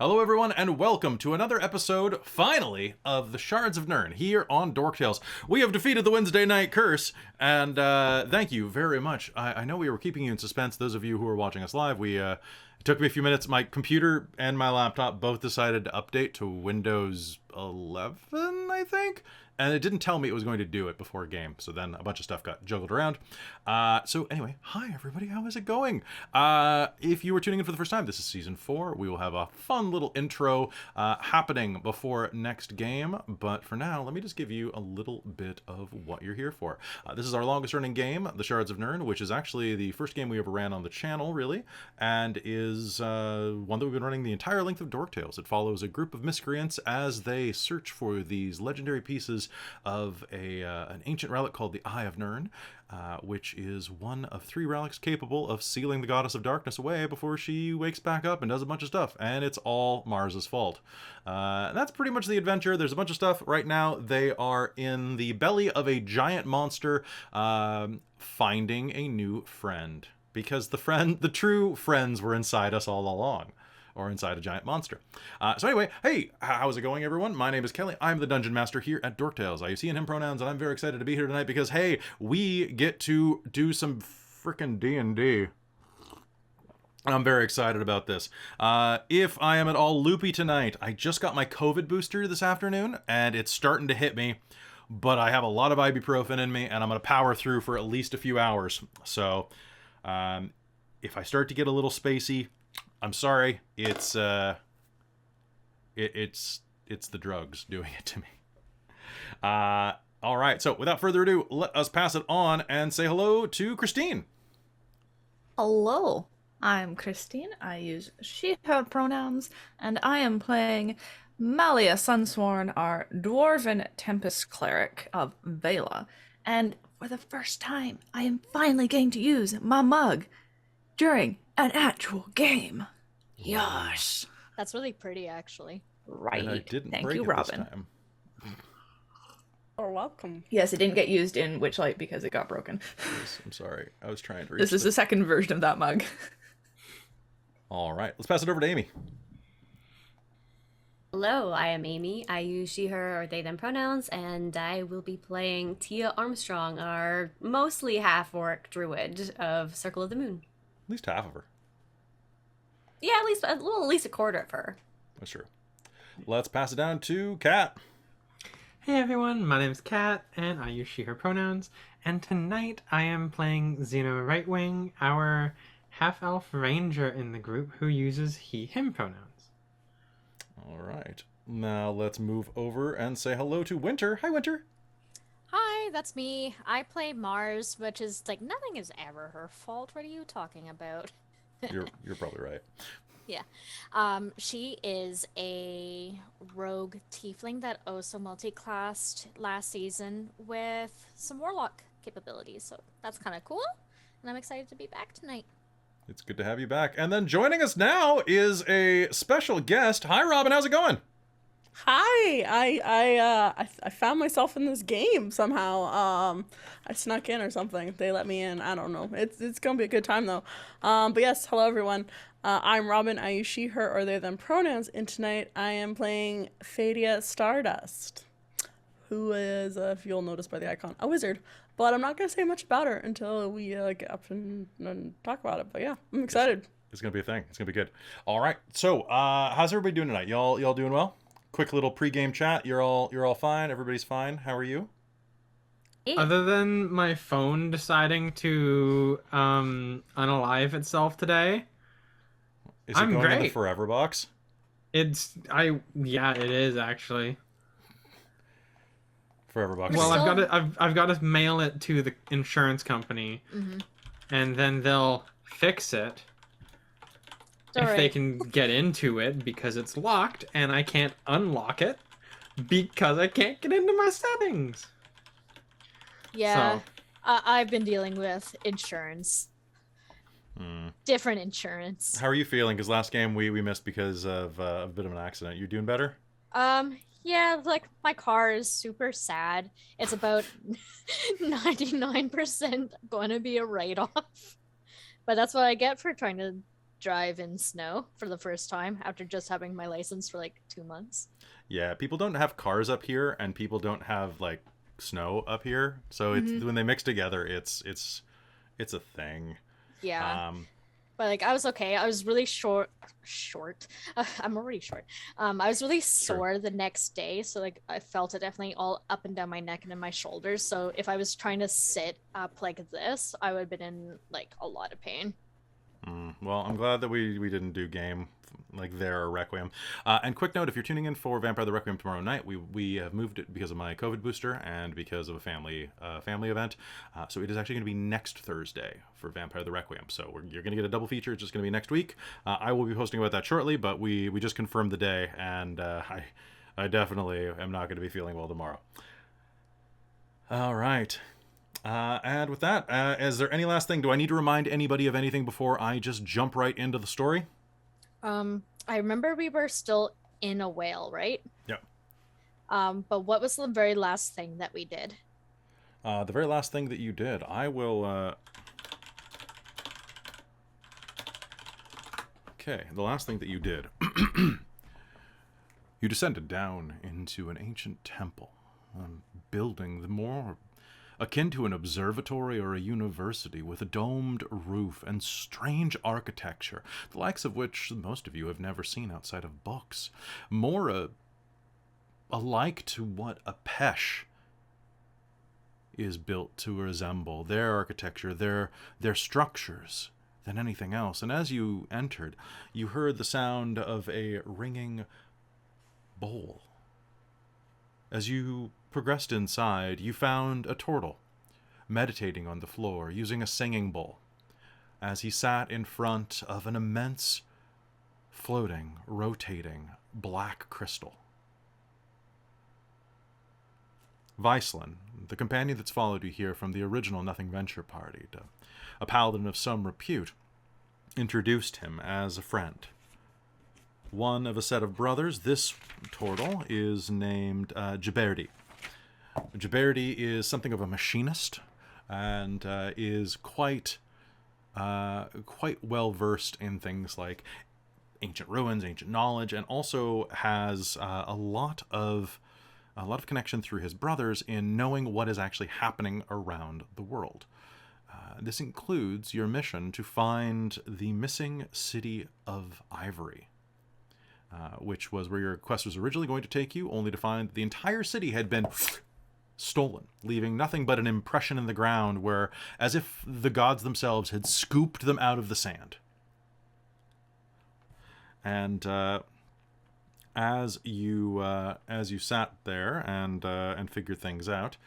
Hello, everyone, and welcome to another episode, finally, of the Shards of Nyrn here on Dork Tales. We have defeated the Wednesday Night Curse, and thank you very much. I know we were keeping you in suspense, those of you who are watching us live. It took me a few minutes. My computer and my laptop both decided to update to Windows 11, I think? And it didn't tell me it was going to do it before a game, so then a bunch of stuff got juggled around. So anyway, hi everybody, how is it going? If you were tuning in for the first time, this is Season 4. We will have a fun little intro happening before next game, but for now, let me just give you a little bit of what you're here for. This is our longest running game, the Shards of Nyrn, which is actually the first game we ever ran on the channel, really, and is one that we've been running the entire length of Dork Tales. It follows a group of miscreants as they search for these legendary pieces of an ancient relic called the Eye of Nyrn, which is one of 3 relics capable of sealing the goddess of darkness away before she wakes back up and does a bunch of stuff, and it's all Mars's fault. That's pretty much the adventure. There's a bunch of stuff. Right now, they are in the belly of a giant monster, finding a new friend, because the true friends were inside us all along. Or inside a giant monster. So anyway, hey, how's it going, everyone? My name is Kelly. I'm the Dungeon Master here at Dork Tales. I use he and him pronouns, and I'm very excited to be here tonight because, hey, we get to do some frickin' D&D. I'm very excited about this. If I am at all loopy tonight, I just got my COVID booster this afternoon, and it's starting to hit me, but I have a lot of ibuprofen in me, and I'm going to power through for at least a few hours. So, if I start to get a little spacey, I'm sorry, it's the drugs doing it to me. All right, so without further ado, let us pass it on and say hello to Christine. Hello, I'm Christine. I use she, her pronouns, and I am playing Malia Sunsworn, our Dwarven Tempest Cleric of Vela. And for the first time, I am finally getting to use my mug during an actual game. Yes. That's really pretty, actually. Right. And I didn't Thank break you, it Robin. this time. You're welcome. Yes, it didn't get used in Witchlight because it got broken. Yes, I'm sorry. I was trying to reach This is the second version of that mug. All right, let's pass it over to Amy. Hello, I am Amy. I use she, her, or they, them pronouns, and I will be playing Tia Armstrong, our mostly half-orc druid of Circle of the Moon. At least half of her. Yeah, at least a quarter of her. That's true. Let's pass it down to Kat. Hey everyone, my name's Kat, and I use she, her pronouns, and tonight I am playing Xeno Rightwing, our half-elf ranger in the group who uses he, him pronouns. All right, now let's move over and say hello to Winter. Hi, Winter. Hi, that's me. I play Mars, which is like nothing is ever her fault. What are you talking about? You're probably right. Yeah. She is a rogue tiefling that also multi-classed last season with some warlock capabilities. So that's kind of cool. And I'm excited to be back tonight. It's good to have you back. And then joining us now is a special guest. Hi, Robin. How's it going? Hi, I found myself in this game somehow. I snuck in or something. They let me in. I don't know. It's gonna be a good time though. But yes, hello everyone. I'm Robin. I use she, her, or they, them pronouns. And tonight I am playing Fadia Stardust, who is, if you'll notice by the icon, a wizard. But I'm not gonna say much about her until we get up and talk about it. But yeah, I'm excited. It's gonna be a thing. It's gonna be good. All right. So, how's everybody doing tonight? Y'all doing well? Quick little pregame chat. You're all fine. Everybody's fine. How are you? Other than my phone deciding to unalive itself today, Is it I'm going in the great. forever box? yeah, it is actually. Forever box. Well, still- I've got to mail it to the insurance company, and then they'll fix it. If they can get into it because it's locked and I can't unlock it because I can't get into my settings. Yeah. So. I've been dealing with insurance. Different insurance. How are you feeling? Because last game we missed because of a bit of an accident. You doing better? Yeah, like my car is super sad. It's about 99% going to be a write-off. But that's what I get for trying to drive in snow for the first time after just having my license for like 2 months. Yeah, people don't have cars up here, and people don't have like snow up here, so it's when they mix together, it's a thing. Yeah. But like I was okay. I was really short. I'm already short. I was really sore the next day, so like I felt it definitely all up and down my neck and in my shoulders. So if I was trying to sit up like this, I would have been in like a lot of pain. Well, I'm glad that we didn't do game like there or Requiem. And quick note, if you're tuning in for Vampire the Requiem tomorrow night, we have moved it because of my COVID booster and because of a family event. So it is actually going to be next Thursday for Vampire the Requiem. So you're going to get a double feature. It's just going to be next week. I will be posting about that shortly, but we just confirmed the day, and I definitely am not going to be feeling well tomorrow. All right. And with that, is there any last thing? Do I need to remind anybody of anything before I just jump right into the story? I remember we were still in a whale, right? Yeah. But what was the very last thing that we did? The very last thing that you did, I will... Okay, the last thing that you did. You descended down into an ancient temple, building the more... akin to an observatory or a university with a domed roof and strange architecture, the likes of which most of you have never seen outside of books. More alike to what a Pesh is built to resemble, their architecture, their structures, than anything else. And as you entered, you heard the sound of a ringing bowl. As you progressed inside, you found a turtle meditating on the floor using a singing bowl as he sat in front of an immense, floating, rotating black crystal. Viceland, the companion that's followed you here from the original Nothing Venture party, a paladin of some repute, introduced him as a friend. One of a set of brothers, this turtle is named Jaberdi. Jaberdi is something of a machinist and is quite well versed in things like ancient ruins, ancient knowledge, and also has a lot of connection through his brothers in knowing what is actually happening around the world. This includes your mission to find the missing city of Ivory, which was where your quest was originally going to take you, only to find that the entire city had been stolen, leaving nothing but an impression in the ground where, as if the gods themselves had scooped them out of the sand. And as you sat there and figured things out,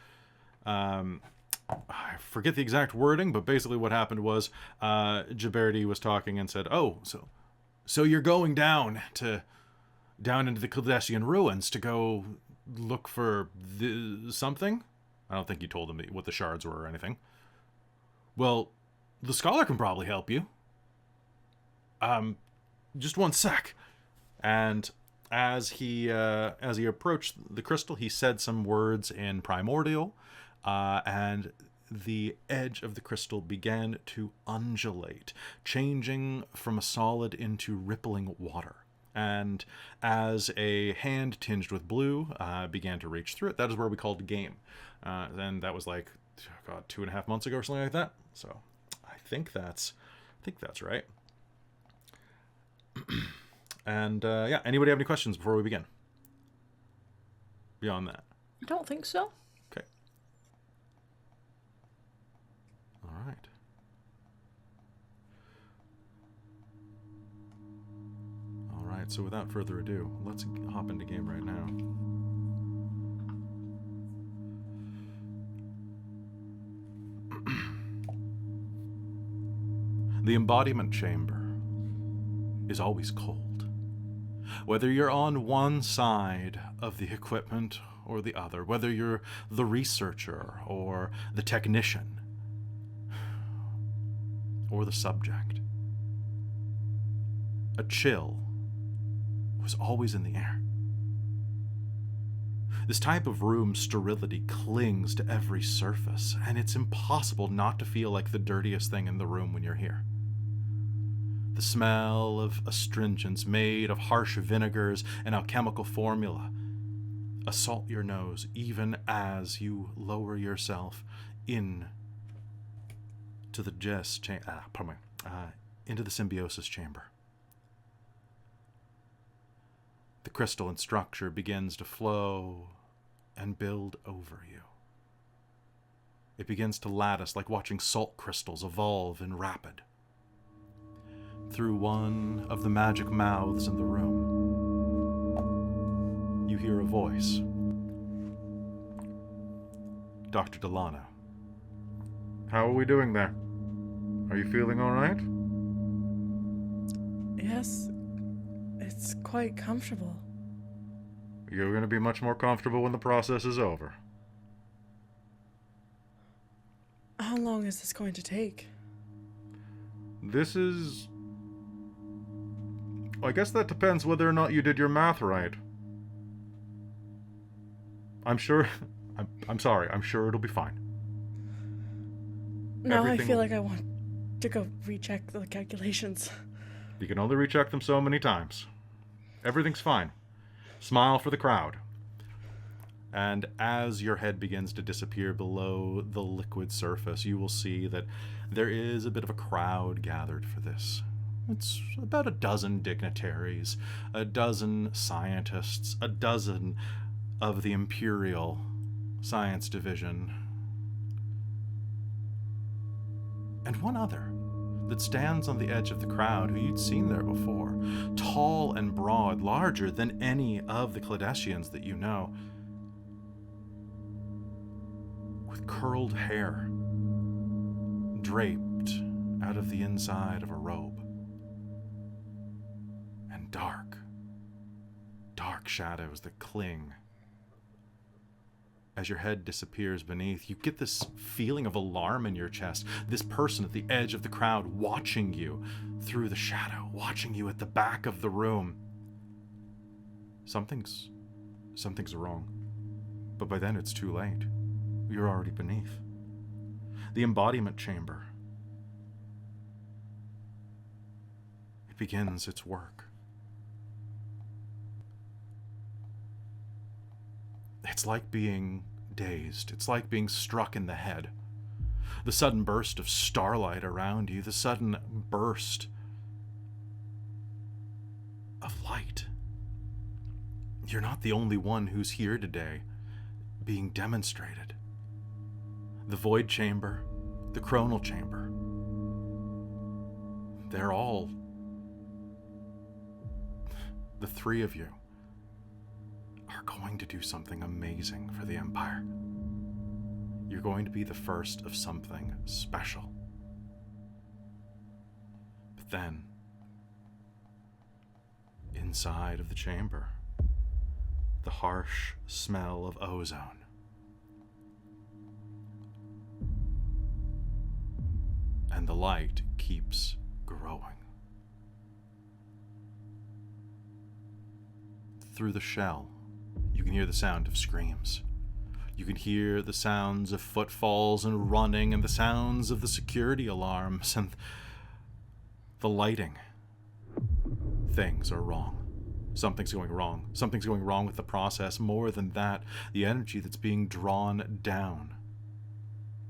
I forget the exact wording, but basically what happened was Jaberdi was talking and said, "Oh, so you're going down into the Caldesian ruins to go look for something?" I don't think you told him what the shards were or anything. "Well, the scholar can probably help you. Just one sec." And as he approached the crystal, he said some words in Primordial, and the edge of the crystal began to undulate, changing from a solid into rippling water. And as a hand tinged with blue began to reach through it, that is where we called game. And that was like, 2.5 months ago or something like that. So I think that's right. And anybody have any questions before we begin? Beyond that. I don't think so. Okay. All right. All right, so without further ado, let's hop into game right now. The embodiment chamber is always cold. Whether you're on one side of the equipment or the other, whether you're the researcher or the technician or the subject, a chill was always in the air. This type of room sterility clings to every surface, and it's impossible not to feel like the dirtiest thing in the room when you're here. The smell of astringents made of harsh vinegars and alchemical formula assault your nose even as you lower yourself in to the into the symbiosis chamber. The crystalline structure begins to flow and build over you. It begins to lattice like watching salt crystals evolve in rapid. Through one of the magic mouths in the room, you hear a voice. Dr. Delano. How are we doing there? Are you feeling all right? Yes, it's quite comfortable. You're going to be much more comfortable when the process is over. How long is this going to take? This is... I guess that depends whether or not you did your math right. I'm sure... I'm sorry, I'm sure it'll be fine. Now I feel like I want to go recheck the calculations. You can only recheck them so many times. Everything's fine. Smile for the crowd. And as your head begins to disappear below the liquid surface, you will see that there is a bit of a crowd gathered for this. It's about a dozen dignitaries, a dozen scientists, a dozen of the Imperial Science Division, and one other that stands on the edge of the crowd who you'd seen there before, tall and broad, larger than any of the Cladessians that you know, with curled hair draped out of the inside of a robe, and dark shadows that cling. As your head disappears beneath, you get this feeling of alarm in your chest. This person at the edge of the crowd watching you through the shadow, watching you at the back of the room. Something's wrong. But by then it's too late. You're already beneath. The embodiment chamber. It begins its work. It's like being dazed. It's like being struck in the head. The sudden burst of starlight around you, the sudden burst of light. You're not the only one who's here today being demonstrated. The void chamber, the chronal chamber, they're all, the three of you, are going to do something amazing for the Empire. You're going to be the first of something special. But then, inside of the chamber, the harsh smell of ozone. And the light keeps growing. Through the shell, you can hear the sound of screams. You can hear the sounds of footfalls and running and the sounds of the security alarms and the lighting. Things are wrong. Something's going wrong. Something's going wrong with the process. More than that, the energy that's being drawn down.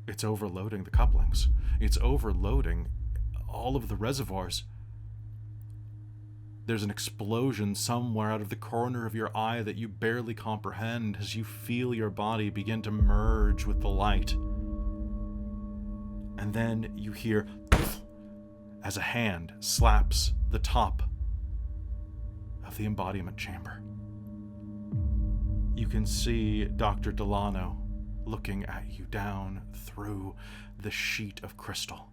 It's overloading the couplings. It's overloading all of the reservoirs. There's an explosion somewhere out of the corner of your eye that you barely comprehend as you feel your body begin to merge with the light. And then you hear as a hand slaps the top of the embodiment chamber. You can see Dr. Delano looking at you down through the sheet of crystal.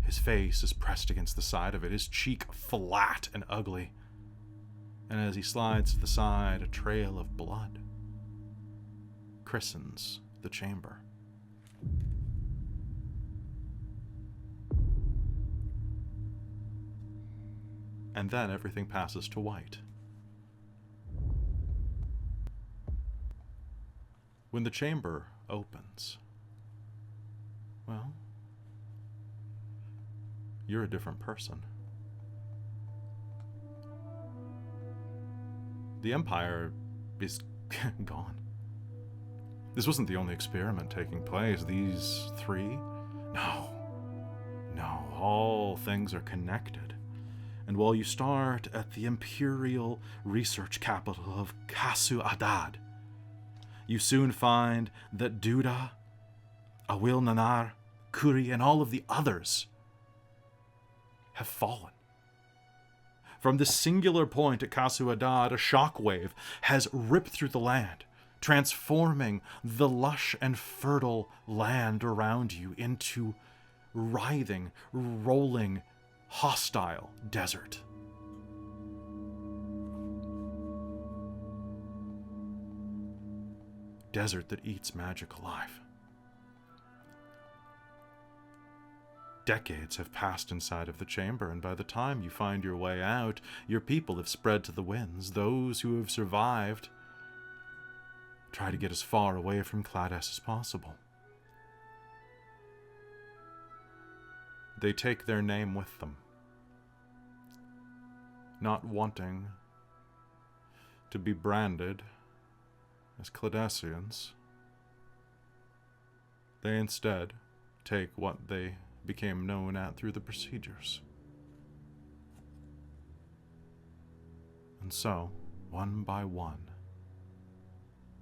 His face is pressed against the side of it, his cheek flat and ugly. And as he slides to the side, a trail of blood christens the chamber. And then everything passes to white. When the chamber opens, well, you're a different person. The Empire is gone. This wasn't the only experiment taking place. These three? No. No, all things are connected. And while you start at the imperial research capital of Kasu Adad, you soon find that Duda, Awil Nanar, Kuri, and all of the others have fallen. From this singular point at Kasu Adad, a shockwave has ripped through the land, transforming the lush and fertile land around you into writhing, rolling, hostile desert. Desert that eats magic alive. Decades have passed inside of the chamber, and by the time you find your way out, your people have spread to the winds. Those who have survived try to get as far away from Clades as possible. They take their name with them, not wanting to be branded as Cladesians. They instead take what they became known at through the procedures. And so, one by one,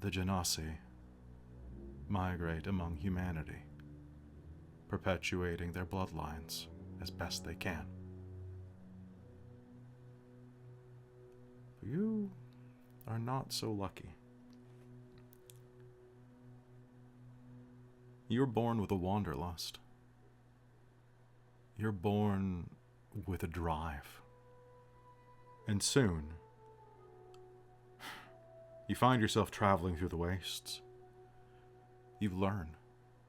the Genasi migrate among humanity, perpetuating their bloodlines as best they can. But you are not so lucky. You're born with a wanderlust. You're born with a drive. And soon, you find yourself traveling through the wastes. You learn.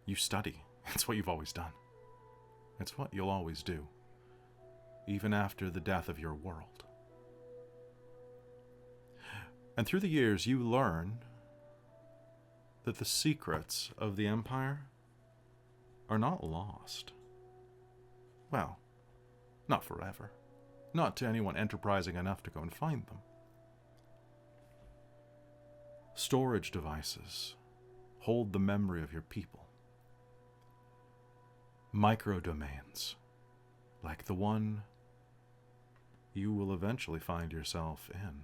You study. It's what you've always done. It's what you'll always do, even after the death of your world. And through the years, you learn that the secrets of the Empire are not lost. Well, not forever. Not to anyone enterprising enough to go and find them. Storage devices hold the memory of your people. Microdomains, like the one you will eventually find yourself in.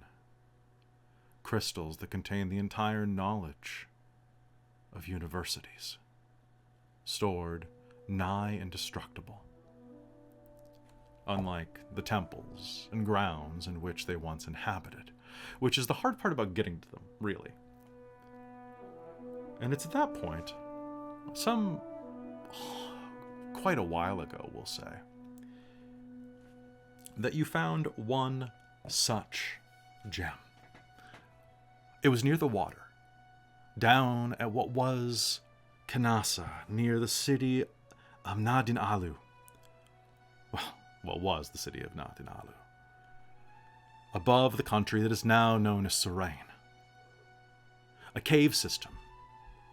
Crystals that contain the entire knowledge of universities, stored nigh indestructible, unlike the temples and grounds in which they once inhabited, which is the hard part about getting to them, really. And it's at that point, quite a while ago, we'll say, that you found one such gem. It was near the water, down at what was Kanasa, near the city of Nadin Alu. Well, what was the city of Nadin Alu. Above the country that is now known as Serene. A cave system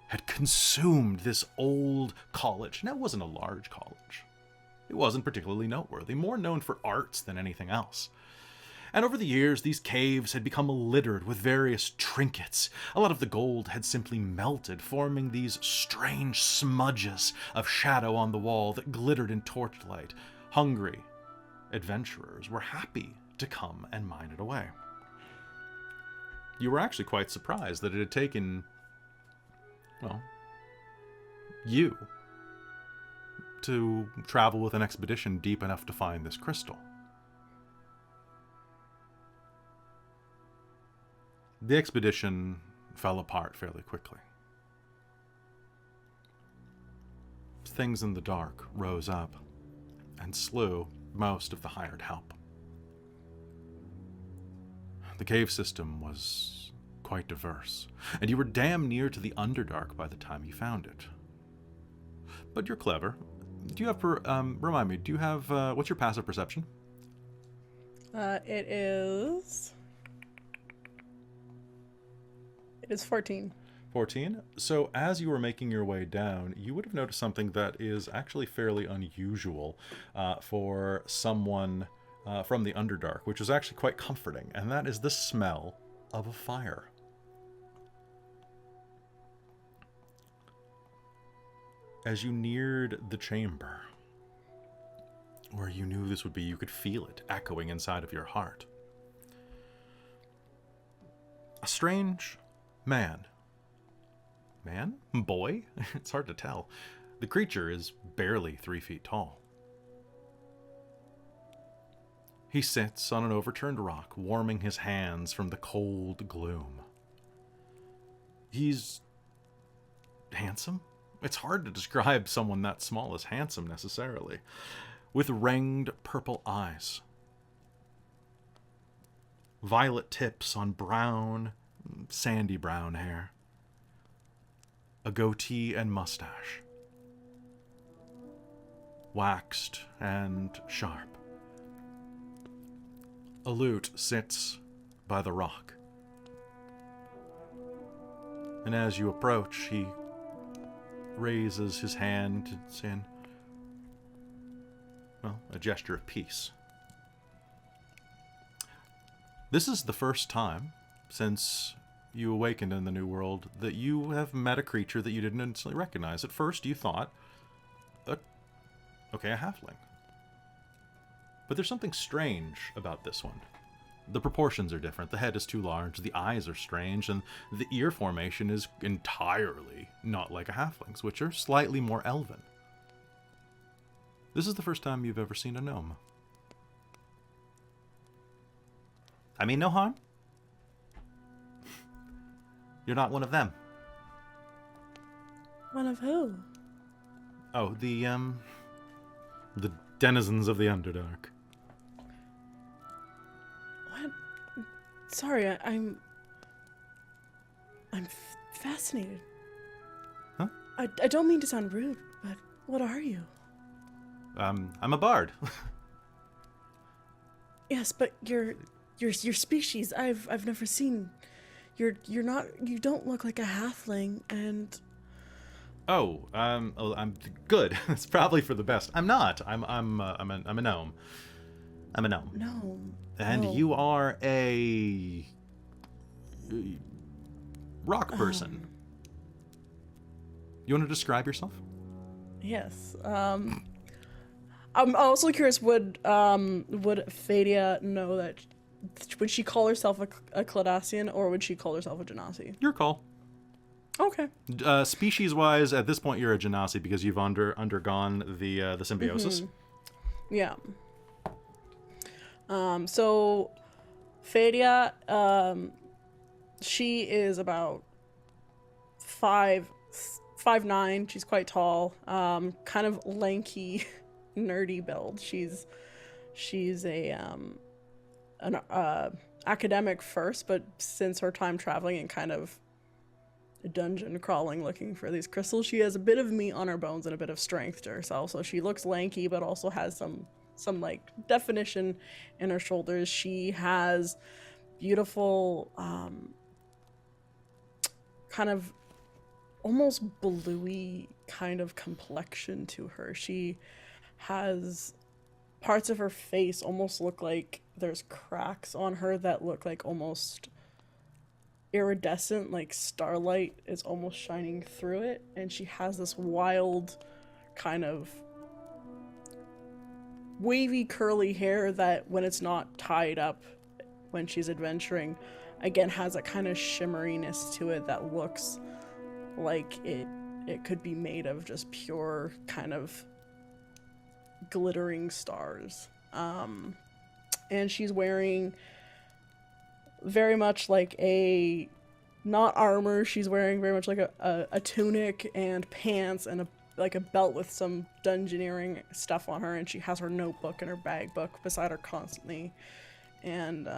had consumed this old college. Now, it wasn't a large college. It wasn't particularly noteworthy, more known for arts than anything else. And over the years, these caves had become littered with various trinkets. A lot of the gold had simply melted, forming these strange smudges of shadow on the wall that glittered in torchlight. Hungry adventurers were happy to come and mine it away. You were actually quite surprised that it had taken, well, you to travel with an expedition deep enough to find this crystal. The expedition fell apart fairly quickly. Things in the dark rose up and slew most of the hired help. The cave system was quite diverse, and you were damn near to the Underdark by the time you found it. But you're clever. Do you have, remind me, do you have, what's your passive perception? It is 14. 14. So as you were making your way down, you would have noticed something that is actually fairly unusual for someone from the Underdark, which is actually quite comforting, and that is the smell of a fire. As you neared the chamber, where you knew this would be, you could feel it echoing inside of your heart. A strange man. Man? Boy? It's hard to tell. The creature is barely 3 feet tall. He sits on an overturned rock, warming his hands from the cold gloom. He's handsome? It's hard to describe someone that small as handsome, necessarily. With ringed purple eyes. Violet tips on brown, sandy brown hair. A goatee and mustache. Waxed and sharp. A lute sits by the rock. And as you approach, he raises his hand in, well, a gesture of peace. This is the first time since you awakened in the New World that you have met a creature that you didn't instantly recognize. At first, you thought, okay, a halfling. But there's something strange about this one. The proportions are different. The head is too large, the eyes are strange, and the ear formation is entirely not like a halfling's, which are slightly more elven. This is the first time you've ever seen a gnome. I mean, no harm. You're not one of them. One of who? Oh, the denizens of the Underdark. What? Sorry, I'm fascinated. Huh? I don't mean to sound rude, but what are you? I'm a bard. Yes, but your species, I've never seen. You don't look like a halfling, and I'm good. It's probably for the best. I'm not. I'm a gnome. I'm a gnome. no. And no. you are a rock person. You want to describe yourself? Yes. I'm also curious. Would Fadia know that? Would she call herself a Cladassian, or would she call herself a Genasi? Your call. Okay. Species-wise, at this point, you're a Genasi because you've undergone the symbiosis. Yeah. So Fadia, she is about 5'9". She's quite tall. Kind of lanky, nerdy build. She's an academic first, but since her time traveling and kind of dungeon crawling looking for these crystals, she has a bit of meat on her bones and a bit of strength to herself. So she looks lanky, but also has some like definition in her shoulders. She has beautiful, kind of almost bluey kind of complexion to her. She has parts of her face almost look like there's cracks on her that look like almost iridescent, like starlight is almost shining through it. And she has this wild kind of wavy curly hair that when it's not tied up when she's adventuring, again has a kind of shimmeriness to it that looks like it could be made of just pure kind of glittering stars. And she's wearing very much like a, not armor, she's wearing very much like a tunic and pants and a belt with some dungeoneering stuff on her, and she has her notebook and her bag book beside her constantly. And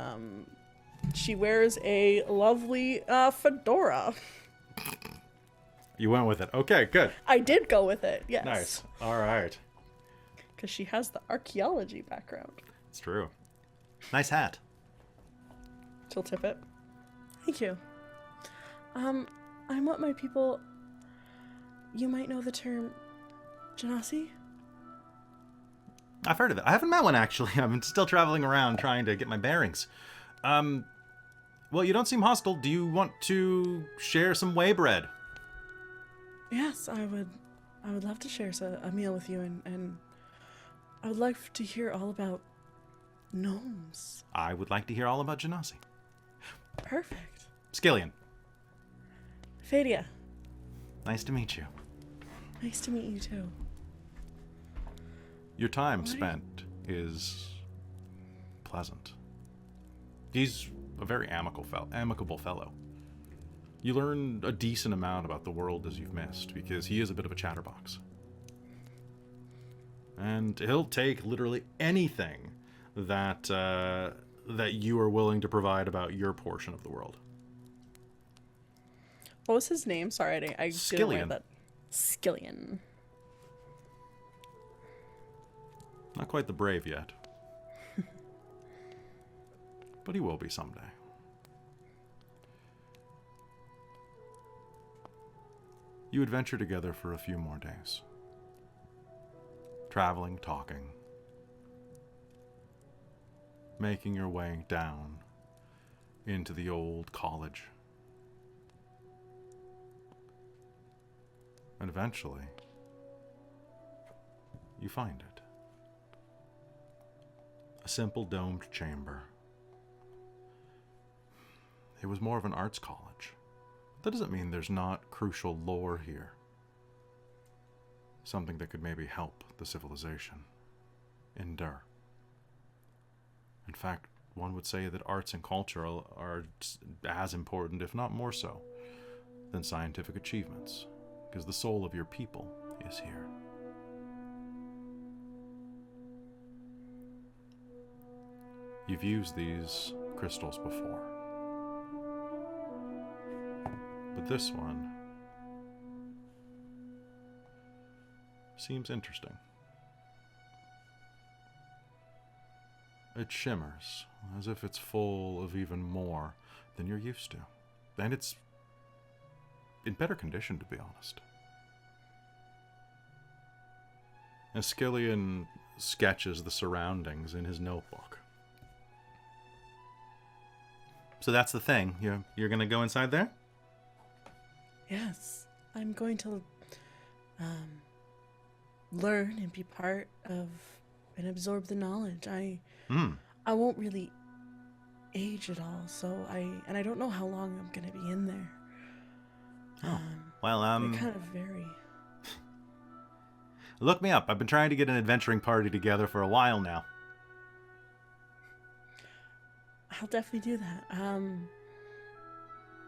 she wears a lovely fedora. You went with it. Okay, good. I did go with it, yes. Nice. All right. Because she has the archaeology background. It's true. Nice hat. She'll tip it. Thank you. I'm what my people... You might know the term genasi? I've heard of it. I haven't met one, actually. I'm still traveling around trying to get my bearings. Well, you don't seem hostile. Do you want to share some whey bread? Yes, I would love to share a meal with you, and I would like to hear all about gnomes. I would like to hear all about genasi. Perfect. Skillian. Fadia. Nice to meet you. Nice to meet you too. Your time spent is pleasant. He's a very amicable fellow. You learn a decent amount about the world as you've missed, because he is a bit of a chatterbox. And he'll take literally anything that that you are willing to provide about your portion of the world. What was his name? Sorry, I didn't write Skillian. that. Skillian. Not quite the brave yet. But he will be someday. You adventure together for a few more days. Traveling, talking. Making your way down into the old college. And eventually, you find it. A simple domed chamber. It was more of an arts college. That doesn't mean there's not crucial lore here. Something that could maybe help the civilization endure. In fact, one would say that arts and culture are as important, if not more so, than scientific achievements, because the soul of your people is here. You've used these crystals before. But this one seems interesting. It shimmers as if it's full of even more than you're used to. And it's in better condition, to be honest. As Skillian sketches the surroundings in his notebook. So that's the thing. You're going to go inside there? Yes, I'm going to learn and be part of and absorb the knowledge. I won't really age at all, so I don't know how long I'm gonna be in there. They kind of vary. Look me up. I've been trying to get an adventuring party together for a while now. I'll definitely do that.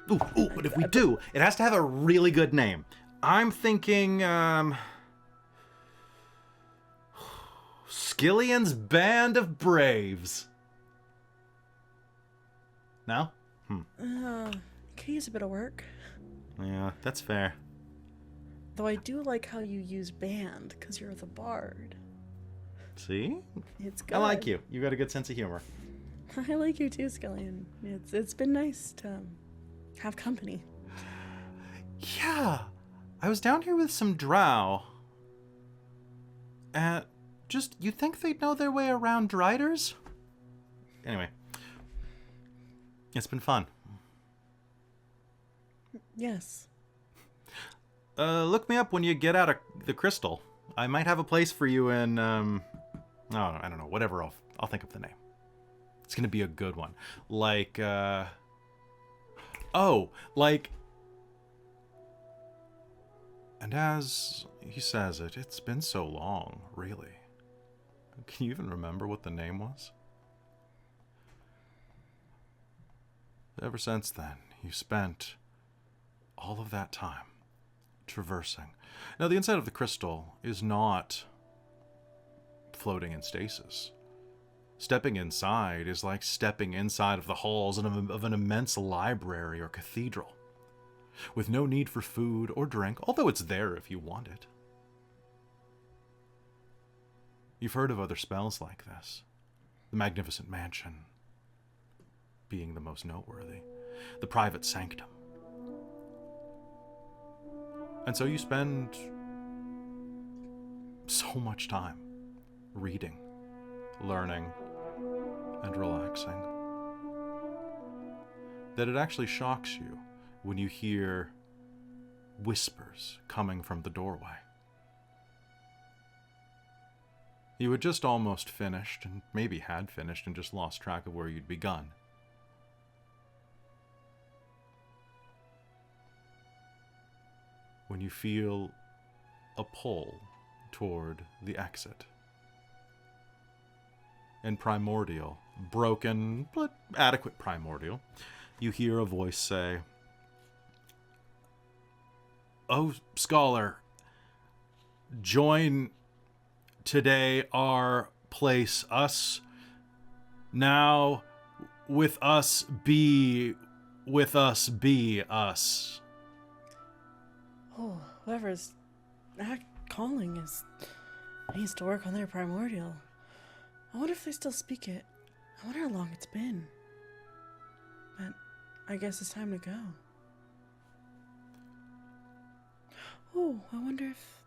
But if we do, it has to have a really good name. I'm thinking, Skillian's Band of Braves. No? Could use a bit of work. Yeah, that's fair. Though I do like how you use band, because you're the bard. See? It's good. I like you. You got a good sense of humor. I like you too, Skillian. It's been nice to have company. Yeah. I was down here with some drow. You think they'd know their way around driders? Anyway. It's been fun. Yes. Look me up when you get out of the crystal. I might have a place for you in, I don't know, whatever, I'll think of the name. It's gonna be a good one. Like, and as he says it, it's been so long, really. Can you even remember what the name was? Ever since then, you spent all of that time traversing. Now, the inside of the crystal is not floating in stasis. Stepping inside is like stepping inside of the halls of an immense library or cathedral, with no need for food or drink, although it's there if you want it. You've heard of other spells like this. The Magnificent Mansion being the most noteworthy. The Private Sanctum. And so you spend so much time reading, learning, and relaxing that it actually shocks you when you hear whispers coming from the doorway. You had just almost finished, and maybe had finished and just lost track of where you'd begun. When you feel a pull toward the exit. In primordial, broken but adequate primordial, you hear a voice say, "Oh, scholar, join today our place, us. Now with us be us." Oh, whoever's calling needs to work on their primordial. I wonder if they still speak it. I wonder how long it's been. But I guess it's time to go. Oh, I wonder if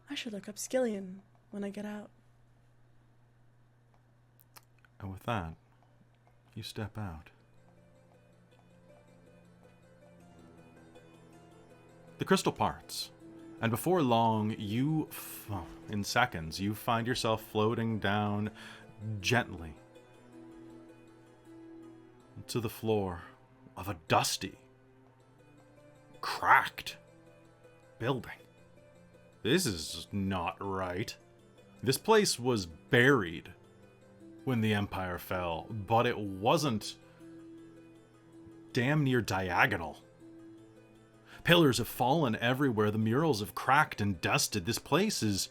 I should look up Skillion when I get out. And with that, you step out. The crystal parts, and before long, in seconds, you find yourself floating down gently to the floor of a dusty, cracked building. This is not right. This place was buried when the Empire fell, but it wasn't damn near diagonal. Pillars have fallen everywhere. The murals have cracked and dusted. This place is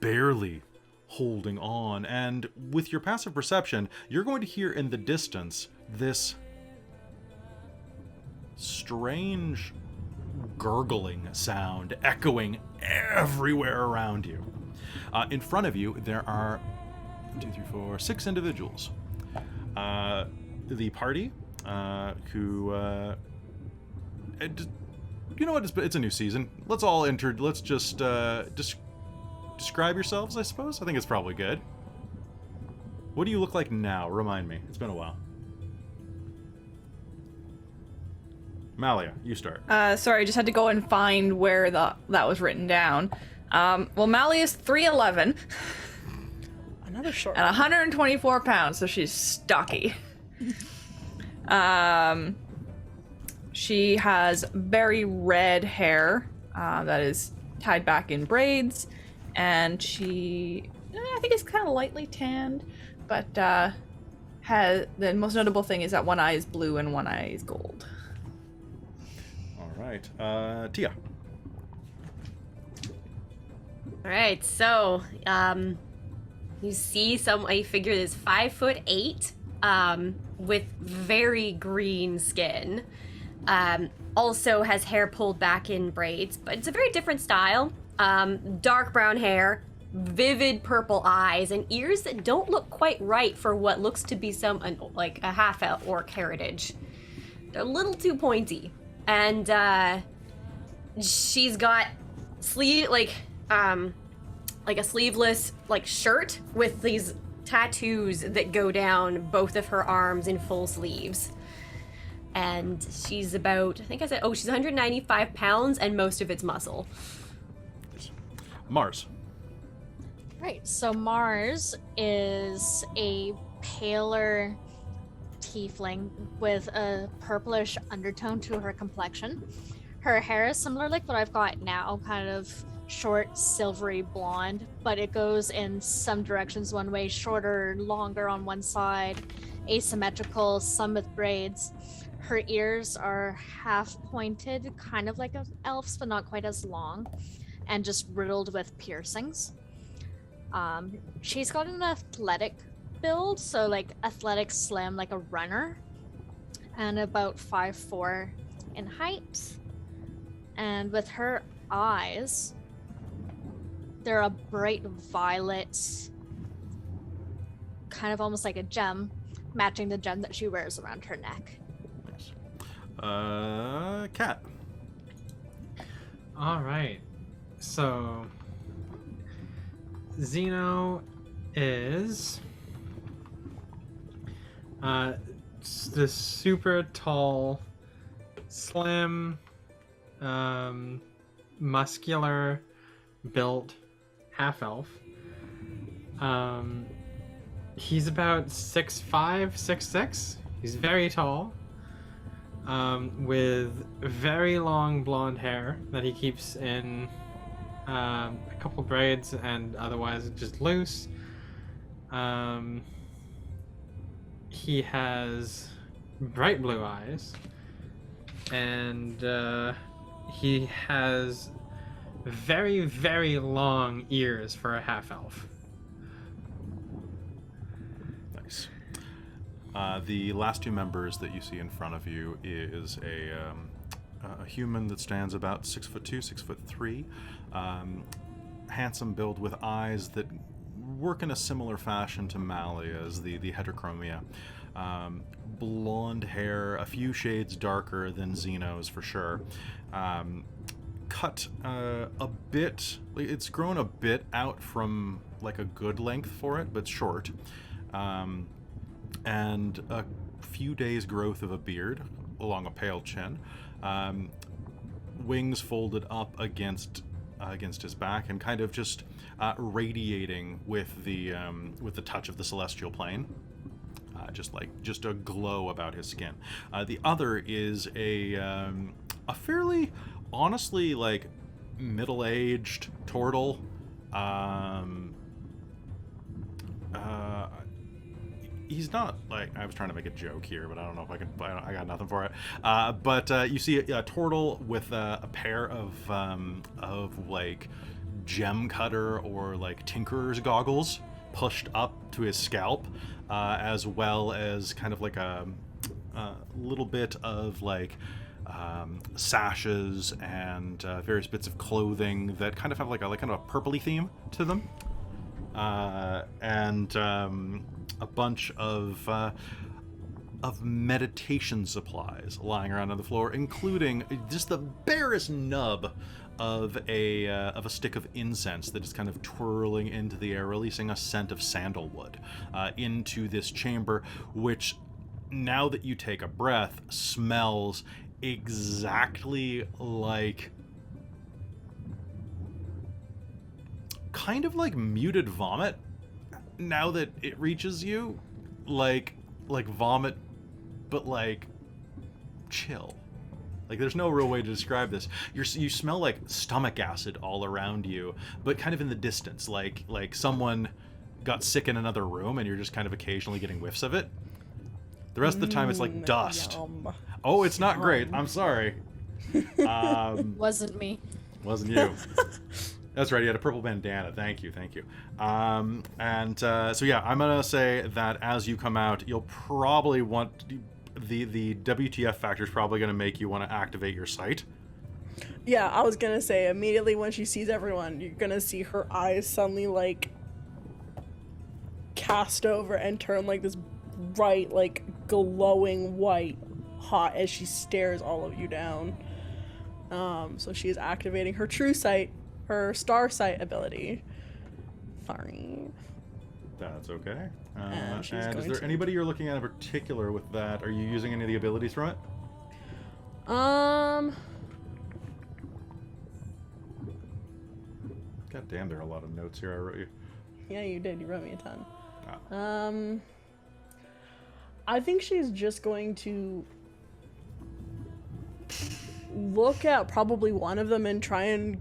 barely holding on. And with your passive perception, you're going to hear in the distance this strange gurgling sound echoing everywhere around you. In front of you, there are 1, 2, 3, 4, 6 individuals. The party, who... you know what? It's a new season. Let's all enter. Let's just describe yourselves, I suppose. I think it's probably good. What do you look like now? Remind me. It's been a while. Malia, you start. Sorry, I just had to go and find where that was written down. Well, Malia's 3'11", Another short and 124 pounds, so she's stocky. She has very red hair that is tied back in braids, and she, I think, is kind of lightly tanned, but the most notable thing is that one eye is blue and one eye is gold. All right, Tia. All right, so you see a figure that's 5'8", with very green skin. Also has hair pulled back in braids, but it's a very different style. Dark brown hair, vivid purple eyes, and ears that don't look quite right for what looks to be like a half-orc heritage. They're a little too pointy. And she's got like a sleeveless shirt with these tattoos that go down both of her arms in full sleeves. And she's about, I think I said, she's 195 pounds, and most of it's muscle. Mars. Right, so Mars is a paler tiefling with a purplish undertone to her complexion. Her hair is similar like what I've got now, kind of short, silvery blonde, but it goes in some directions one way, shorter, longer on one side, asymmetrical, some with braids. Her ears are half pointed, kind of like an elf's, but not quite as long, and just riddled with piercings. She's got an athletic build, so like athletic slim, like a runner, and about 5'4" in height. And with her eyes, they're a bright violet, kind of almost like a gem, matching the gem that she wears around her neck. Cat. All right. So Xeno is this super tall, slim, muscular built half elf. He's about 6'5", 6'6". He's very tall, with very long blonde hair that he keeps in a couple braids and otherwise just loose. He has bright blue eyes, and he has very, very long ears for a half elf. Nice. The last two members that you see in front of you is a human that stands about 6'2", 6'3", handsome build with eyes that work in a similar fashion to Malia's, the heterochromia. Blonde hair, a few shades darker than Xeno's for sure. Cut a bit, it's grown a bit out from like a good length for it, but short. And a few days growth of a beard along a pale chin. Wings folded up against his back and kind of just radiating with the touch of the celestial plane. Just a glow about his skin. The other is a fairly, honestly, like middle-aged turtle. He's not like, I was trying to make a joke here, but I don't know if I can. I got nothing for it. But you see a turtle with a pair of like gem cutter or like tinkerer's goggles pushed up to his scalp, as well as kind of like a little bit of like sashes and various bits of clothing that kind of have like a kind of a purpley theme to them, and a bunch of meditation supplies lying around on the floor, including just the barest nub of a stick of incense that is kind of twirling into the air, releasing a scent of sandalwood into this chamber, which, now that you take a breath, smells exactly like, kind of like muted vomit. Now that it reaches you, like vomit, but like chill. Like, there's no real way to describe this. You smell like stomach acid all around you, but kind of in the distance, like someone got sick in another room and you're just kind of occasionally getting whiffs of it. The rest of the time it's like dust. Yum. Oh, it's not great. I'm sorry. Wasn't me. Wasn't you. That's right, he had a purple bandana. Thank you. So yeah, I'm gonna say that as you come out, you'll probably want the WTF factor is probably gonna make you want to activate your sight. Yeah, I was gonna say, immediately when she sees everyone, you're gonna see her eyes suddenly like cast over and turn like this bright, like glowing white hot as she stares all of you down. So she is activating her true sight, her star sight ability. Sorry. That's okay. And is there anybody you're looking at in particular with that? Are you using any of the abilities from it? God damn, there are a lot of notes here I wrote you. Yeah, you did. You wrote me a ton. Ah. I think she's just going to look at probably one of them and try and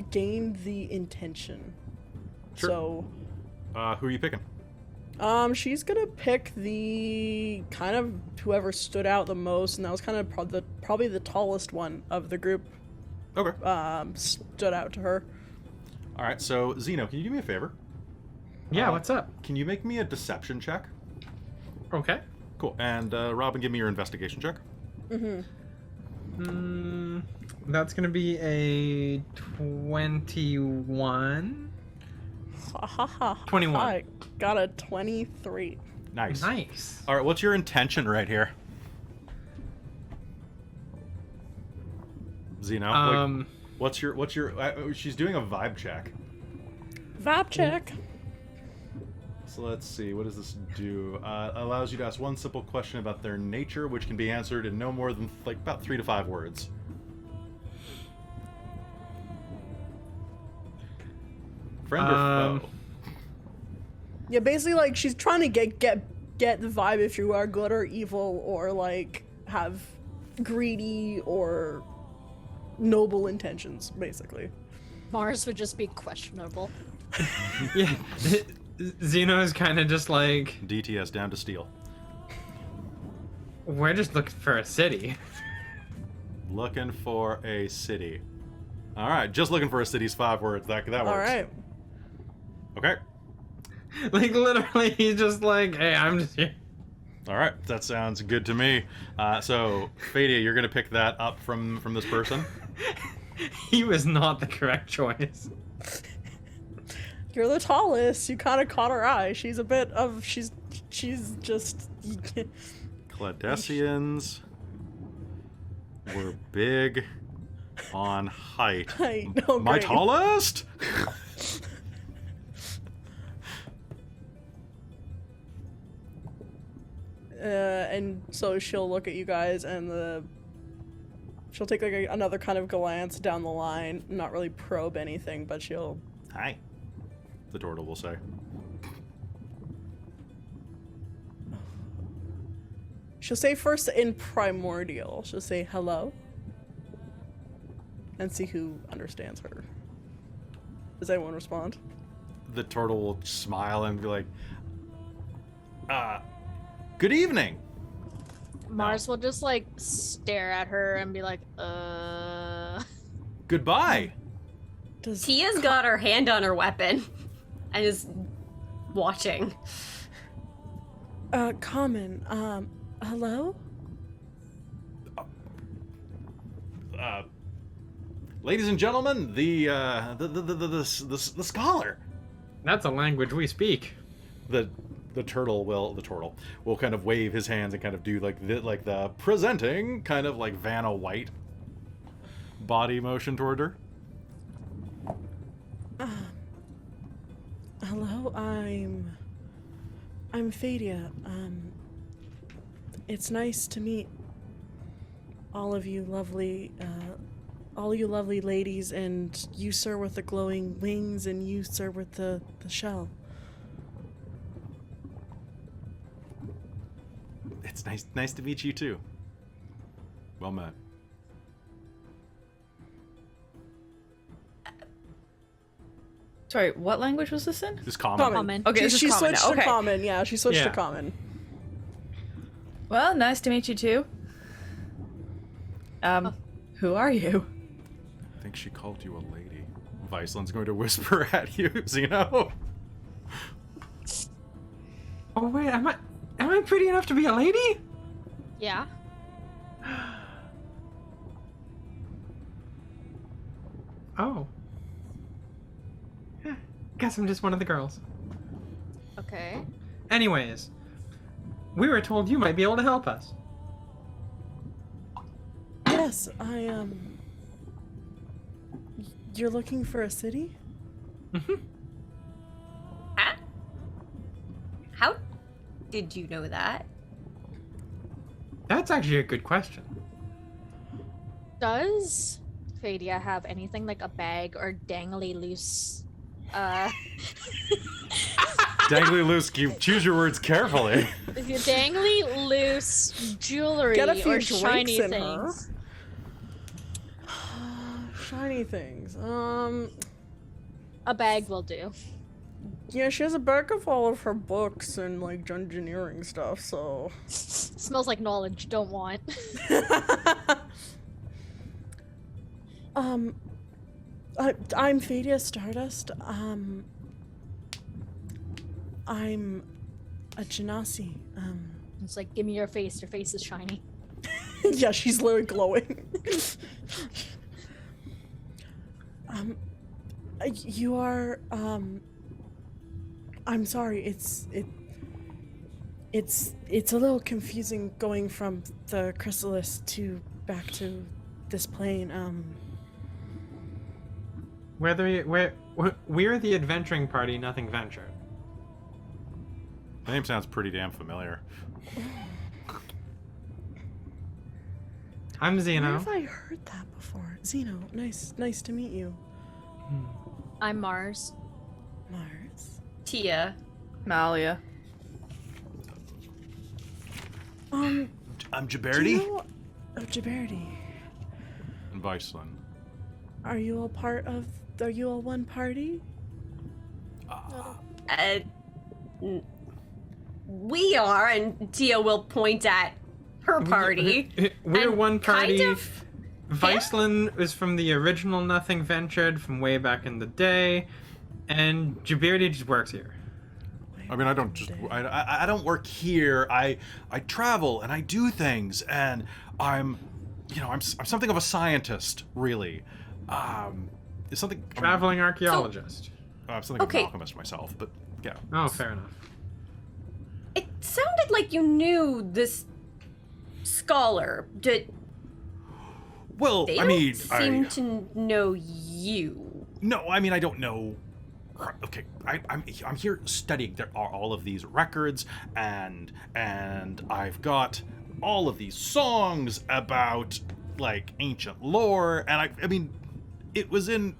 gain the intention. Sure. So, who are you picking? She's gonna pick the kind of whoever stood out the most, and that was kind of probably the tallest one of the group. Okay. Stood out to her. All right. So Xeno, can you do me a favor? Yeah, what's up? Can you make me a deception check? Okay. Cool. And Robin, give me your investigation check. That's gonna be a 21. Ha ha ha. 21. I got a 23. Nice. Nice. All right. What's your intention right here, Xeno? What's your she's doing a vibe check. Vibe check. So let's see, what does this do? Allows you to ask one simple question about their nature, which can be answered in no more than like about 3 to 5 words. Friend or foe? Yeah, basically, like, she's trying to get the vibe if you are good or evil, or like have greedy or noble intentions, basically. Mars would just be questionable. Yeah, Xeno is kind of just like, DTS down to steel. we're just looking for a city. Looking for a city. All right, just looking for a city's 5 words. That works. All right. Okay. Like, literally, he's just like, hey, I'm just here. All right, that sounds good to me. So, Fadia, you're gonna pick that up from this person. He was not the correct choice. You're the tallest. You kind of caught her eye. She's a bit of she's just. Cladesians were big on height. No, My great. tallest? And so she'll look at you guys, and she'll take like another kind of glance down the line, not really probe anything, but she'll. Hi. The turtle will say. She'll say first in primordial. She'll say hello, and see who understands her. Does anyone respond? The turtle will smile and be like, good evening. Mars will just like stare at her and be like, Goodbye. Does Tia's got her hand on her weapon and is watching. Common, hello? Ladies and gentlemen, the scholar. That's a language we speak. The turtle will kind of wave his hands and kind of do like the presenting kind of like Vanna White body motion toward her. Hello, I'm Fadia. It's nice to meet all you lovely ladies, and you, sir, with the glowing wings, and you, sir, with the shell. It's nice to meet you too. Well met. Sorry, what language was this in? Just common. Common. Okay, this is She common switched now. to Okay. common. Yeah, she switched to Yeah. common. Well, nice to meet you too. Who are you? I think she called you a lady. Viceland's going to whisper at you, Xeno. Oh wait, am I pretty enough to be a lady? Yeah. Oh. Yeah, guess I'm just one of the girls. Okay. Anyways, we were told you might be able to help us. Yes, You're looking for a city? Huh? How did you know that? That's actually a good question. Does Fadia have anything like a bag or dangly loose? Dangly loose, you choose your words carefully. Dangly loose jewelry Get a few or drinks shiny in her. things. Shiny things. A bag will do. Yeah, she has a bag of all of her books and like engineering stuff, so. Smells like knowledge. Don't want. I'm Fadia Stardust. I'm a genasi. It's like, give me your face. Your face is shiny. Yeah, she's literally glowing. You are, I'm sorry, it's a little confusing going from the chrysalis back to this plane. We're the adventuring party, nothing ventured. The name sounds pretty damn familiar. I'm Where Zeno. have I heard that before? Zeno, nice to meet you. I'm Mars. Mars. Tia. Malia. I'm Do Jaberti. you know... Oh, Jaberti. And Viceland. Are you all part of... Are you all one party? We are, and Tia will point at her party. We're And one party. kind of- Viceland is from the original Nothing Ventured from way back in the day, and Jabirdi just works here. I mean, I don't just I don't work here. I travel and I do things, and I'm something of a scientist, really. It's something Traveling archaeologist. I'm something Okay. of an alchemist myself, but yeah. Oh, fair enough. It sounded like you knew this scholar. Well, They I mean, seem to know you. No, I mean, I don't know. Okay, I'm here studying. There are all of these records, and I've got all of these songs about like ancient lore, and I mean, it was in.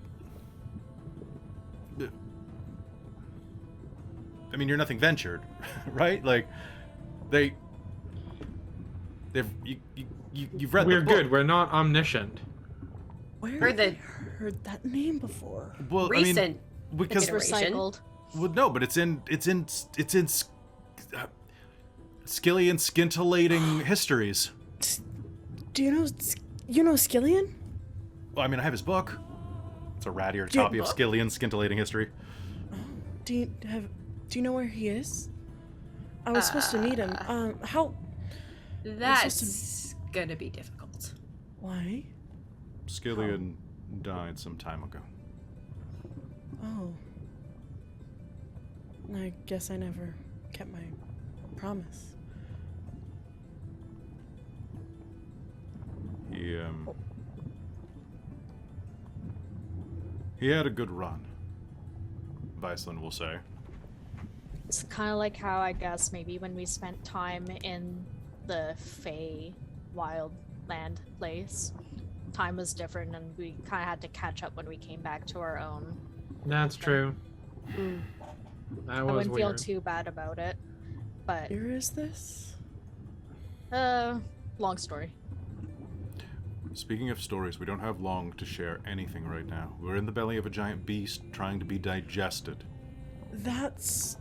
I mean, you're Nothing Ventured, right? Like, you've read. We're the book. good. We're not omniscient. Where Or have the- I heard that name before? Well, Recent. I mean, because It's Iteration. recycled. well, no, but it's in skilly and scintillating histories. Do you know... You know Skillian? Well, I mean, I have his book. It's a rattier Your copy of book? Skilly and Scintillating History. Do you know where he is? I was supposed to meet him. How... That's gonna be difficult. Why? Skillian died some time ago. Oh. I guess I never kept my promise. He had a good run. Viceland will say. It's kind of like how I guess maybe when we spent time in the Fey wildland place, time was different and we kind of had to catch up when we came back to our own. That's true. Mm. That I was wouldn't feel weird. too bad about it, but Where is this? long story. Speaking of stories, we don't have long to share anything right now. We're in the belly of a giant beast trying to be digested. That's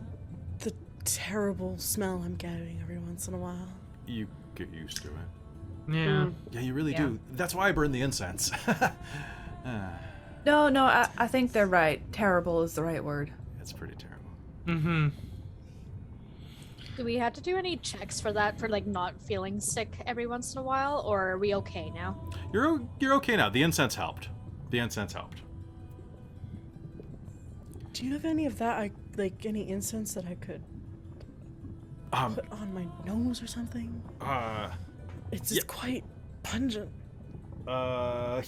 the terrible smell I'm getting every once in a while. You get used to it. Yeah. Yeah, you really Yeah. do. That's why I burn the incense. No, I think they're right. Terrible is the right word. It's pretty terrible. Mm-hmm. Do we have to do any checks for that, for like not feeling sick every once in a while, or are we okay now? You're okay now. The incense helped. The incense helped. Do you have any of that? Like any incense that I could put on my nose or something? It's yeah. quite pungent. I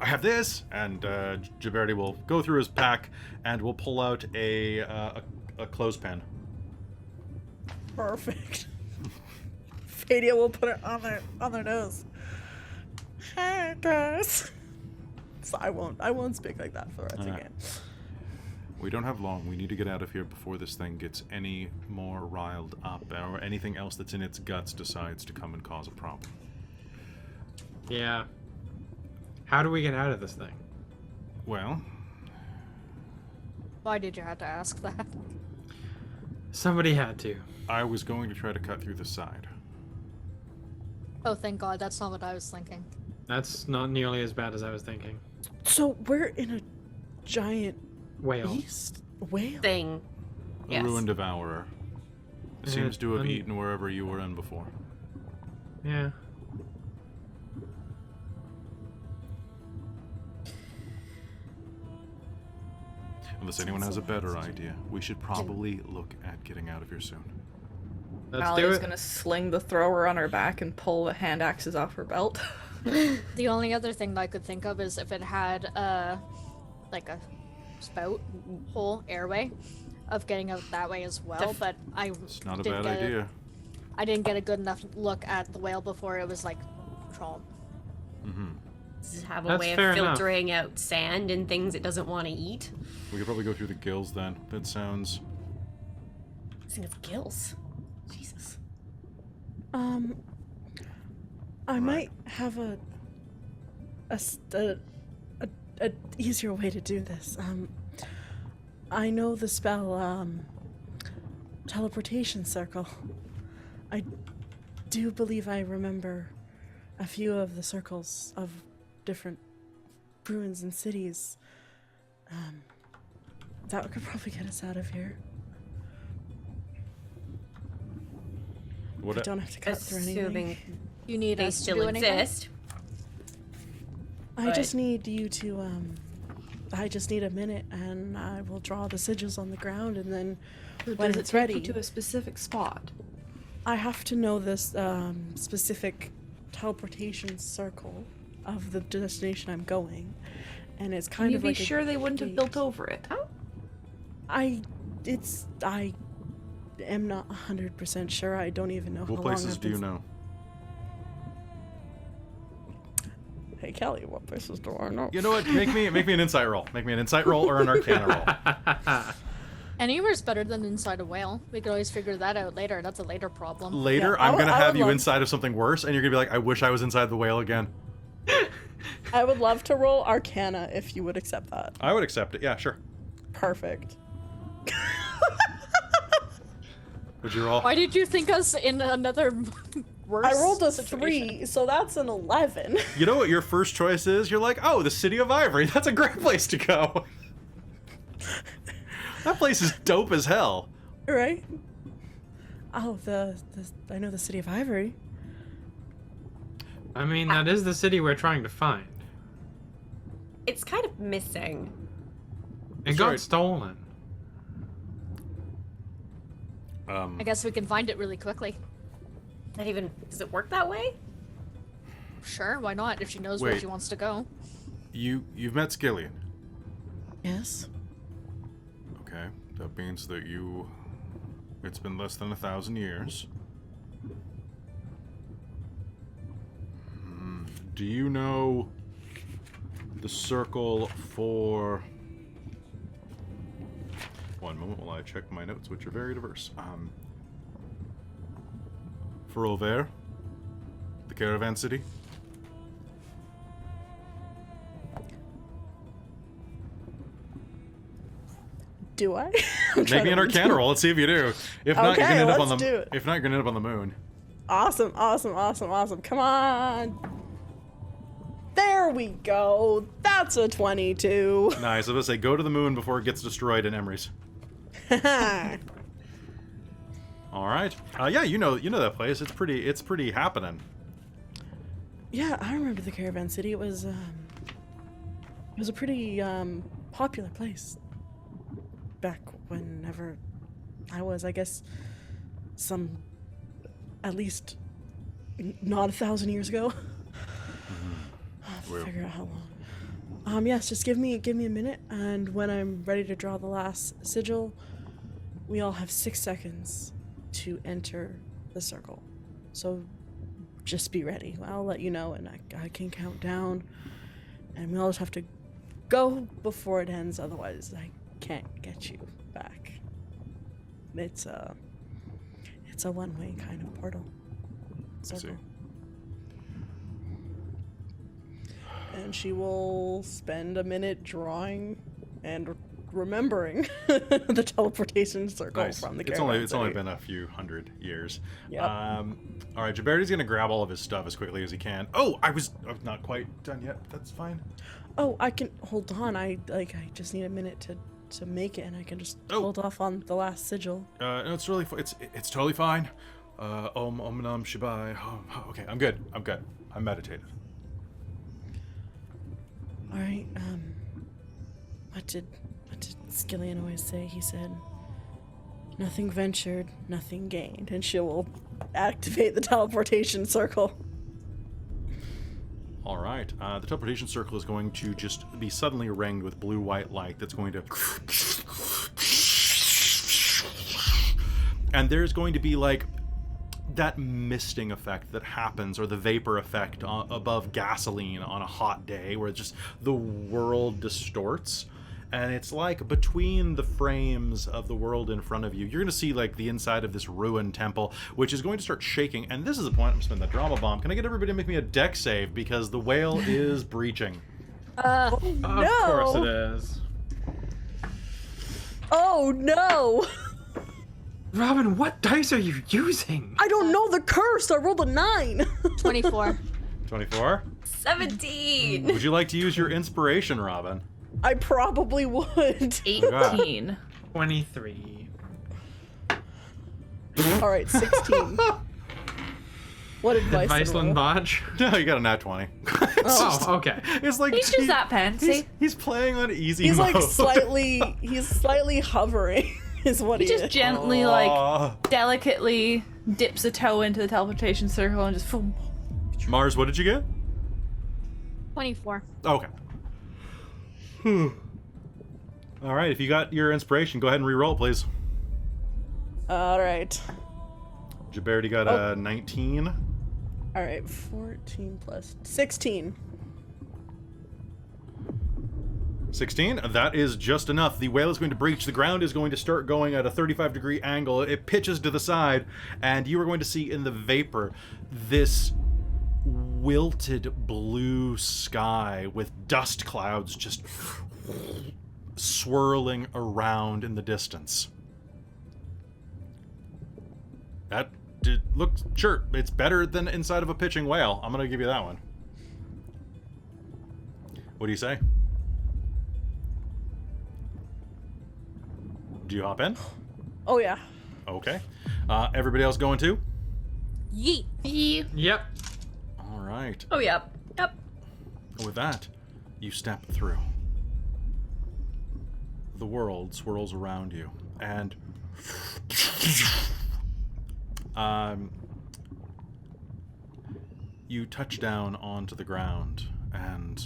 have this, and Jaberti will go through his pack and will pull out a clothespin. Perfect. Fadia will put it on their nose. Hey guys. So I won't speak like that for the rest of the game. We don't have long. We need to get out of here before this thing gets any more riled up, or anything else that's in its guts decides to come and cause a problem. Yeah. How do we get out of this thing? Well, Why did you have to ask that? Somebody had to. I was going to try to cut through the side. Oh, thank God, that's not what I was thinking. That's not nearly as bad as I was thinking. So we're in a giant Whale. beast whale. Thing. A Yes. ruined devourer. It Yeah, seems to have I'm- eaten wherever you were in before. Yeah. Unless anyone has a better idea, we should probably look at getting out of here soon. Let's do Malia's it. gonna sling the thrower on her back and pull the hand axes off her belt. The only other thing that I could think of is if it had like a spout hole airway of getting out that way as well, but I It's not a didn't bad get idea. I didn't get a good enough look at the whale before it was like Trump. Does it have a That's way of fair enough. filtering out sand and things it doesn't want to eat? We could probably go through the gills then. That sounds. I think it's gills. Jesus. I might have a easier way to do this. I know the spell, teleportation circle. I do believe I remember a few of the circles of different ruins and cities. That could probably get us out of here. What We don't have to cut through anything. Assuming You need they us to still do anything? exist. I just need you to, I just need a minute, and I will draw the sigils on the ground, and then when Does it it's take ready, you to a specific spot? I have to know this specific teleportation circle of the destination I'm going, and it's Can kind you of be like sure they wouldn't have gate. built over it? I am not 100% sure. I don't even know What how places long I've do you been- know? Hey Kelly, what places do I know? You know what? Make me an insight roll. Make me an insight roll or an arcana roll. Anywhere's better than inside a whale. We could always figure that out later. That's a later problem. Later, Yeah, I'm gonna I have would you love- inside of something worse, and you're gonna be like, "I wish I was inside the whale again." I would love to roll Arcana if you would accept that. I would accept it. Yeah, sure. Perfect. Would you roll? Why did you think us in another worse I rolled a situation? 3, so that's an 11. You know what your first choice is? You're like, "Oh, the city of Ivory. That's a great place to go." That place is dope as hell. Right? Oh, I know the city of Ivory. I mean, that is the city we're trying to find. It's kind of missing. It Sorry. got stolen. I guess we can find it really quickly. Not even. Does it work that way? Sure, why not? If she knows where Wait. she wants to go. You've met Skillian. Yes. Okay, that means that it's been less than 1,000 years. Do you know the circle for... One moment while I check my notes, which are very diverse. For Auvert, the caravan city. Do I? Make me an arcana roll. Let's see if you do. If not, you're Okay, gonna end up on let's the. do it. If not, you're gonna end up on the moon. Awesome, awesome, awesome, awesome. Come on. There we go. That's a 22. Nice. I was gonna say, go to the moon before it gets destroyed in Emery's. All right. Yeah, you know that place. It's pretty happening. Yeah, I remember the caravan city. It was a pretty popular place back whenever I was, I guess, at least not 1,000 years ago. I'll have to Well. figure out how long. Yes, just give me a minute, and when I'm ready to draw the last sigil, we all have 6 seconds to enter the circle. So just be ready. I'll let you know, and I can count down, and we all just have to go before it ends, otherwise I can't get you back. It's a one-way kind of portal. Circle. And she will spend a minute drawing and remembering the teleportation circle Nice. from the It's caravan only city. been a few hundred years. Yep. All right, Jabarity's gonna grab all of his stuff as quickly as he can. Oh, I'm not quite done yet. That's fine. Oh, I can hold on. I just need a minute to make it, and I can just Oh. hold off on the last sigil. No, it's really it's totally fine. Om Nam Shibai. Oh, okay, I'm good. I'm meditated. All right. What did Skillian always say? He said, "Nothing ventured, nothing gained," and she will activate the teleportation circle. All right. The teleportation circle is going to just be suddenly ringed with blue-white light that's going to... And there's going to be, like, that misting effect that happens, or the vapor effect above gasoline on a hot day, where just the world distorts. And it's like between the frames of the world in front of you, you're going to see like the inside of this ruined temple, which is going to start shaking. And this is the point I'm going to spend that drama bomb. Can I get everybody to make me a deck save? Because the whale is breaching. No. Of course it is. Oh no! Robin, what dice are you using? I don't know the curse. I rolled a 9. 24. 24? 17. Would you like to use your inspiration, Robin? I probably would. 18. 23. All right, 16. What advice? Viceland Botch? No, you got a nat 20. Oh, okay. It's like He's just that fancy. He's playing on easy He's mode. like slightly hovering. Is what He he just is. gently, Aw. like, delicately dips a toe into the teleportation circle and just... boom. Mars, what did you get? 24. Okay. All right, if you got your inspiration, go ahead and re-roll, please. All right. Jabarity got a 19. All right, 14 plus 16. 16. That is just enough. The whale is going to breach. The ground is going to start going at a 35-degree angle. It pitches to the side, and you are going to see in the vapor this wilted blue sky with dust clouds just swirling around in the distance. That looks, sure, it's better than inside of a pitching whale. I'm going to give you that one. What do you say? Do you hop in? Oh yeah. Okay. Everybody else going too? Yeet. Yep. All right. Oh, yep. Yep. With that, you step through. The world swirls around you, and you touch down onto the ground, and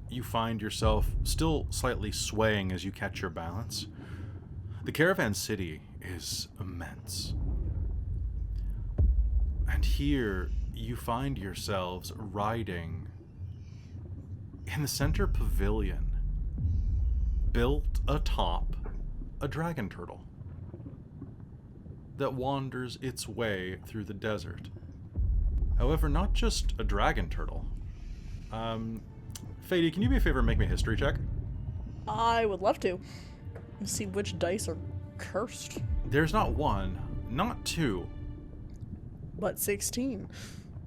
you find yourself still slightly swaying as you catch your balance. The caravan city is immense. And here you find yourselves riding in the center pavilion, built atop a dragon turtle that wanders its way through the desert. However, not just a dragon turtle. Fady, can you be a favor and make me a history check? I would love to. Let's see which dice are cursed. There's not one, not two, But 16.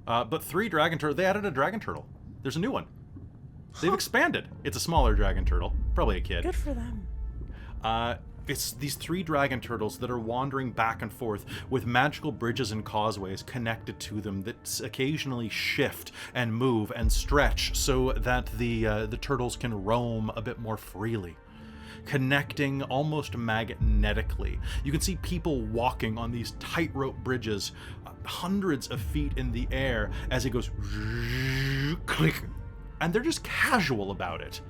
but 3 dragon turtles. They added a dragon turtle. There's a new one. They've expanded. It's a smaller dragon turtle, probably a kid. Good for them. It's these 3 dragon turtles that are wandering back and forth with magical bridges and causeways connected to them that occasionally shift and move and stretch so that the turtles can roam a bit more freely, connecting almost magnetically. You can see people walking on these tightrope bridges, hundreds of feet in the air as it goes click, and they're just casual about it.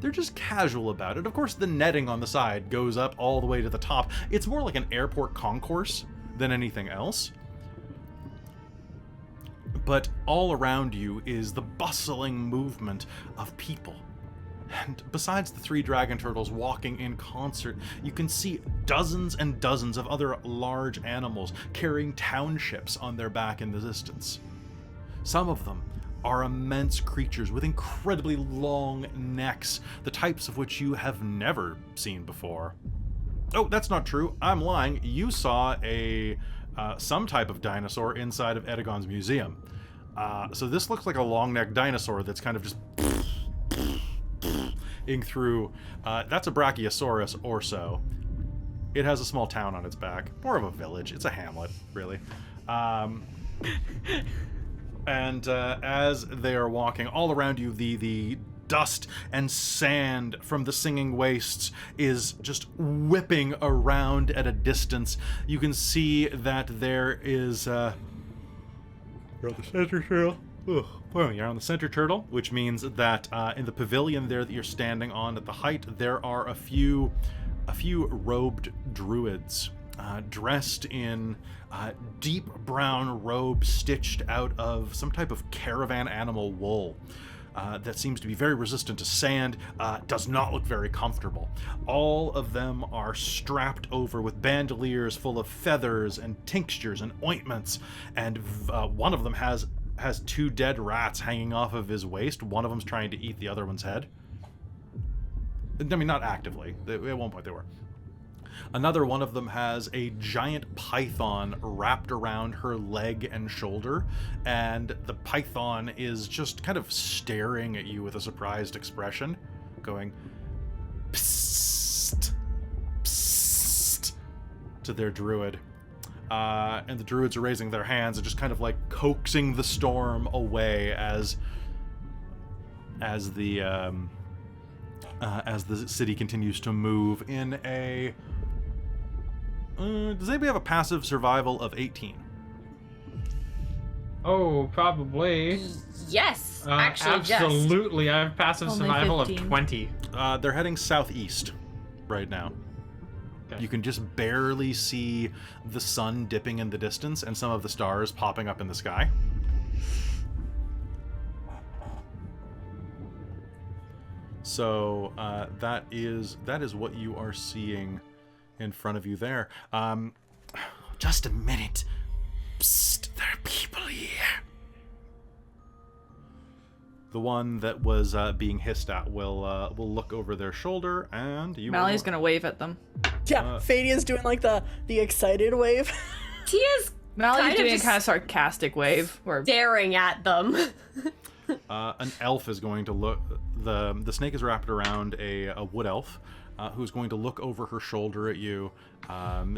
They're just casual about it. Of course, the netting on the side goes up all the way to the top. It's more like an airport concourse than anything else. But all around you is the bustling movement of people. And besides the 3 dragon turtles walking in concert, you can see dozens and dozens of other large animals carrying townships on their back in the distance. Some of them are immense creatures with incredibly long necks, the types of which you have never seen before. Oh, that's not true. I'm lying. You saw some type of dinosaur inside of Edagon's museum. So this looks like a long-necked dinosaur that's kind of just ing through. That's a Brachiosaurus or so. It has a small town on its back. More of a village. It's a hamlet, really. And as they are walking all around you, the dust and sand from the singing wastes is just whipping around at a distance. You can see that there is the center trail. Well, you're on the center turtle, which means that in the pavilion there that you're standing on at the height, there are a few robed druids dressed in deep brown robes stitched out of some type of caravan animal wool. That seems to be very resistant to sand, does not look very comfortable. All of them are strapped over with bandoliers full of feathers and tinctures and ointments, and one of them has 2 dead rats hanging off of his waist. One of them's trying to eat the other one's head. I mean, not actively. At one point they were. Another one of them has a giant python wrapped around her leg and shoulder, and the python is just kind of staring at you with a surprised expression, going, psst, psst, to their druid. And the druids are raising their hands and just kind of like coaxing the storm away as the city continues to move in a... does anybody have a passive survival of 18? Oh, probably. Yes, actually, absolutely. I have passive Only survival 15. of 20. They're heading southeast right now. Okay. You can just barely see the sun dipping in the distance and some of the stars popping up in the sky. So that is what you are seeing in front of you there. Just a minute. Psst, there are people here. The one that was being hissed at will look over their shoulder, and you. Mally's gonna wave at them. Yeah, Fadia's doing like the excited wave. Tia's Mally's doing a just kind of sarcastic wave. Or staring at them. An elf is going to look. The snake is wrapped around a wood elf, who's going to look over her shoulder at you.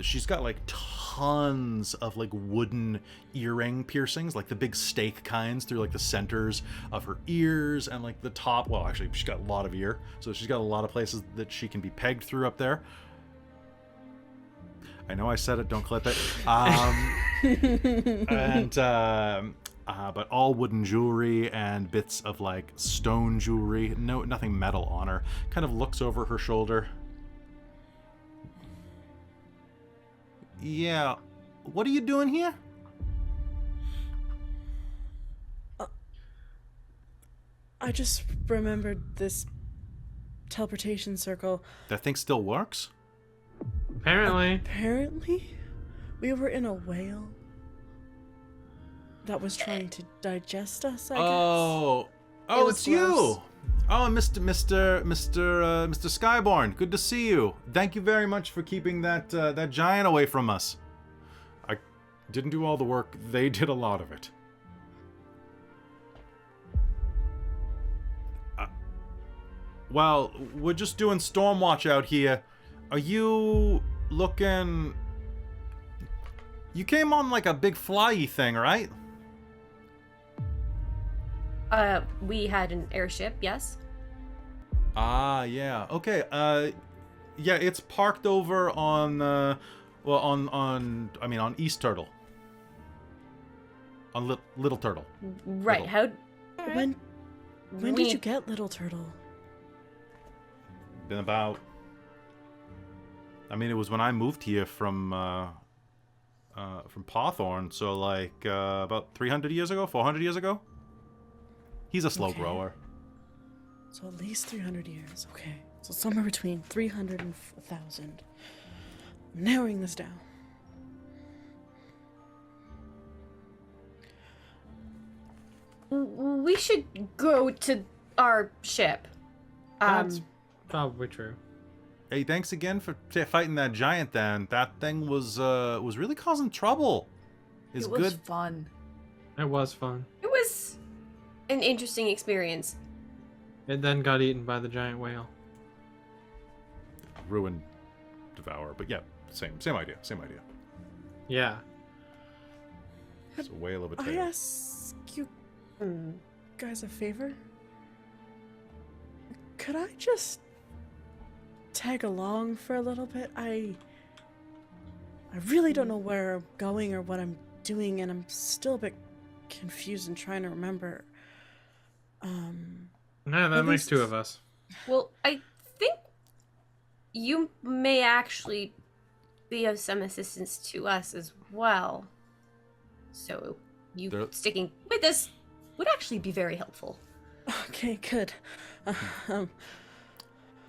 She's got like tons of like wooden earring piercings, like the big stake kinds, through like the centers of her ears and like the top. Well, actually, she's got a lot of ear, so she's got a lot of places that she can be pegged through up there. I know I said it, don't clip it. But all wooden jewelry and bits of like stone jewelry, nothing metal on her. Kind of looks over her shoulder. Yeah, what are you doing here? I just remembered this teleportation circle. That thing still works? Apparently. Apparently, we were in a whale that was trying to digest us, I guess. Oh, It was it's you. gross. Oh, Mr. Skyborn, good to see you. Thank you very much for keeping that giant away from us. I didn't do all the work; they did a lot of it. Well, we're just doing Stormwatch out here. Are you looking? You came on like a big flyy thing, right? We had an airship, yes. Ah, yeah. Okay. Yeah, it's parked over on, on East Turtle. On Little Turtle. Right. Little. When did you get Little Turtle? Been about. I mean, it was when I moved here from Pawthorn, so like about 300 years ago, 400 years ago. He's a slow grower. So at least 300 years. Okay. So somewhere between 300 and 1,000. I'm narrowing this down. We should go to our ship. That's probably true. Hey, thanks again for fighting that giant. Then that thing was really causing trouble. It's it was good. fun. It was fun. It was an interesting experience. It then got eaten by the giant whale. Ruin, devour, but yeah, same idea. Yeah. It's a whale of a I tail. ask you guys a favor? Could I just tag along for a little bit? I really don't know where I'm going or what I'm doing, and I'm still a bit confused and trying to remember. No, that makes two of us. Well, I think you may actually be of some assistance to us as well. So you sticking with us would actually be very helpful. Okay, good.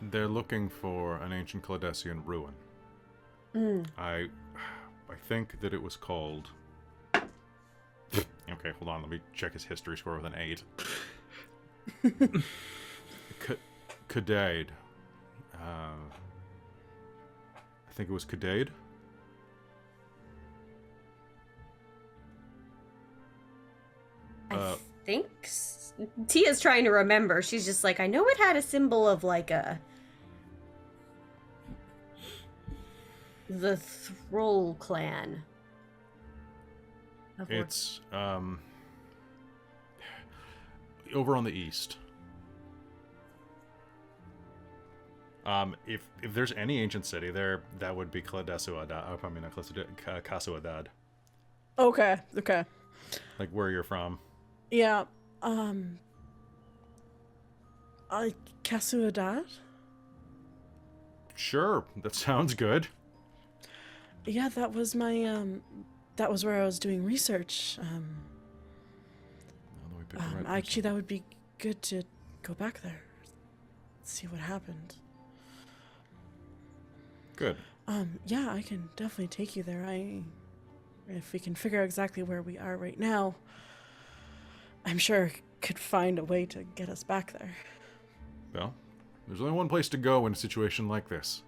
They're looking for an ancient Cladessian ruin. I think that it was called... Okay, hold on. Let me check his history score with an 8. Cadade. I think it was Cadade. I think Tia's trying to remember. She's just like, I know it had a symbol of like the Thrall clan. It's over on the east. If there's any ancient city there, that would be Casuadad. Okay. Like where you're from. Yeah. Casuadad? Sure, that sounds good. Yeah, that was my, that was where I was doing research. Actually, that would be good to go back there. See what happened. Good. Yeah, I can definitely take you there. If we can figure out exactly where we are right now, I'm sure I could find a way to get us back there. Well, there's only one place to go in a situation like this.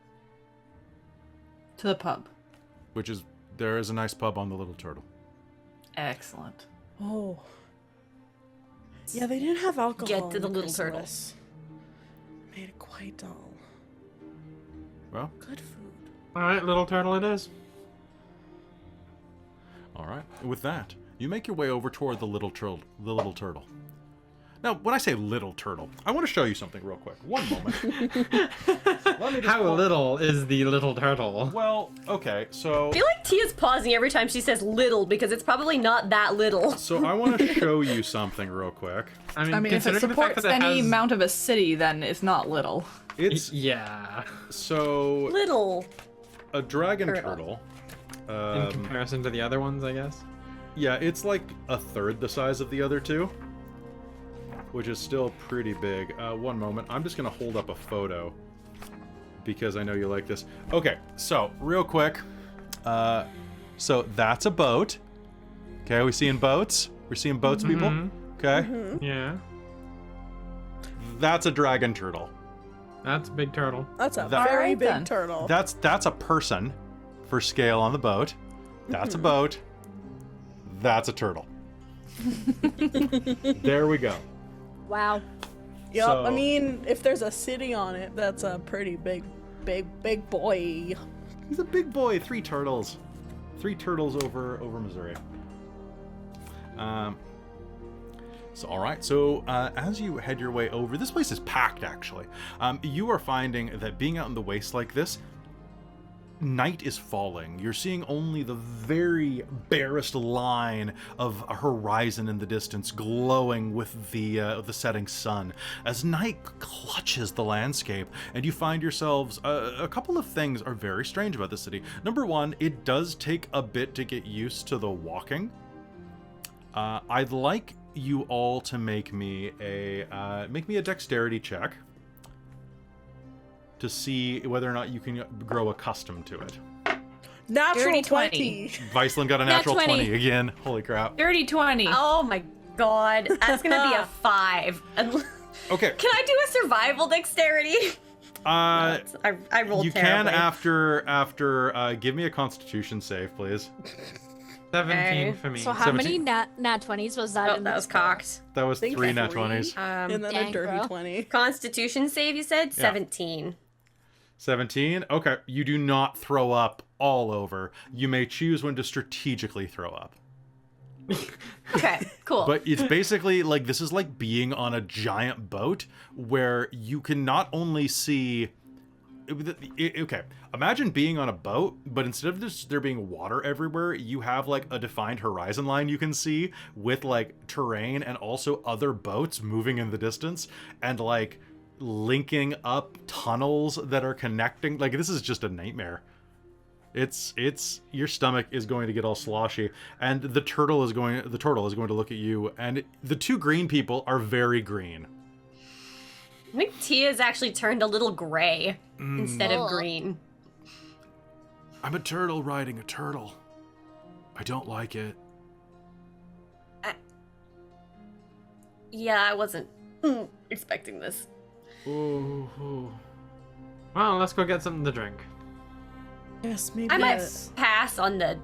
To the pub. Which is, there is a nice pub on the Little Turtle. Excellent. Oh. Yeah, they didn't have alcohol. Get to in the Little Chrysalis. Made it quite dull. Well, Good food. All right, Little Turtle it is. all right. With that, you make your way over toward the Little Turtle. Now, when I say Little Turtle, I want to show you something real quick. One moment. Let me just How pull- little is the Little Turtle? Well, okay, so... I feel like Tia's pausing every time she says little because it's probably not that little. So I want to show you something real quick. I mean, if it considering the fact supports that it any has- amount of a city, then it's not little. It's Yeah. so Little. a dragon Turtle. turtle. In comparison to the other ones, I guess. Yeah, it's like a third the size of the other two, which is still pretty big. One moment, I'm just gonna hold up a photo because I know you like this. Okay, so real quick, so that's a boat. Okay, we seeing boats? We're seeing boats, people. Okay, Yeah. that's a dragon turtle. That's a big turtle. That's a That- very Alright big then. turtle. That's a person for scale on the boat. That's a boat. That's a turtle. There we go. Wow. Yep, So- I mean, if there's a city on it, that's a pretty big boy. He's a big boy. 3 turtles. 3 turtles over Missouri. So all right. So as you head your way over, this place is packed. Actually, you are finding that being out in the waste like this, night is falling. You're seeing only the very barest line of a horizon in the distance glowing with the setting sun as night clutches the landscape, and you find yourselves a couple of things are very strange about the city. Number one, it does take a bit to get used to the walking. I'd like you all to make me a dexterity check to see whether or not you can grow accustomed to it. Natural Dirty 20. 20. Viceland got a Nat natural 20. 20 again. Holy crap. Dirty 20. Oh my god. That's gonna be a 5. Okay. Can I do a survival dexterity? I rolled You terribly. can after give me a constitution save, please. 17 Okay. for me. So how 17. many nat 20s was that Oh, in that this was spell? cocked. That was Think 3 nat three. 20s. And then Dang, a dirty bro. 20. Constitution save, you said? 17. 17. Okay. You do not throw up all over. You may choose when to strategically throw up. Okay, cool. But it's basically like this is like being on a giant boat where you can not only see Okay, imagine being on a boat, but instead of just there being water everywhere, you have like a defined horizon line you can see with like terrain and also other boats moving in the distance and like linking up tunnels that are connecting. Like, this is just a nightmare. It's your stomach is going to get all sloshy, and the turtle is going to look at you, and the two green people are very green. I think Tia's actually turned a little gray instead of green. I'm a turtle riding a turtle. I don't like it. Yeah, I wasn't expecting this. Ooh. Well, let's go get something to drink. Yes, maybe. I might pass on the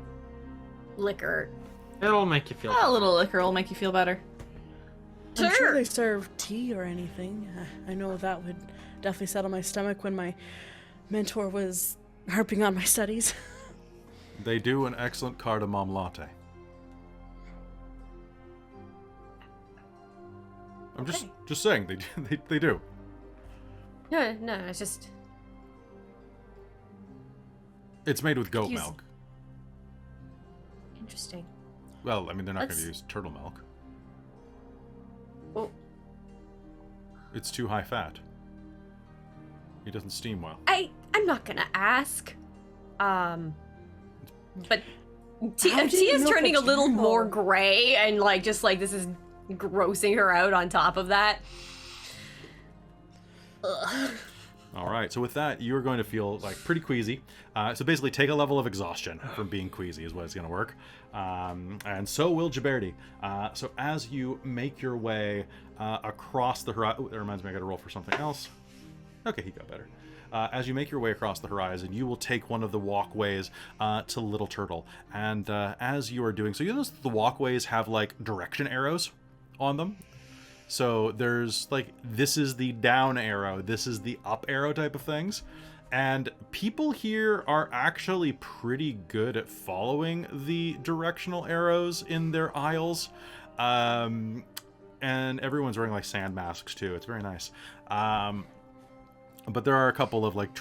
liquor. It'll make you feel A little liquor will make you feel better. I'm sure Sure. they serve tea or anything. I know that would definitely settle my stomach when my mentor was harping on my studies. They do an excellent cardamom latte. I'm just saying they do. No, it's just... It's made with goat Use- milk. Interesting. Well, I mean, they're not going to Let's- use turtle milk. Oh, It's too high fat. It doesn't steam well. I'm not gonna ask. But How do you Tia's milk turning a a little turtle? more gray and like just like this is grossing her out on top of that. Ugh. All right, so with that, you're going to feel like pretty queasy. So basically, take a level of exhaustion from being queasy is what it's going to work. And so will Jaberti. So as you make your way across the horizon, that reminds me, I got to roll for something else. Okay, he got better. As you make your way across the horizon, you will take one of the walkways to Little Turtle. And as you are doing so, you notice the walkways have like direction arrows on them. So there's like, this is the down arrow, this is the up arrow type of things. And people here are actually pretty good at following the directional arrows in their aisles. And everyone's wearing like sand masks too. It's very nice. But there are a couple of like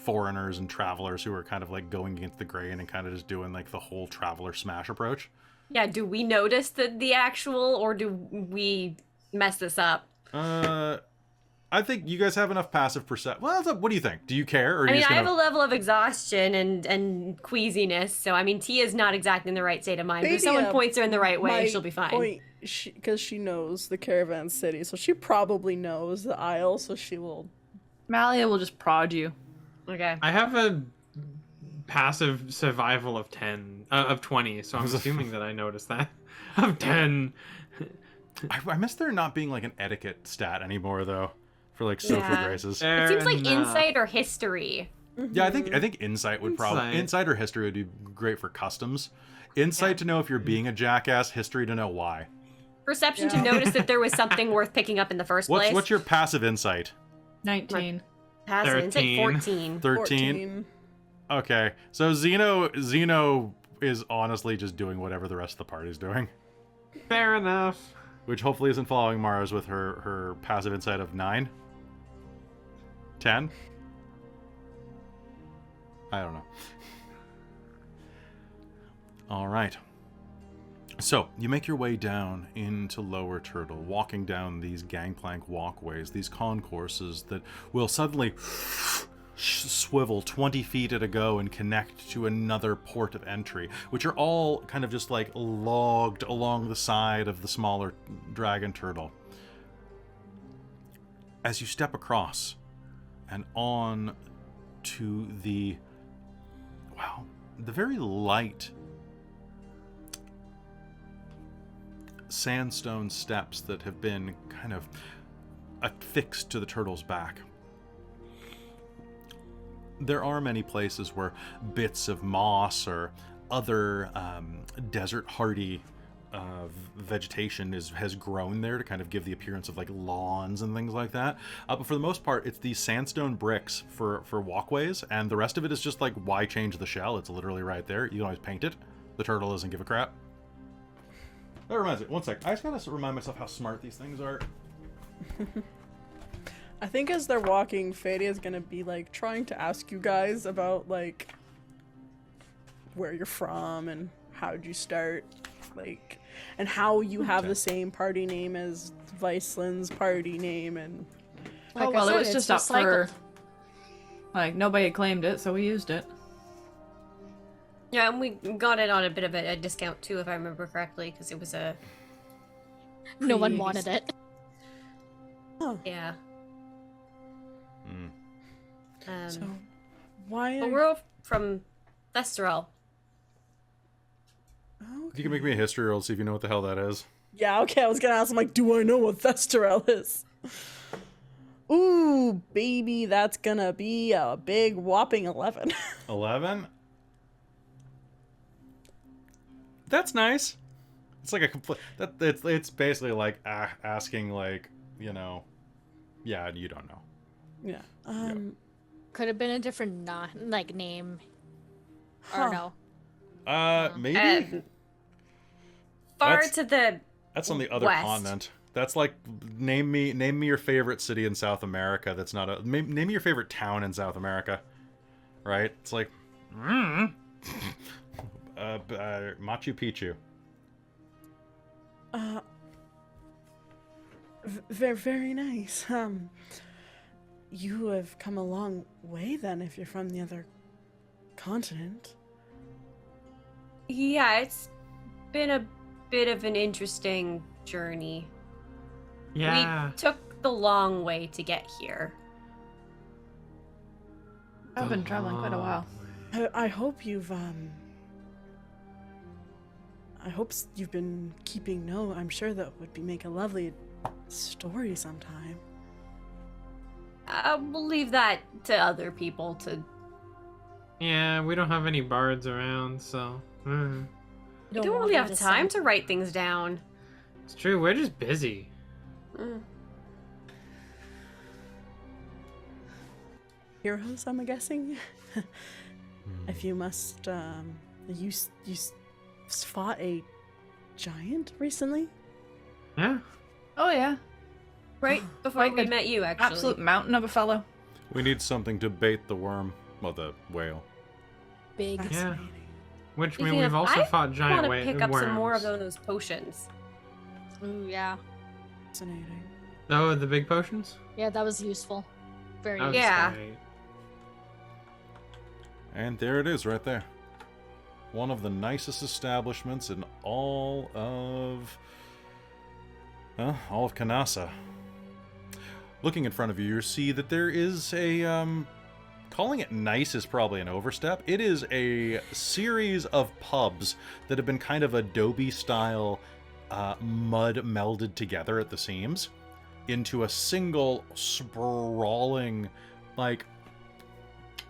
foreigners and travelers who are kind of like going against the grain and kind of just doing like the whole traveler smash approach. Yeah, do we notice the actual, or do we mess this up? I think you guys have enough passive perception. Well, what do you think? Do you care? Or are I you mean, just I gonna... have a level of exhaustion and queasiness, so I mean, Tia's not exactly in the right state of mind. But if someone points her in the right way, she'll be fine. Because she knows the caravan city, so she probably knows the aisle, so she will. Malia will just prod you. Okay. I have a passive survival of 20, so I'm assuming that I noticed that. Of 10. I miss there not being like an etiquette stat anymore though, for like social Yeah. graces. It seems like insight or history. Yeah, I think insight would probably insight or history would be great for customs. Insight to know if you're being a jackass, history to know why. Perception to notice that there was something worth picking up in the first place. What's your passive insight? 19. Passive insight 14. 13. Okay, so Xeno is honestly just doing whatever the rest of the party's doing, Fair enough. which hopefully isn't following Mara's with her passive insight of 9, 10. I don't know. All right. So, you make your way down into Lower Turtle, walking down these gangplank walkways, these concourses that will suddenly swivel 20 feet at a go and connect to another port of entry, which are all kind of just like logged along the side of the smaller dragon turtle. As you step across and on to the very light sandstone steps that have been kind of affixed to the turtle's back. There are many places where bits of moss or other desert hardy vegetation has grown there to kind of give the appearance of like lawns and things like that. But for the most part, it's these sandstone bricks for walkways, and the rest of it is just like, why change the shell? It's literally right there. You can always paint it. The turtle doesn't give a crap. That reminds me. One sec. I just gotta remind myself how smart these things are. I think as they're walking, Fadia is gonna be like trying to ask you guys about like where you're from and how'd you start, like, and how you have the same party name as Viceland's party name, and Oh, well, it was just up for... Like, nobody claimed it, so we used it. Yeah, and we got it on a bit of a discount too, if I remember correctly, because it was a... No one wanted it. oh, Yeah. so why? But Are... we're all from Thestorel. You can make me a history roll, see if you know what the hell that is. Yeah, okay. I was gonna ask. I'm like, do I know what Thestorel is? Ooh, baby, that's gonna be a big whopping 11. 11? That's nice. It's like a complete... It's basically like asking, like, you know... Yeah, you don't know. Yeah. Could have been a different name. Huh. Or no. Maybe? Far That's- to the That's on the other west. continent. That's like, name me your favorite city in South America that's not a... Name me your favorite town in South America. Right? It's like... Machu Picchu. Very, very nice. You have come a long way then if you're from the other continent. Yeah, it's been a bit of an interesting journey. Yeah. We took the long way to get here. I've been traveling quite a while. I hope you've I hope you've been keeping note. I'm sure that would make a lovely story sometime. We'll leave that to other people to... Yeah, we don't have any bards around, so... We don't really have time to write things down. It's true, we're just busy. Heroes, I'm guessing. If you must, you fought a giant recently. Yeah. Oh, yeah. Right before Like we an met you, actually. Absolute mountain of a fellow. We need something to bait the worm. Well, the whale. Big. Yeah. Which, I Speaking mean, we've of, also I fought giant want to pick up worms. some more of those potions. Ooh, yeah. Fascinating. Oh, the big potions? Yeah, that was useful. Very That was useful. Yeah. great. And there it is, right there. One of the nicest establishments in all of Kanasa. Looking in front of you, you see that there is a, calling it nice is probably an overstep. It is a series of pubs that have been kind of Adobe-style mud melded together at the seams into a single sprawling, like,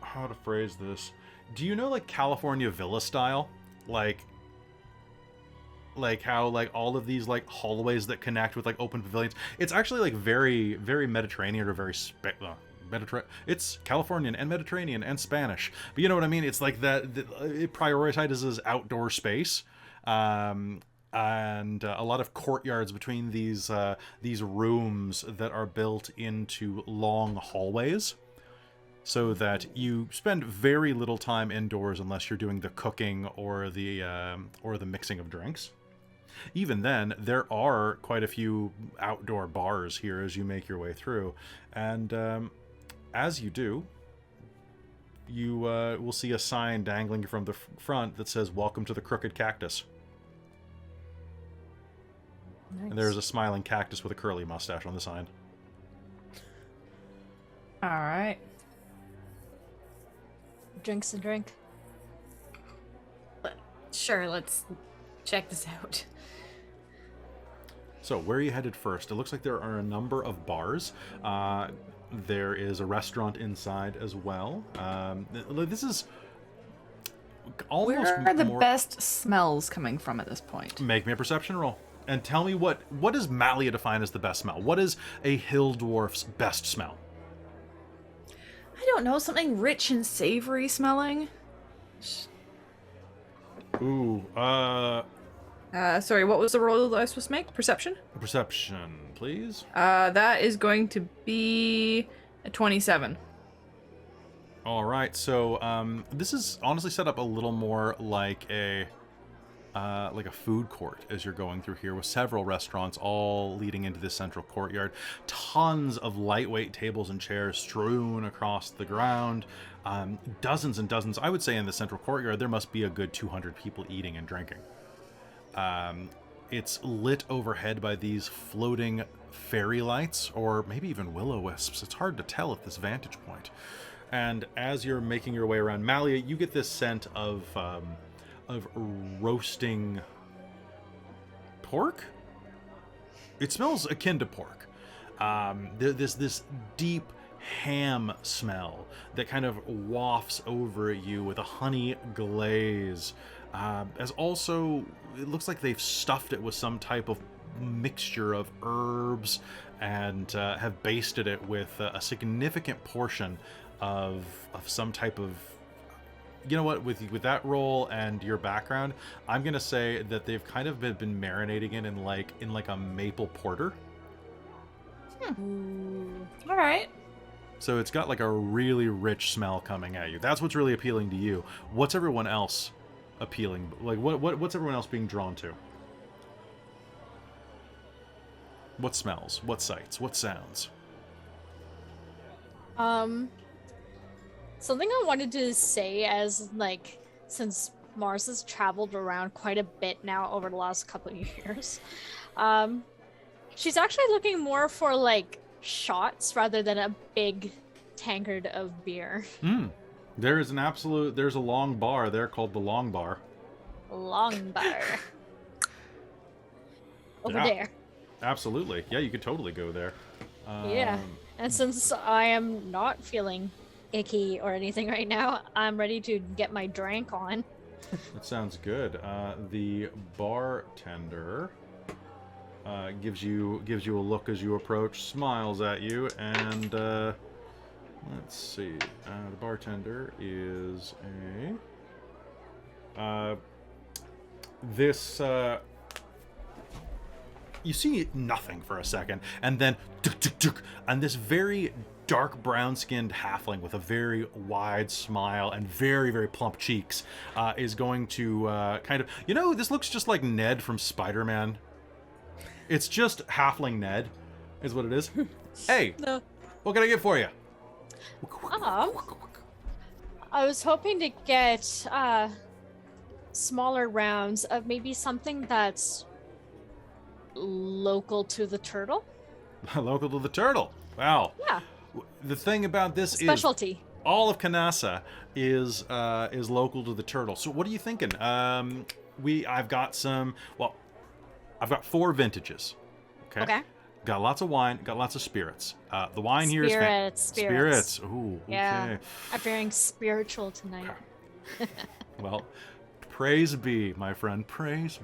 how to phrase this? Do you know, like, California villa style? Like how, like, all of these, like, hallways that connect with, like, open pavilions. It's actually, like, very, very Mediterranean or very it's Californian and Mediterranean and Spanish. But you know what I mean? It's like that it prioritizes outdoor space. And a lot of courtyards between these rooms that are built into long hallways, so that you spend very little time indoors unless you're doing the cooking or the mixing of drinks. Even then, there are quite a few outdoor bars here as you make your way through, and as you do, you will see a sign dangling from the front that says "Welcome to the Crooked Cactus." Nice. And there's a smiling cactus with a curly mustache on the sign. All right. Drinks and drink. Sure, let's check this out. So, where are you headed first? It looks like there are a number of bars. There is a restaurant inside as well. This is almost Where are the more... best smells coming from at this point? Make me a perception roll. And tell me what does Malia define as the best smell? What is a hill dwarf's best smell? I don't know, something rich and savory smelling. Ooh, Sorry, what was the roll that I was supposed to make? Perception? perception. please. That is going to be a 27. All right, so this is honestly set up a little more like a food court as you're going through here, with several restaurants all leading into this central courtyard. Tons of lightweight tables and chairs strewn across the ground. Dozens and dozens. I would say in the central courtyard there must be a good 200 people eating and drinking. It's lit overhead by these floating fairy lights, or maybe even will-o-wisps. It's hard to tell at this vantage point. And as you're making your way around Malia, you get this scent of roasting pork. It smells akin to pork. This deep ham smell that kind of wafts over at you with a honey glaze. As also, it looks like they've stuffed it with some type of mixture of herbs and have basted it with a significant portion of some type of, you know what, with that roll and your background, I'm gonna say that they've kind of been marinating it in like a maple porter. All right. So it's got like a really rich smell coming at you. That's what's really appealing to you. What's everyone else appealing? Like what's everyone else being drawn to? What smells? What sights? What sounds? Something I wanted to say, as like, since Mars has traveled around quite a bit now over the last couple of years, she's actually looking more for like shots rather than a big tankard of beer. There's a long bar there called the Long Bar. Long bar. Over Yeah. there. Absolutely. Yeah, you could totally go there. Yeah. And since I am not feeling icky or anything right now, I'm ready to get my drink on. That sounds good. The bartender gives you a look as you approach, smiles at you, and let's see. The bartender is this. You see nothing for a second, and then and this very dark brown-skinned halfling with a very wide smile and very, very plump cheeks is going to kind of... You know, this looks just like Ned from Spider-Man. It's just halfling Ned, is what it is. Hey, No. what can I get for you? I was hoping to get smaller rounds of maybe something that's local to the turtle. Local to the turtle. Wow. Yeah. The thing about this Specialty. is all of Canassa is local to the turtle. So what are you thinking? I've got 4 vintages. Okay. Got lots of wine, got lots of spirits. The wine here is spirits. Ooh, okay. Yeah. I'm feeling spiritual tonight. Well, praise be, my friend. Praise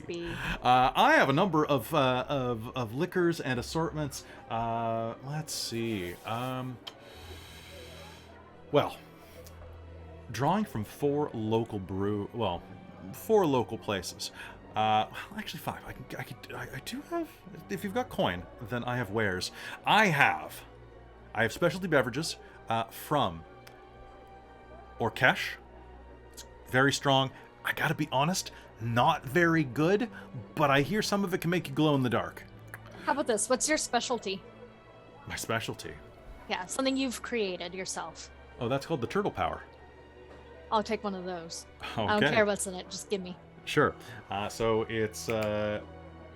be. I have a number of liquors and assortments. Let's see. Well, drawing from 4 local places. Actually 5. I do have. If you've got coin, then I have wares. I have specialty beverages from Orkesh. It's very strong. I gotta be honest, not very good, but I hear some of it can make you glow in the dark. How about this? What's your specialty? My specialty? Yeah, something you've created yourself. Oh, that's called the Turtle Power. I'll take one of those. Okay. I don't care what's in it, just give me. Sure. So it's, do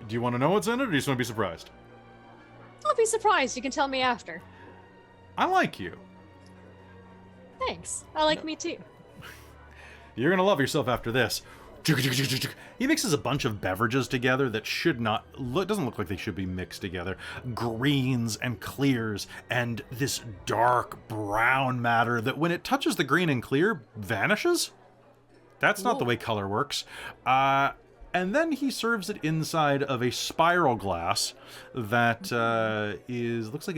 you want to know what's in it, or do you just want to be surprised? I'll be surprised. You can tell me after. I like you. Thanks. I like me too. You're gonna love yourself after this. He mixes a bunch of beverages together that doesn't look like they should be mixed together. Greens and clears and this dark brown matter that when it touches the green and clear vanishes. That's not the way color works. And then he serves it inside of a spiral glass that looks like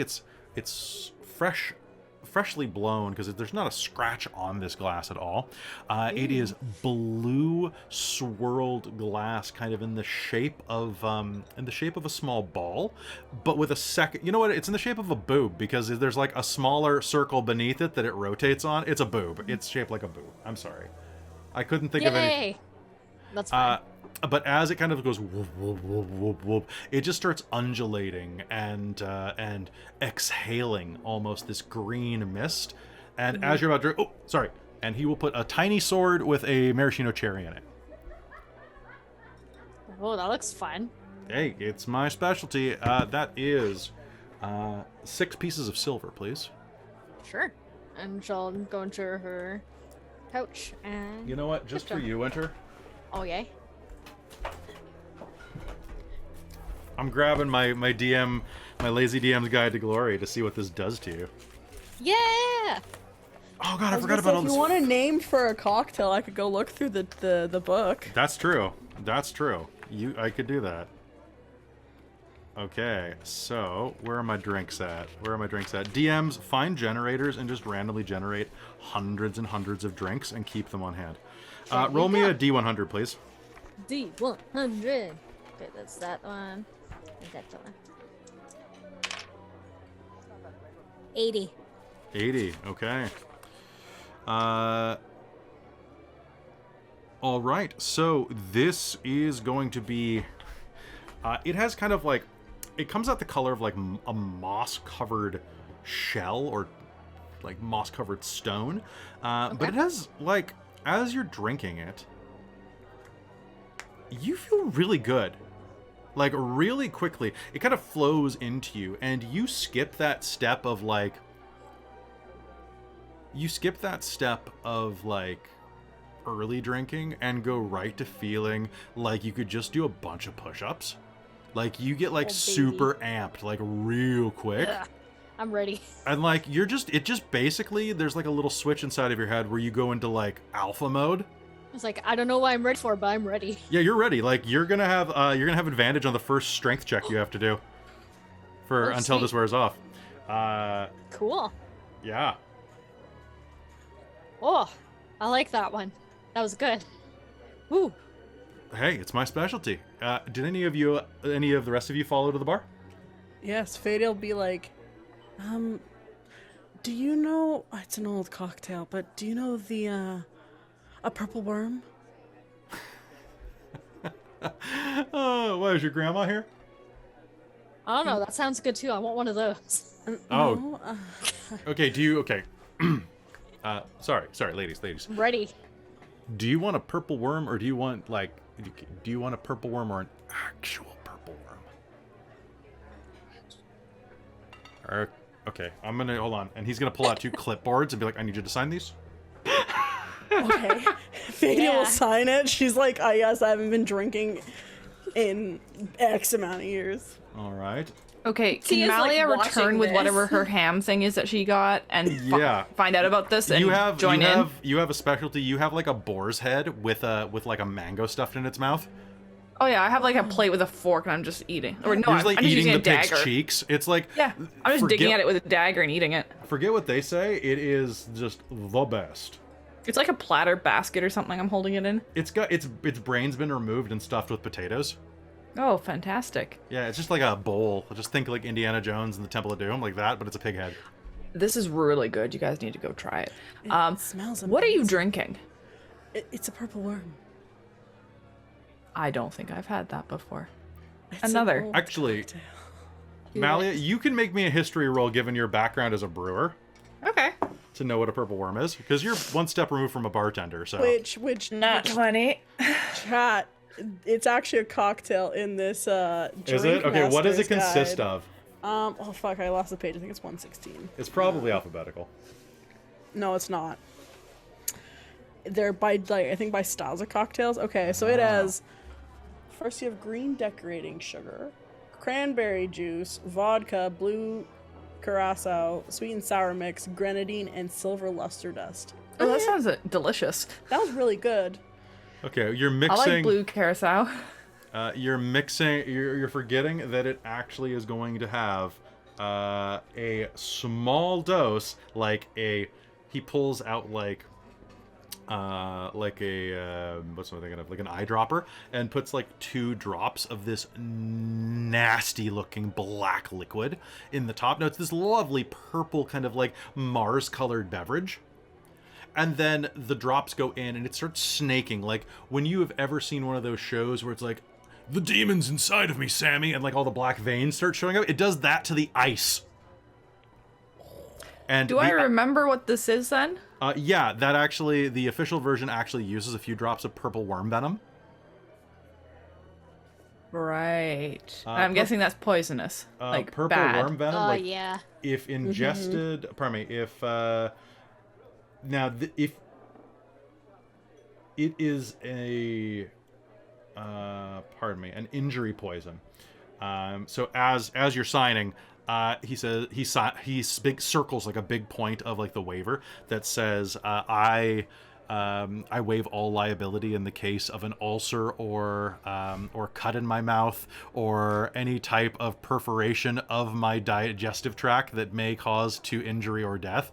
it's fresh freshly blown, because there's not a scratch on this glass at all. It is blue swirled glass, kind of in the shape of a small ball, but with a second. You know what? It's in the shape of a boob, because there's like a smaller circle beneath it that it rotates on. It's a boob. It's shaped like a boob. I'm sorry, I couldn't think of anything. That's fine. But as it kind of goes whoop, whoop, whoop, whoop, whoop, it just starts undulating and exhaling almost this green mist. And as you're about to, oh, sorry, and he will put a tiny sword with a maraschino cherry in it. Oh, that looks fun. Hey, it's my specialty. That is 6 pieces of silver, please. Sure. And she'll go into her pouch and... You know what? Just for you, Winter. Oh, yay. I'm grabbing my DM, my lazy DM's guide to glory to see what this does to you. Yeah! Oh god, I forgot about all If this. you want a name for a cocktail, I could go look through the book. That's true. That's true. I could do that. Okay, so where are my drinks at? DMs, find generators and just randomly generate hundreds and hundreds of drinks and keep them on hand. Roll me a D100, please. D100. Okay, that's that one. And that one. 80. 80, okay. All right, so this is going to be... it has kind of like... It comes out the color of like a moss-covered shell or like moss-covered stone. But it has like, as you're drinking it, you feel really good. Like really quickly. It kind of flows into you and you skip that step of like... early drinking and go right to feeling like you could just do a bunch of push-ups. Like you get like super amped like real quick. Ugh, I'm ready. And like it just basically there's like a little switch inside of your head where you go into like alpha mode. It's like, I don't know what I'm ready for, but I'm ready. Yeah, you're ready. Like you're gonna have advantage on the first strength check you have to do for until sweet. this wears off. Cool. Yeah. Oh, I like that one. That was good. Woo. Hey, it's my specialty. Did any of the rest of you follow to the bar? Yes, Fade'll be like, do you know, it's an old cocktail, but do you know the, a purple worm? Why is your grandma here? I don't know. That sounds good too. I want one of those. Oh. No, Okay, okay. Sorry, ladies. I'm ready. Do you want a purple worm or do you want a purple worm or an actual purple worm? Okay, I'm gonna, hold on. And he's gonna pull out 2 clipboards and be like, I need you to sign these. Okay. Fade will sign it. She's like, yes, I haven't been drinking in X amount of years. All right. Okay, She can is, like, Malia watching return with this. whatever her ham thing is that she got and Yeah. find out about this and join in? You have a specialty. You have like a boar's head with like a mango stuffed in its mouth. Oh yeah, I have like a plate with a fork and I'm just eating. Or no, You're I'm just like just eating using the a dagger. pig's cheeks. It's like, Yeah, I'm just digging at it with a dagger and eating it. Forget what they say. It is just the best. It's like a platter basket or something I'm holding it in. It's got its brain's been removed and stuffed with potatoes. Oh, fantastic. Yeah, it's just like a bowl. Just think like Indiana Jones and the Temple of Doom, like that, but it's a pig head. This is really good. You guys need to go try it. It smells amazing. What are you drinking? It's a purple worm. I don't think I've had that before. It's an Another. old Actually, cocktail. Malia, you can make me a history roll given your background as a brewer Okay. to know what a purple worm is, because you're one step removed from a bartender. So Which Not 20. chat? It's actually a cocktail in this is it okay? What does it consist of? Oh fuck! I lost the page. I think it's 116. It's probably alphabetical. No, it's not. They're by I think by styles of cocktails. Okay, so it has. First, you have green decorating sugar, cranberry juice, vodka, blue curacao, sweet and sour mix, grenadine, and silver luster dust. Oh, that sounds delicious. That was really good. Okay, you're I mixing. like blue curacao. You're mixing. You're forgetting that it actually is going to have a small dose, he pulls out like a what's am I thinking of? Like an eyedropper, and puts like 2 drops of this nasty looking black liquid in the top. Now it's this lovely purple kind of like Mars colored beverage. And then the drops go in and it starts snaking. Like when you have ever seen one of those shows where it's like, the demon's inside of me, Sammy, and like all the black veins start showing up. It does that to the ice. And Do I remember what this is then? Yeah, that actually, the official version actually uses a few drops of purple worm venom. Right. I'm guessing that's poisonous. Like purple bad. worm venom. Oh, like, yeah. if ingested, pardon me, if if it is a an injury poison. So as you're signing, he says he circles like a big point of like the waiver that says I waive all liability in the case of an ulcer or cut in my mouth or any type of perforation of my digestive tract that may cause to injury or death.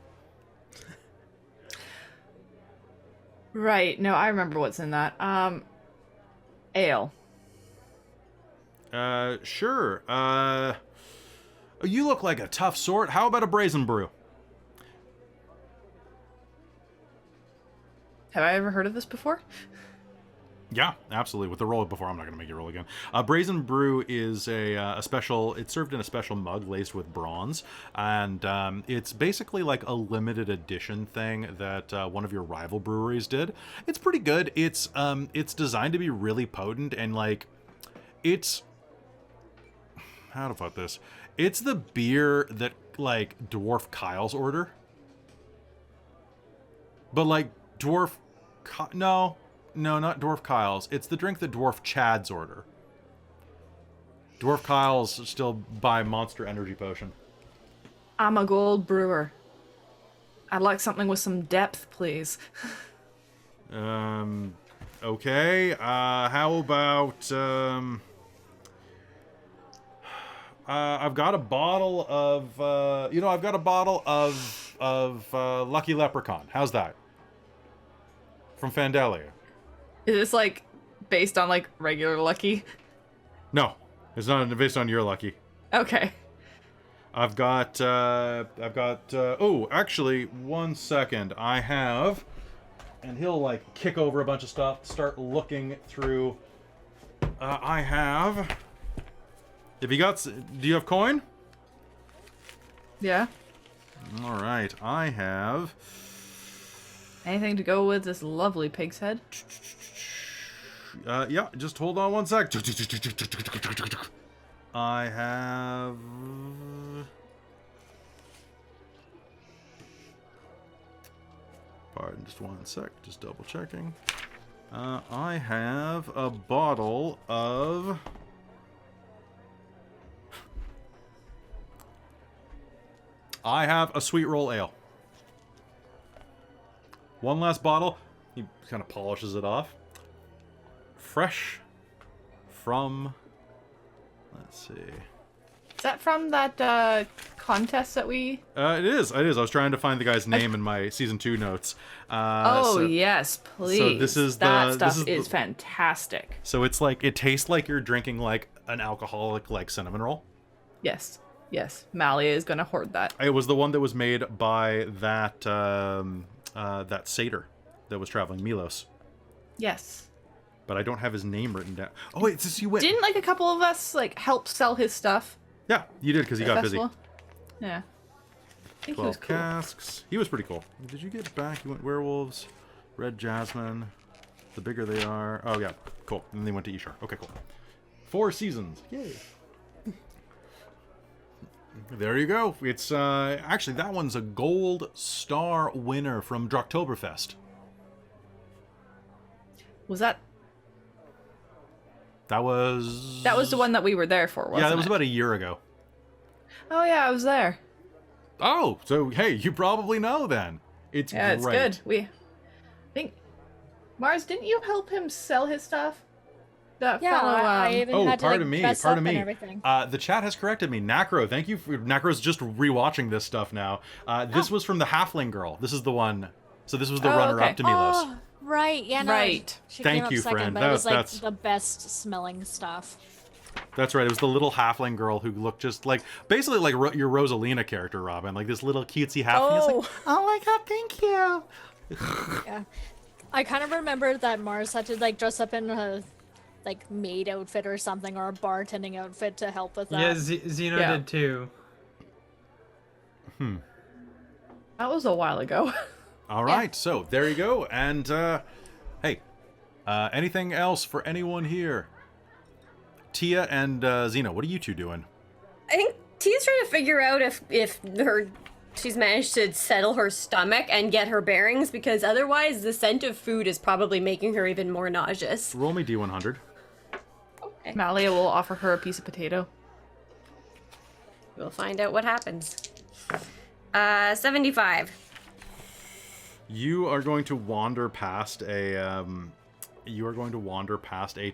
Right. No, I remember what's in that. Ale. Sure. You look like a tough sort. How about a brazen brew? Have I ever heard of this before? Yeah, absolutely. With the roll before, I'm not going to make you roll again. Brazen Brew is a special. It's served in a special mug laced with bronze, and it's basically like a limited edition thing that one of your rival breweries did. It's pretty good. It's designed to be really potent, and like, it's how to put this. It's the beer that like Dwarf Kyle's order, but like No, not Dwarf Kyle's. It's the drink that Dwarf Chad's order. Dwarf Kyle's still buy Monster Energy Potion. I'm a gold brewer. I'd like something with some depth, please. Okay. How about, I've got a bottle of Lucky Leprechaun. How's that? From Fandalia. Is this like based on like regular Lucky? No, it's not based on your Lucky. Okay. I've got, oh, actually, 1 second. I have, and he'll like kick over a bunch of stuff, start looking through. I have, do you have coin? Yeah. All right, I have. Anything to go with this lovely pig's head? Yeah, just hold on 1 sec. I have... Pardon, just 1 sec, just double checking. I have a bottle of... I have a Sweet Roll Ale. One last bottle. He kind of polishes it off. Fresh from... Let's see. Is that from that contest that we... It is. I was trying to find the guy's name in my Season 2 notes. Yes, please. So this is that stuff is fantastic. So it's like, it tastes like you're drinking like an alcoholic like cinnamon roll. Yes. Malia is going to hoard that. It was the one that was made by that that satyr that was traveling, Ylos. Yes. But I don't have his name written down. Oh, wait, it's just you went. Didn't like a couple of us like help sell his stuff? Yeah, you did because he got busy. Yeah. I think 12 he was cool. casks. He was pretty cool. Did you get back? You went werewolves, red jasmine. The bigger they are. Oh yeah, cool. And then they went to E04. Okay, cool. 4 seasons. Yay. There you go. It's actually that one's a gold star winner from Droptoberfest. Was that? That was the one that we were there for, wasn't it? Yeah, that was about a year ago. Oh yeah, I was there. Oh, so hey, you probably know then. It's Yeah, great. it's good. I think Mars, didn't you help him sell his stuff? That Yeah, fellow, I even Oh, had to like pardon me, dress pardon up me. and everything. The chat has corrected me. Nacro, thank you. Nacro's just rewatching this stuff now. This was from the Halfling girl. This is the one. So this was the Oh, runner-up okay. to Ylos. Oh, right. Yeah, no. Right. She Thank came up you, second, friend. but it was like That's- the best smelling stuff. That's right. It was the little halfling girl who looked just like, basically like your Rosalina character, Robin. Like this little cutesy halfling. It's like, oh my god, thank you. Yeah. I kind of remembered that Mars had to like dress up in a like maid outfit or something, or a bartending outfit to help with that. Yeah, Xeno Yeah. did too. That was a while ago. All right, so there you go. And hey, anything else for anyone here? Tia and Xena, what are you two doing? I think Tia's trying to figure out if she's managed to settle her stomach and get her bearings, because otherwise the scent of food is probably making her even more nauseous. Roll me D100. Okay. Malia will offer her a piece of potato. We'll find out what happens. 75. You are going to wander past a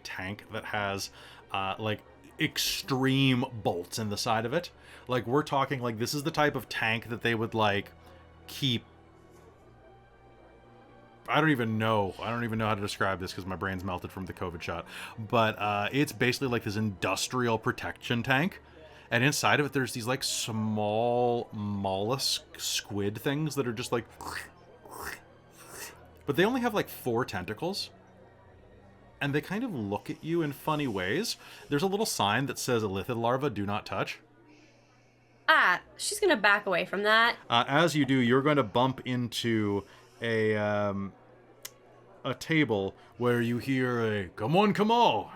tank that has like extreme bolts in the side of it. Like we're talking like this is the type of tank that they would like keep. I don't even know how to describe this because my brain's melted from the COVID shot. But it's basically like this industrial protection tank. And inside of it, there's these like small mollusk squid things that are just like, but they only have like 4 tentacles. And they kind of look at you in funny ways. There's a little sign that says Elithid larva, do not touch. She's gonna back away from that. As you do, you're going to bump into a table where you hear a come on,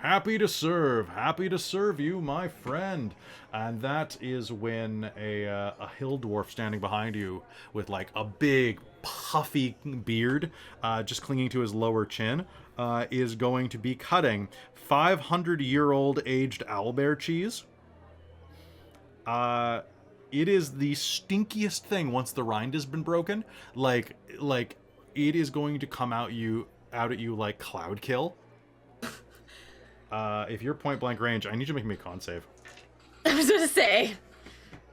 happy to serve you, my friend. And that is when a hill dwarf standing behind you with like a big puffy beard just clinging to his lower chin is going to be cutting 500-year-old aged owlbear cheese. It is the stinkiest thing once the rind has been broken. Like it is going to come out at you like cloud kill. If you're point blank range, I need you to make me a con save. I was gonna say,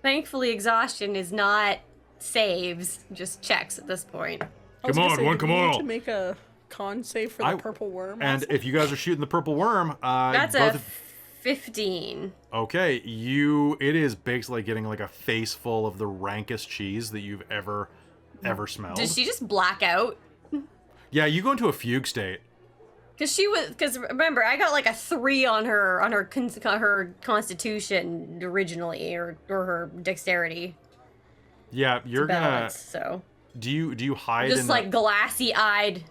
thankfully exhaustion is not saves, just checks at this point. I was Come gonna on, say, one, do come we need on. to make a con save for the purple worm. And also? if you guys are shooting the purple worm, That's both a 15. okay, it is basically getting like a face full of the rankest cheese that you've ever smelled. Does she just black out? Yeah, you go into a fugue state. Because remember, I got like a 3 on her constitution originally, or her dexterity. Yeah, you're to gonna. balance, so Do you hide just in like glassy eyed.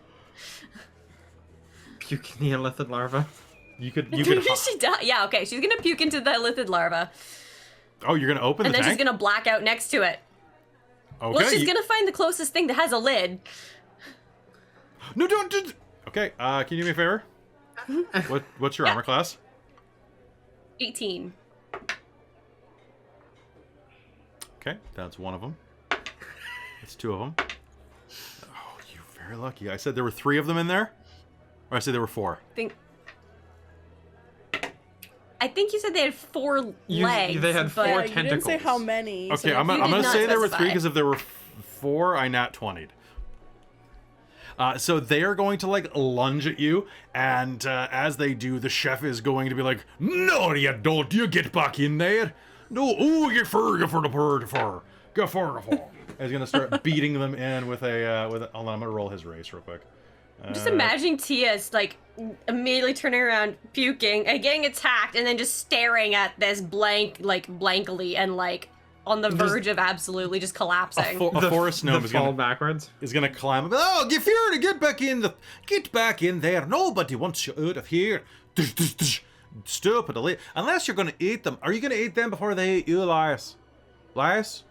Puking the Elithid larva. You could. She died. Yeah, okay. She's gonna puke into the Elithid larva, Oh, you're gonna open and the then tank. she's gonna black out next to it. Okay. Well, she's gonna find the closest thing that has a lid. No, don't. Okay. Can you do me a favor? What's your Yeah. armor class? 18. Okay, that's one of them. That's 2 of them. Oh, you're very lucky. I said there were 3 of them in there, or I said there were 4. I think you said they had 4 legs. They had but 4 you didn't say tentacles. how many. so Okay, if I'm you gonna did not say there were 3 specify. because if there were 4, I nat 20'd. So they are going to like lunge at you, and as they do, the chef is going to be like, "No, you don't. You get back in there. No, get fur. He's gonna start beating them in with a Hold on, I'm gonna roll his race real quick. Just imagining Tia's like immediately turning around, puking, and getting attacked, and then just staring at this blankly, and like on the verge of absolutely just collapsing. A forest gnome the is fall gonna backwards. climb up. Oh, get here! Get back in there. Nobody wants you out of here. Stupid. Unless you're gonna eat them. Are you gonna eat them before they eat you, Elias? Elias?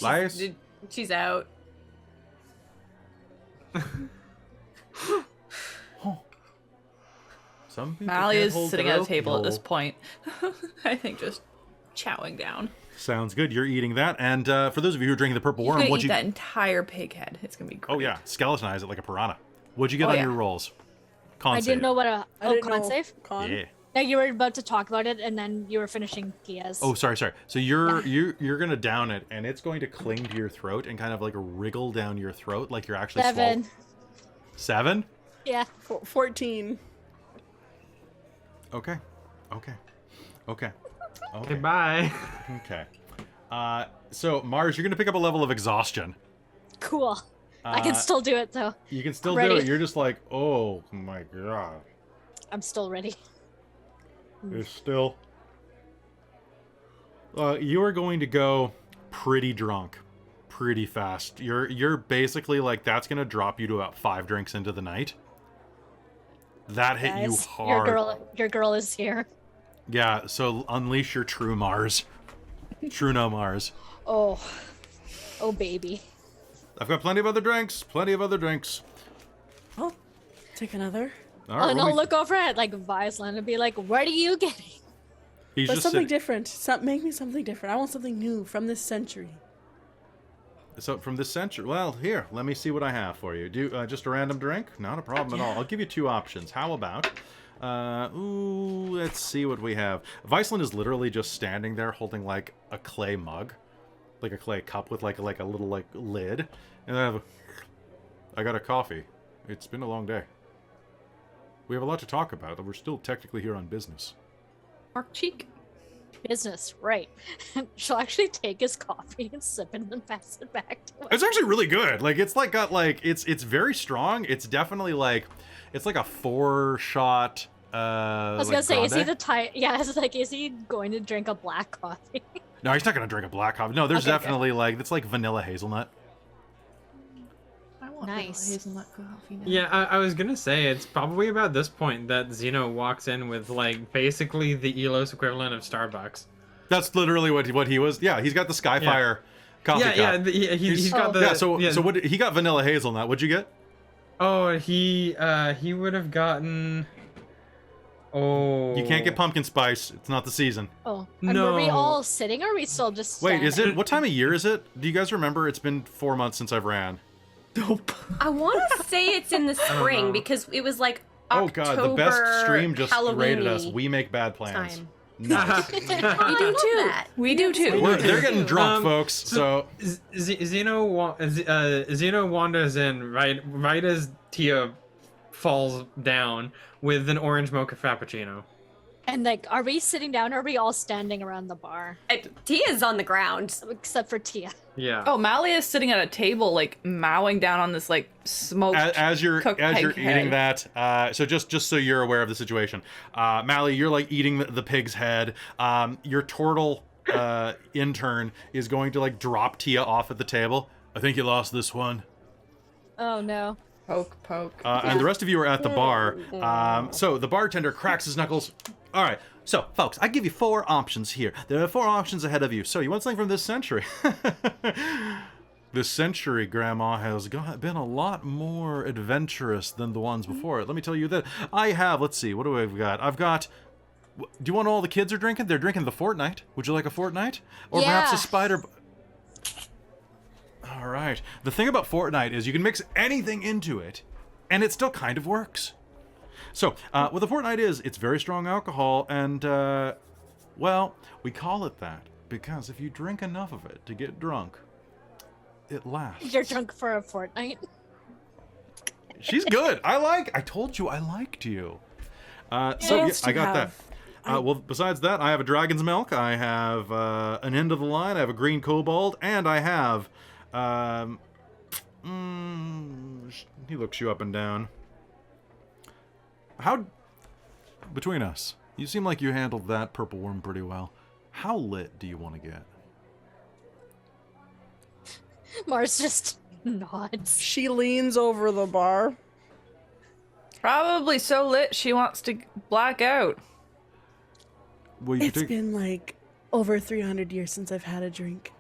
Elias? She's out. Some people Malia can't is hold sitting their at a own table at this people. point. I think just chowing down. Sounds good. You're eating that. And for those of you who are drinking the purple You're worm, gonna what'd eat you... that entire pig head. It's gonna be great. Oh, yeah. Skeletonize it like a piranha. What'd you get Oh, on yeah. your rolls? Con I didn't save. know what I didn't con know. save. Con. Yeah. No, you were about to talk about it, and then you were finishing Tia's. Oh, sorry. So you're gonna down it, and it's going to cling to your throat and kind of like wriggle down your throat, like you're actually 7. 7? Yeah. 14. Okay. Okay, bye. Okay. So Mars, you're gonna pick up a level of exhaustion. Cool. I can still do it though. You can still do Ready. it. You're just like, oh my god. I'm still ready. It's still. You are going to go pretty drunk, pretty fast. You're basically like that's gonna drop you to about 5 drinks into the night. That hit you Guys, hard. your girl is here. Yeah. So unleash your true Mars. True no Mars. Oh baby. I've got plenty of other drinks. Oh, take another. All right. And what I'll we- look over at like Viceland and be like, "What are you getting?" He's But just something sitting. different. Make me something different. I want something new from this century. So from this century, well, here, let me see what I have for you. Do just a random drink? Not a problem at all. I'll give you 2 options. How about, let's see what we have. Viceland is literally just standing there holding like a clay mug, like a clay cup with like a little like lid, and I got a coffee. It's been a long day. We have a lot to talk about, and we're still technically here on business. Mark cheek. Business, right? She'll actually take his coffee and sip it and then pass it back to him. It's actually really good. Like it's like got like it's very strong. It's definitely like it's like a 4-shot. I was gonna say, is he the type? Yeah, it's like, is he going to drink a black coffee? No, he's not gonna drink a black coffee. No, there's Okay, good. definitely like it's like vanilla hazelnut. I want Nice. hazelnut coffee now. Yeah, I was gonna say it's probably about this point that Xeno walks in with like basically the Ylos equivalent of Starbucks. That's literally what he was. Yeah, he's got the Skyfire coffee Yeah, cup. he's got the Yeah, so he got vanilla hazelnut. What'd you get? Oh, he would have gotten. Oh, You can't get pumpkin spice. It's not the season. Oh, and were we No. all sitting, or are we still just? Wait, is standing? it what time of year is it? Do you guys remember? It's been 4 months since I've ran. Nope. I want to say it's in the know. spring because it was like Oh October, god, the best stream just rated us. Halloween-y We make bad plans. time. Nice. We do too. We do too. They're getting drunk, folks. So Xeno wanders in right as Tia falls down with an orange mocha frappuccino. And like, are we sitting down, or are we all standing around the bar, Tia's on the ground. except for Tia? Yeah. Oh, Malia is sitting at a table, like mowing down on this like smoked. as you're cooked eating pig head. that, so just so you're aware of the situation, Mally, you're like eating the pig's head. Your turtle intern is going to like drop Tia off at the table. I think you lost this one. Oh no. Poke, poke. And the rest of you are at the bar. So the bartender cracks his knuckles. All right. So, folks, I give you 4 options here. There are 4 options ahead of you. So, you want something from this century? This century, Grandma, has been a lot more adventurous than the ones before it. Let me tell you that I have, let's see, what do I've got? I've got, do you want all the kids are drinking? They're drinking the Fortnite. Would you like a Fortnite? Or perhaps a Yeah. spider... All right. The thing about Fortnite is you can mix anything into it, and it still kind of works. So, what the Fortnite is, it's very strong alcohol, and, well, we call it that because if you drink enough of it to get drunk, it lasts. You're drunk for a fortnight. She's good. I told you I liked you. So, yeah, else do I you got have? that. Well, besides that, I have a dragon's milk, I have an end of the line, I have a green kobold, and I have... he looks you up and down. How... Between us, you seem like you handled that purple worm pretty well. How lit do you want to get? Mars just nods. She leans over the bar. Probably so lit she wants to black out. Well, you It's could take... been like over 300 years since I've had a drink.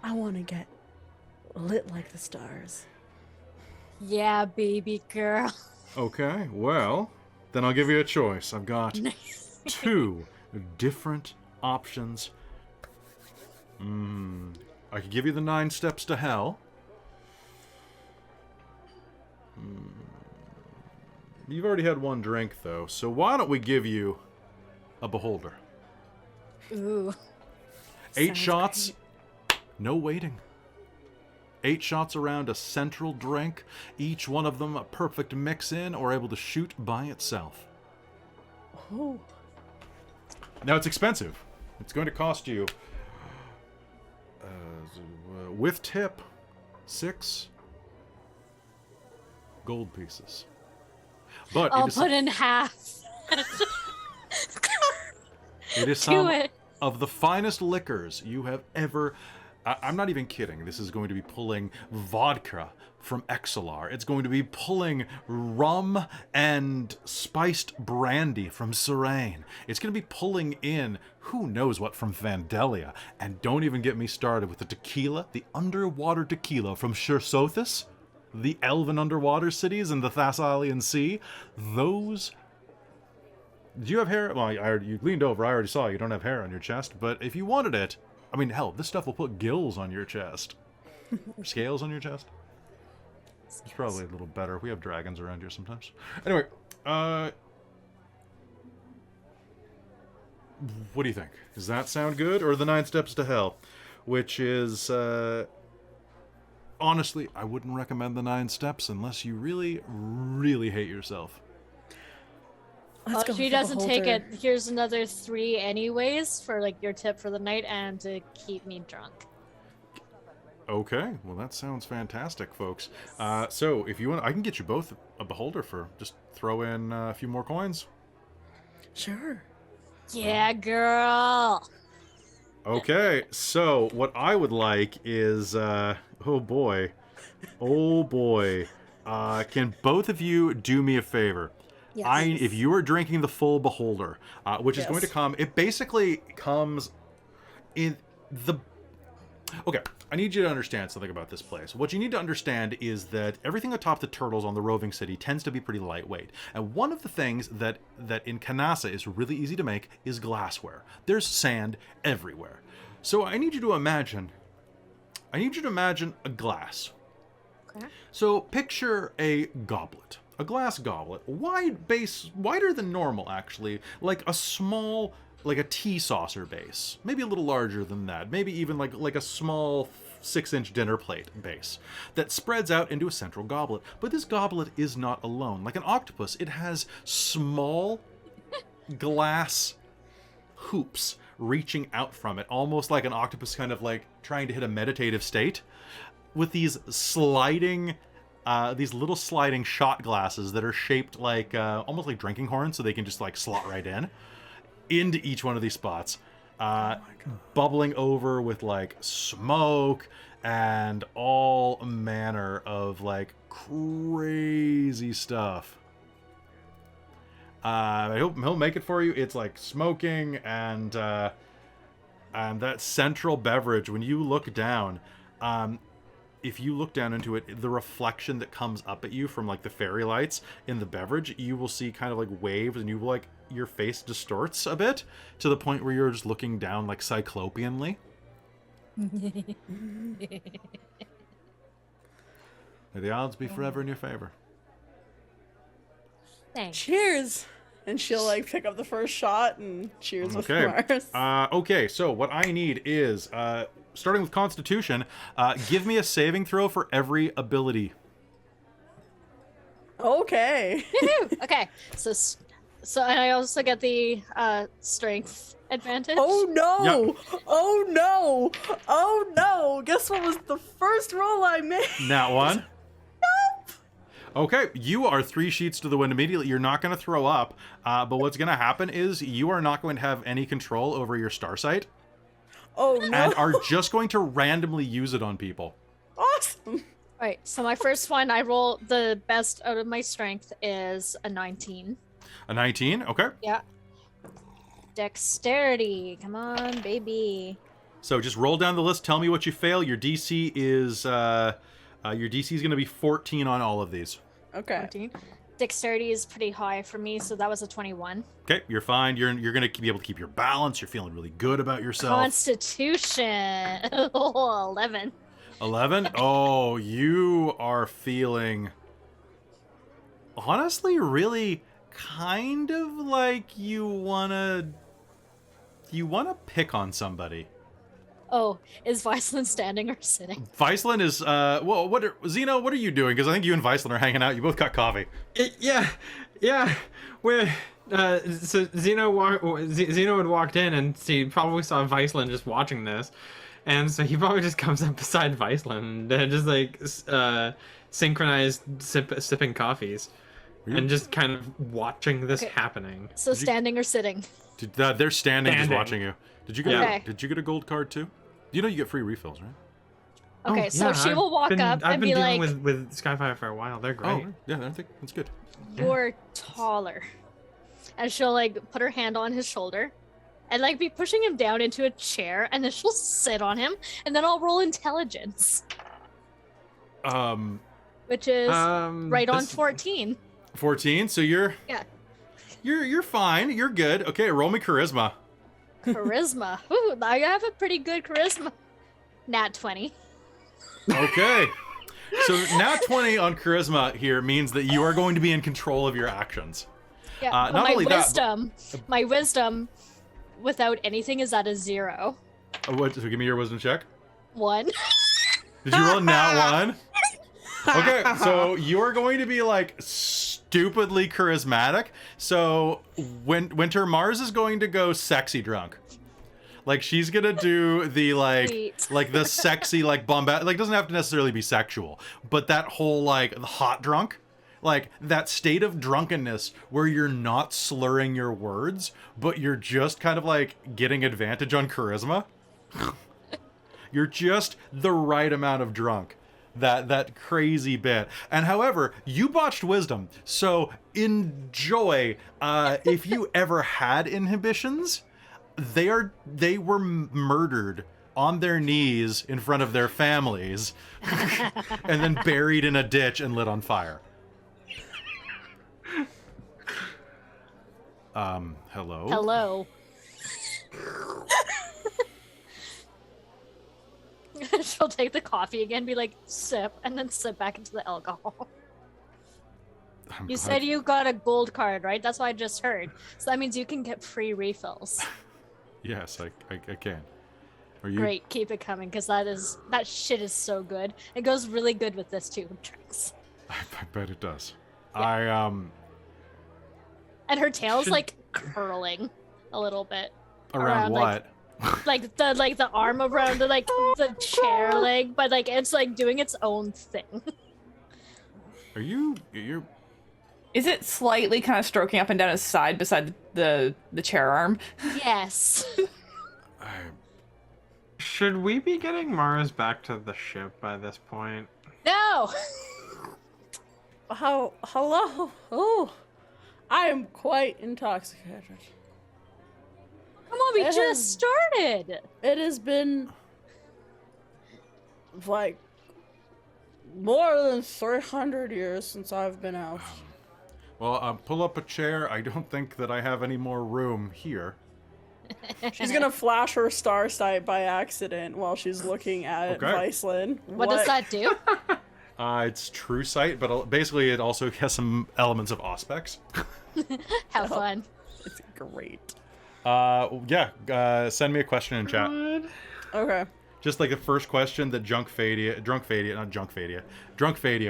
I want to get lit like the stars. Yeah, baby girl. Okay, well, then I'll give you a choice. I've got 2 different options. I could give you the 9 steps to hell. You've already had one drink, though, so why don't we give you a beholder? Ooh. 8 Sounds shots, no waiting. 8 shots around a central drink, each one of them a perfect mix-in or able to shoot by itself. Oh. Now, it's expensive. It's going to cost you, with tip, 6 gold pieces. But I'll it is put in half. It is Do some it. of the finest liquors you have ever... I'm not even kidding. This is going to be pulling vodka from Exelar. It's going to be pulling rum and spiced brandy from Serene. It's going to be pulling in who knows what from Vandalia. And don't even get me started with the tequila, the underwater tequila from Chersothis, the elven underwater cities in the Thessalian Sea. Those... Do you have hair? Well, you leaned over. I already saw you don't have hair on your chest. But if you wanted it, I mean, hell, this stuff will put gills on your chest. Scales on your chest? It's probably a little better. We have dragons around here sometimes. Anyway, what do you think? Does that sound good? Or the 9 Steps to Hell? Which is, honestly, I wouldn't recommend the 9 Steps unless you really, really hate yourself. Let's go She with the doesn't take beholder. it. Here's another 3 anyways for like your tip for the night and to keep me drunk. Okay, well that sounds fantastic, folks. So if you want, I can get you both a beholder for just throw in a few more coins. Sure. Yeah, girl. Okay, so what I would like is, oh boy, can both of you do me a favor? Yes. If you are drinking the full beholder, which is going to Yes. come, it basically comes in the... Okay, I need you to understand something about this place. What you need to understand is that everything atop the turtles on the roving city tends to be pretty lightweight. And one of the things that in Kanasa is really easy to make is glassware. There's sand everywhere. So I need you to imagine a glass. Okay. So picture a goblet. A glass goblet, wide base, wider than normal actually, like a small, like a tea saucer base, maybe a little larger than that, maybe even like a small 6-inch dinner plate base that spreads out into a central goblet. But this goblet is not alone. Like an octopus, it has small glass hoops reaching out from it, almost like an octopus kind of like trying to hit a meditative state, with these sliding... these little sliding shot glasses that are shaped like almost like drinking horns, so they can just like slot right into each one of these spots, bubbling over with like smoke and all manner of like crazy stuff. I hope he'll make it for you. It's like smoking and that central beverage. When you look down, if you look down into it, the reflection that comes up at you from like the fairy lights in the beverage, you will see kind of like waves, and you will like your face distorts a bit to the point where you're just looking down like cyclopeanly. May the odds be forever in your favor. Thanks. Cheers. And she'll like pick up the first shot and cheers with Okay. Mars. Okay, so what I need is, starting with Constitution, give me a saving throw for every ability. Okay. Okay. So and I also get the strength advantage. Oh no! Yep. Oh no! Oh no! Guess what was the first roll I made? Nat one. Okay, you are 3 sheets to the wind immediately. You're not going to throw up, but what's going to happen is you are not going to have any control over your star sight, Oh no! and are just going to randomly use it on people. Awesome. Alright, so my first one, I roll the best out of my strength is a 19. A 19, okay. Yeah. Dexterity, come on, baby. So just roll down the list. Tell me what you fail. Your DC is going to be 14 on all of these. Okay. 14. Dexterity is pretty high for me, so that was a 21. Okay, you're fine. You're going to be able to keep your balance. You're feeling really good about yourself. Constitution, 11. 11. Oh, you are feeling honestly really kind of like you wanna pick on somebody. Oh, is Viceland standing or sitting? Viceland is Zeno, what are you doing? Because I think you and Viceland are hanging out. You both got coffee. Yeah. We're so Zeno had walked in and he probably saw Viceland just watching this, and so he probably just comes up beside Viceland and just like synchronized sipping coffees, and just kind of watching this happening. So standing or sitting? They're standing, just Standing. watching you. Did you get Okay. did you get a gold card too? You know you get free refills, right? Okay, so she will walk up I've and been be dealing like, with Skyfire for a while. They're great. Oh, yeah, I think that's good. "You're taller," and she'll like put her hand on his shoulder, and like be pushing him down into a chair, and then she'll sit on him, and then I'll roll intelligence, which is right on 14. 14. So you're fine. You're good. Okay, roll me charisma. Charisma. Ooh, I have a pretty good charisma. Nat 20. Okay. So now 20 on charisma here means that you are going to be in control of your actions. Yeah. Not my only that, wisdom, my wisdom, without anything, is at a 0. So give me your wisdom check. 1. Did you roll nat 1? Okay, so you're going to be like stupidly charismatic. So Winter Mars is going to go sexy drunk. Like she's gonna do the Sweet. like the sexy like bombast, like doesn't have to necessarily be sexual, but that whole like hot drunk, like that state of drunkenness where you're not slurring your words, but you're just kind of like getting advantage on charisma. You're just the right amount of drunk. That crazy bit. And however, you botched wisdom, so enjoy. If you ever had inhibitions, they were murdered on their knees in front of their families and then buried in a ditch and lit on fire. Hello? Hello. She'll take the coffee again, be like, sip, and then sip back into the alcohol. You said you got a gold card, right? That's what I just heard. So that means you can get free refills. Yes, I can. Are you? Great, keep it coming, because that shit is so good. It goes really good with this too, drinks. I bet it does. Yeah. And her tail's Should- like curling a little bit. Around what? Like the arm around the chair leg, but like it's like doing its own thing. You're Is it slightly kind of stroking up and down his side beside the chair arm? Yes. Should we be getting Mars back to the ship by this point? No. Hello? Oh, I am quite intoxicated. Come on, we It just has- started. It has been like more than 300 years since I've been out. Well, pull up a chair. I don't think that I have any more room here. She's gonna flash her star sight by accident while she's looking at Okay. Viceland. What does that do? It's true sight, but basically it also has some elements of auspex. Have fun. It's great. Send me a question in chat. Okay. Just like the first question that Drunk Fadia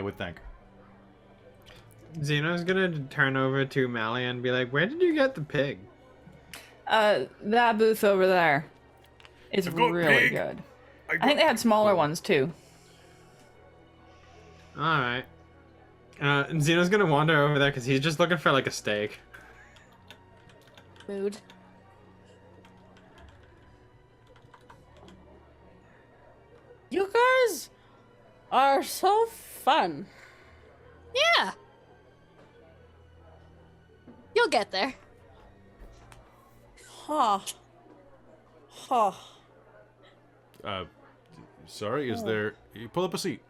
would think. Xeno's gonna turn over to Mally and be like, "Where did you get the pig?" That booth over there is I've got really pig. good. I think they had smaller ones too. All right. And Xeno's gonna wander over there because he's just looking for like a steak. Mood. You guys are so fun. Yeah. You'll get there. Huh. Huh. Sorry, is there... You pull up a seat.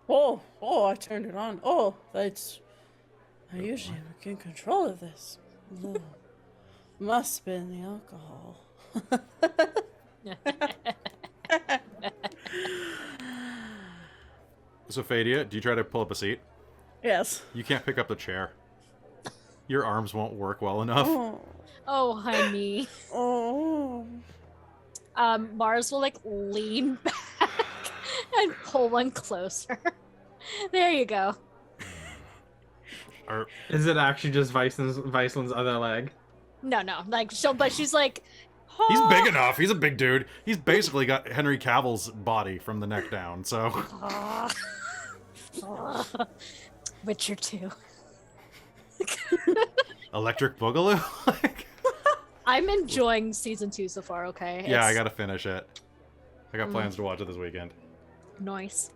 Oh, I turned it on. Oh, that's... I usually am in control of this. Oh, must have been the alcohol. So, Fadia, do you try to pull up a seat? Yes. You can't pick up the chair. Your arms won't work well enough. Oh, honey. Oh. Mars will like lean back and pull one closer. There you go. Is it actually just Viceland's other leg? No, like but she's like, He's big enough. He's a big dude. He's basically got Henry Cavill's body from the neck down, so... Witcher 2. Electric Boogaloo? I'm enjoying season 2 so far, okay? Yeah, I gotta finish it. I got plans to watch it this weekend. Nice.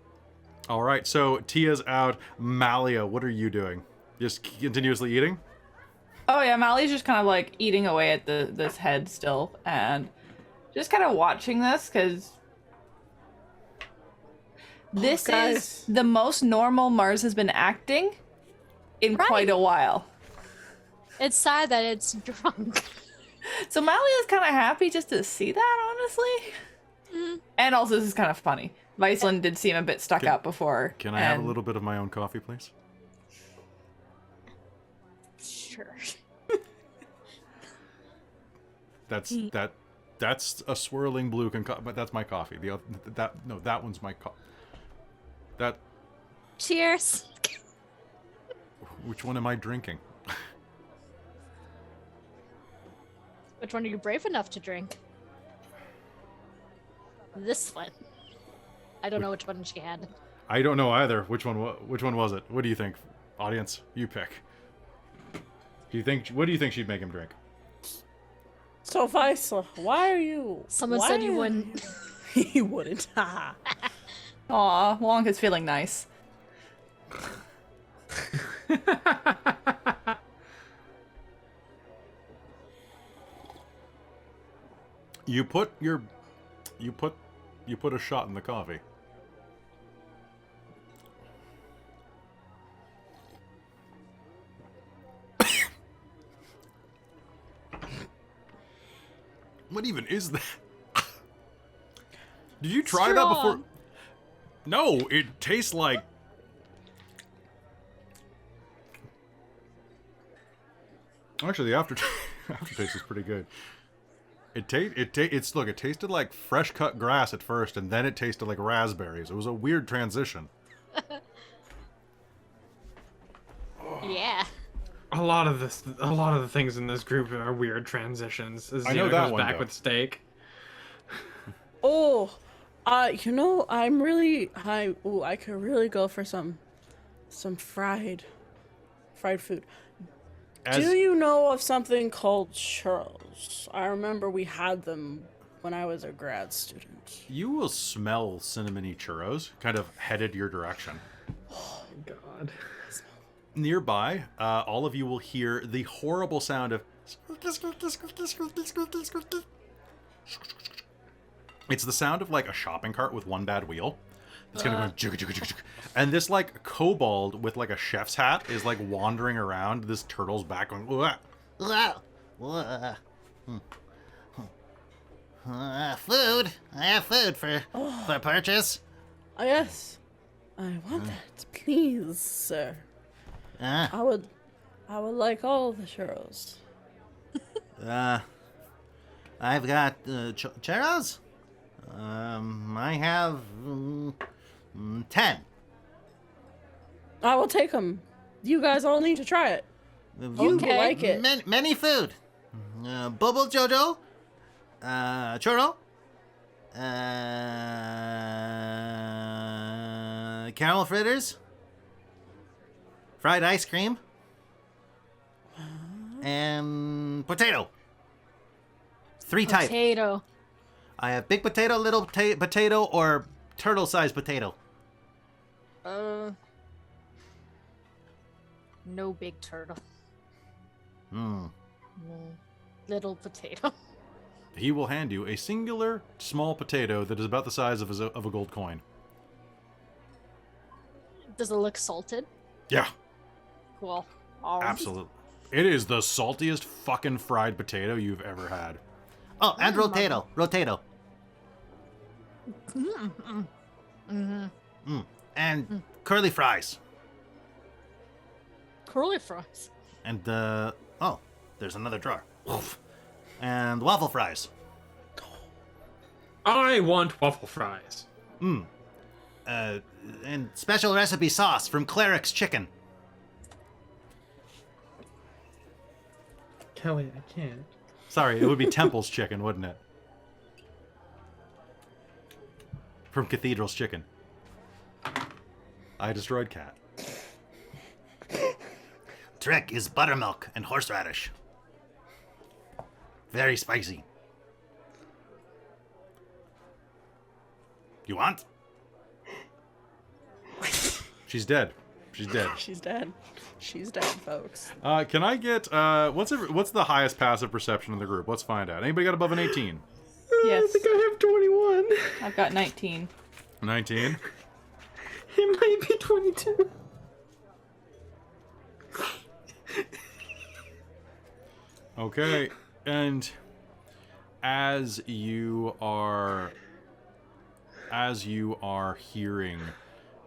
Alright, so Tia's out. Malia, what are you doing? Just continuously eating? Oh yeah, Mally's just kind of like eating away at this head still, and just kind of watching this because this is the most normal Mars has been acting in quite a while. It's sad that it's drunk. So Malia's kind of happy just to see that, honestly. And also, this is kind of funny. Viceland did seem a bit stuck up before. Can I have a little bit of my own coffee, please? Sure. That's a swirling blue but that's my coffee. That one's my that. Cheers. Which one am I drinking? Which one are you brave enough to drink? This one. I don't know which one she had. I don't know either. Which one was it? What do you think, audience? You pick. What do you think she'd make him drink? So, Vice, why are you... Someone said you wouldn't. He wouldn't. Aw, Wonka's feeling nice. You put a shot in the coffee. What even is that? Did you try that before? No, it tastes like... Actually, the aftertaste is pretty good. It tasted like fresh cut grass at first, and then it tasted like raspberries. It was a weird transition. Yeah. A lot of the things in this group are weird transitions. I know that goes one, back though. with steak. I'm really I could really go for some fried food. Do you know of something called churros? I remember we had them when I was a grad student. You will smell cinnamony churros, kind of headed your direction. Oh, God. Nearby, all of you will hear the horrible sound of... It's the sound of, like, a shopping cart with one bad wheel. It's gonna go... And this, like, kobold with, like, a chef's hat is, like, wandering around this turtle's back going... Food. I have food for purchase. Oh, yes. I want that, please, sir. I would like all the churros. I've got churros. I have 10. I will take them. You guys all need to try it. You will like it. Many food. Bubble Jojo. Churro. Caramel fritters. Fried ice cream. And potato. 3 types. Potato. I have big potato, little potato, or turtle-sized potato. No big turtle. Hmm. Little potato. He will hand you a singular small potato that is about the size of a gold coin. Does it look salted? Yeah. Cool. Absolutely. It is the saltiest fucking fried potato you've ever had. Oh, and rotato. And curly fries. Curly fries. And, oh, there's another drawer. And waffle fries. I want waffle fries. And special recipe sauce from Cleric's Chicken. Kelly, I can't. Sorry, it would be Temple's chicken, wouldn't it? From Cathedral's Chicken. I destroyed Cat. Trick is buttermilk and horseradish. Very spicy. You want? She's dead. She's dead. She's dead. She's dead, folks. Can I get what's the highest passive perception in the group? Let's find out. Anybody got above an 18? Yes. I think I have 21. I've got 19. 19. It might be 22. Okay, and as you are hearing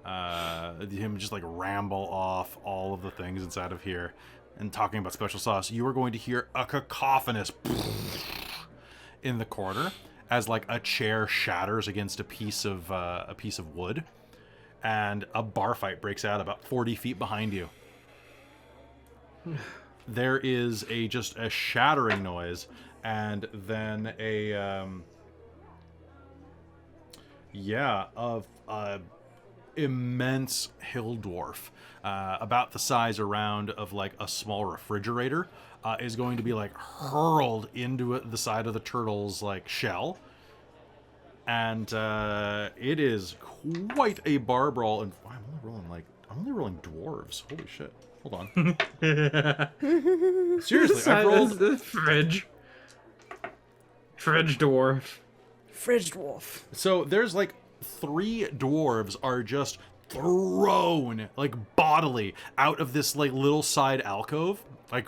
him just like ramble off all of the things inside of here and talking about special sauce, you are going to hear a cacophonous in the corner as like a chair shatters against a piece of wood, and a bar fight breaks out about 40 feet behind you. There is just a shattering noise, and then of immense hill dwarf, about the size around of like a small refrigerator, is going to be like hurled into the side of the turtle's like shell, and it is quite a bar brawl. And I'm only rolling dwarves. Holy shit! Hold on. Seriously, I rolled the fridge. Fridge dwarf. Fridge dwarf. So there's like 3 dwarves are just thrown like bodily out of this like little side alcove. Like,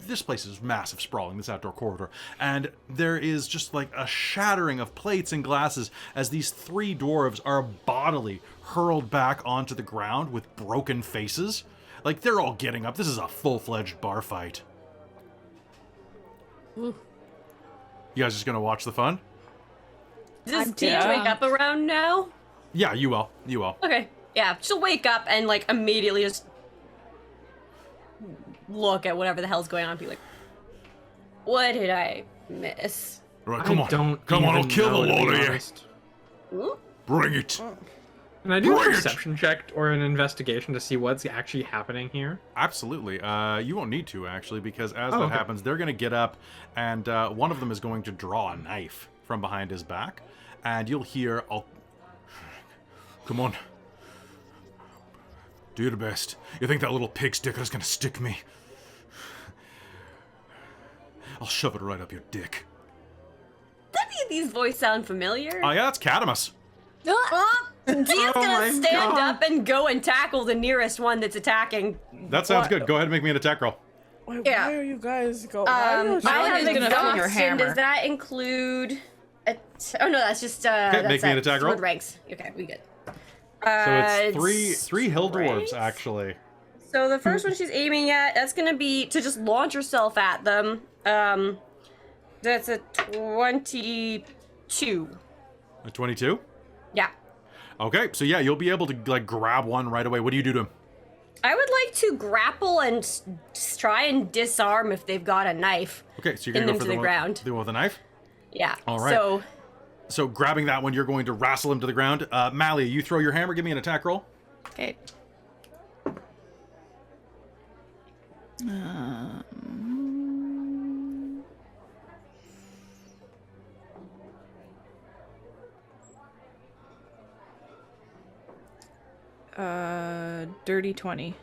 this place is massive, sprawling, this outdoor corridor, and there is just like a shattering of plates and glasses as these 3 dwarves are bodily hurled back onto the ground with broken faces. Like, they're all getting up. This is a full-fledged bar fight. Ooh. You guys just gonna watch the fun? Does Teach wake up around now? Yeah, you will. You will. Okay. Yeah, she'll wake up and like immediately just look at whatever the hell's going on and be like, what did I miss? Right, Come on, I'll kill the lot of you. Ooh. Bring it. Can I do a Bring it. perception check or an investigation to see what's actually happening here? Absolutely. You won't need to, actually, because as that okay. happens, they're going to get up, and one of them is going to draw a knife from behind his back, and you'll hear, come on. Do your best. You think that little pig sticker's going to stick me? I'll shove it right up your dick. These voices sound familiar. Oh, yeah, that's Catamus. Dean's Oh gonna my stand God. up and go and tackle the nearest one that's attacking. That sounds good. Go ahead and make me an attack roll. Wait, Yeah. why are you guys going? I Mine have is gonna find your exhaustion. hammer. Does that include? Oh no, that's just that's make me an attack roll. sword ranks. Okay, we good. So it's It's three hill dwarves, strength. actually. So the first one she's aiming at, that's gonna be to just launch herself at them. That's a 22. A 22? Yeah. Okay, so yeah, you'll be able to like grab one right away. What do you do to him? I would like to grapple and try and disarm if they've got a knife. Okay, so you're Pin gonna go them for to the one, ground. the one with a knife? Yeah. All right. So So grabbing that one, you're going to wrestle him to the ground. Malia, you throw your hammer. Give me an attack roll. Okay. Dirty 20.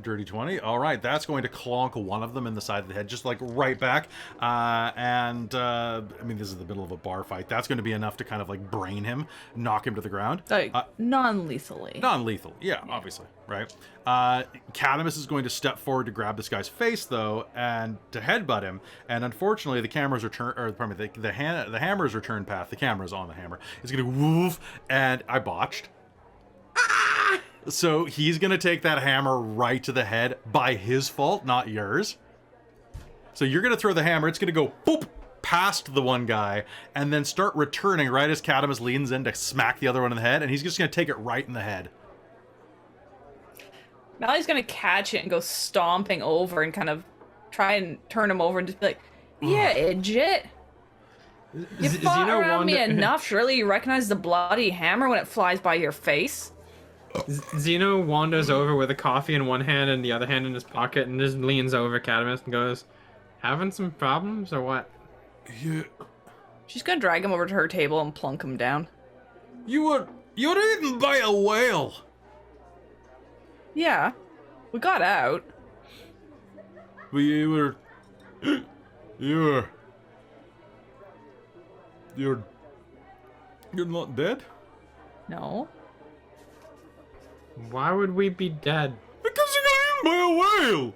Dirty 20. All right, that's going to clonk one of them in the side of the head, just like right back. I mean, this is the middle of a bar fight. That's going to be enough to kind of like brain him, knock him to the ground. Like, non-lethally. Non-lethal, yeah, obviously, right? Catamus is going to step forward to grab this guy's face, though, and to headbutt him. And unfortunately, the cameras are turned, or pardon me, the hammers are turned past. The camera's on the hammer. It's going to woof, and I botched. So he's gonna take that hammer right to the head by his fault, not yours. So you're gonna throw the hammer, it's gonna go boop past the one guy, and then start returning right as Cadamus leans in to smack the other one in the head, and he's just gonna take it right in the head. Mally's gonna catch it and go stomping over and kind of try and turn him over and just be like, "Yeah, idiot. You fought around me enough. Surely you recognize the bloody hammer when it flies by your face." Zeno wanders over with a coffee in one hand and the other hand in his pocket and just leans over Cadamus and goes, "Having some problems or what?" Yeah. She's gonna drag him over to her table and plunk him down. You're eaten by a whale. Yeah, we got out. But you're not dead? No. Why would we be dead? Because you got eaten by a whale.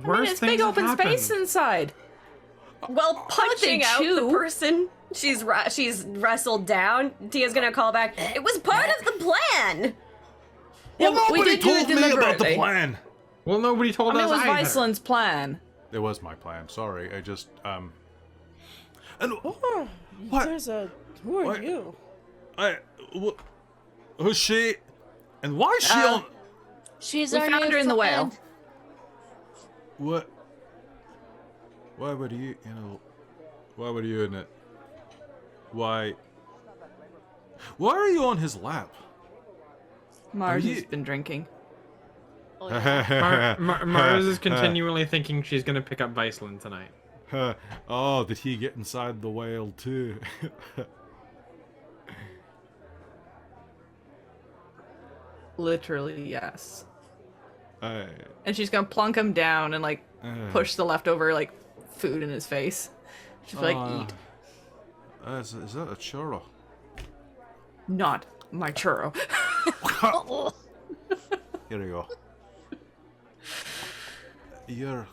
I mean, it's big open space inside. Well, punching out the person she's wrestled down, Tia's gonna call back. It was part of the plan. Well, Yeah, we nobody did do it told me about the deliberately. plan. Well, nobody told I mean, us it was either. Viceland's plan. It was my plan. sorry. I just, And Oh, What? Who are What? you? Who's she? And why is she on... She's We our found new her in the whale. friend. What? Why would why would you in it? Why are you on his lap? Mars you- has been drinking. Mars is continually thinking she's gonna pick up Viceland tonight. Oh, did he get inside the whale too? Literally, yes. I, And she's gonna plunk him down and like push the leftover like food in his face. She's like, eat. Is that a churro? Not my churro. Here we go. You're...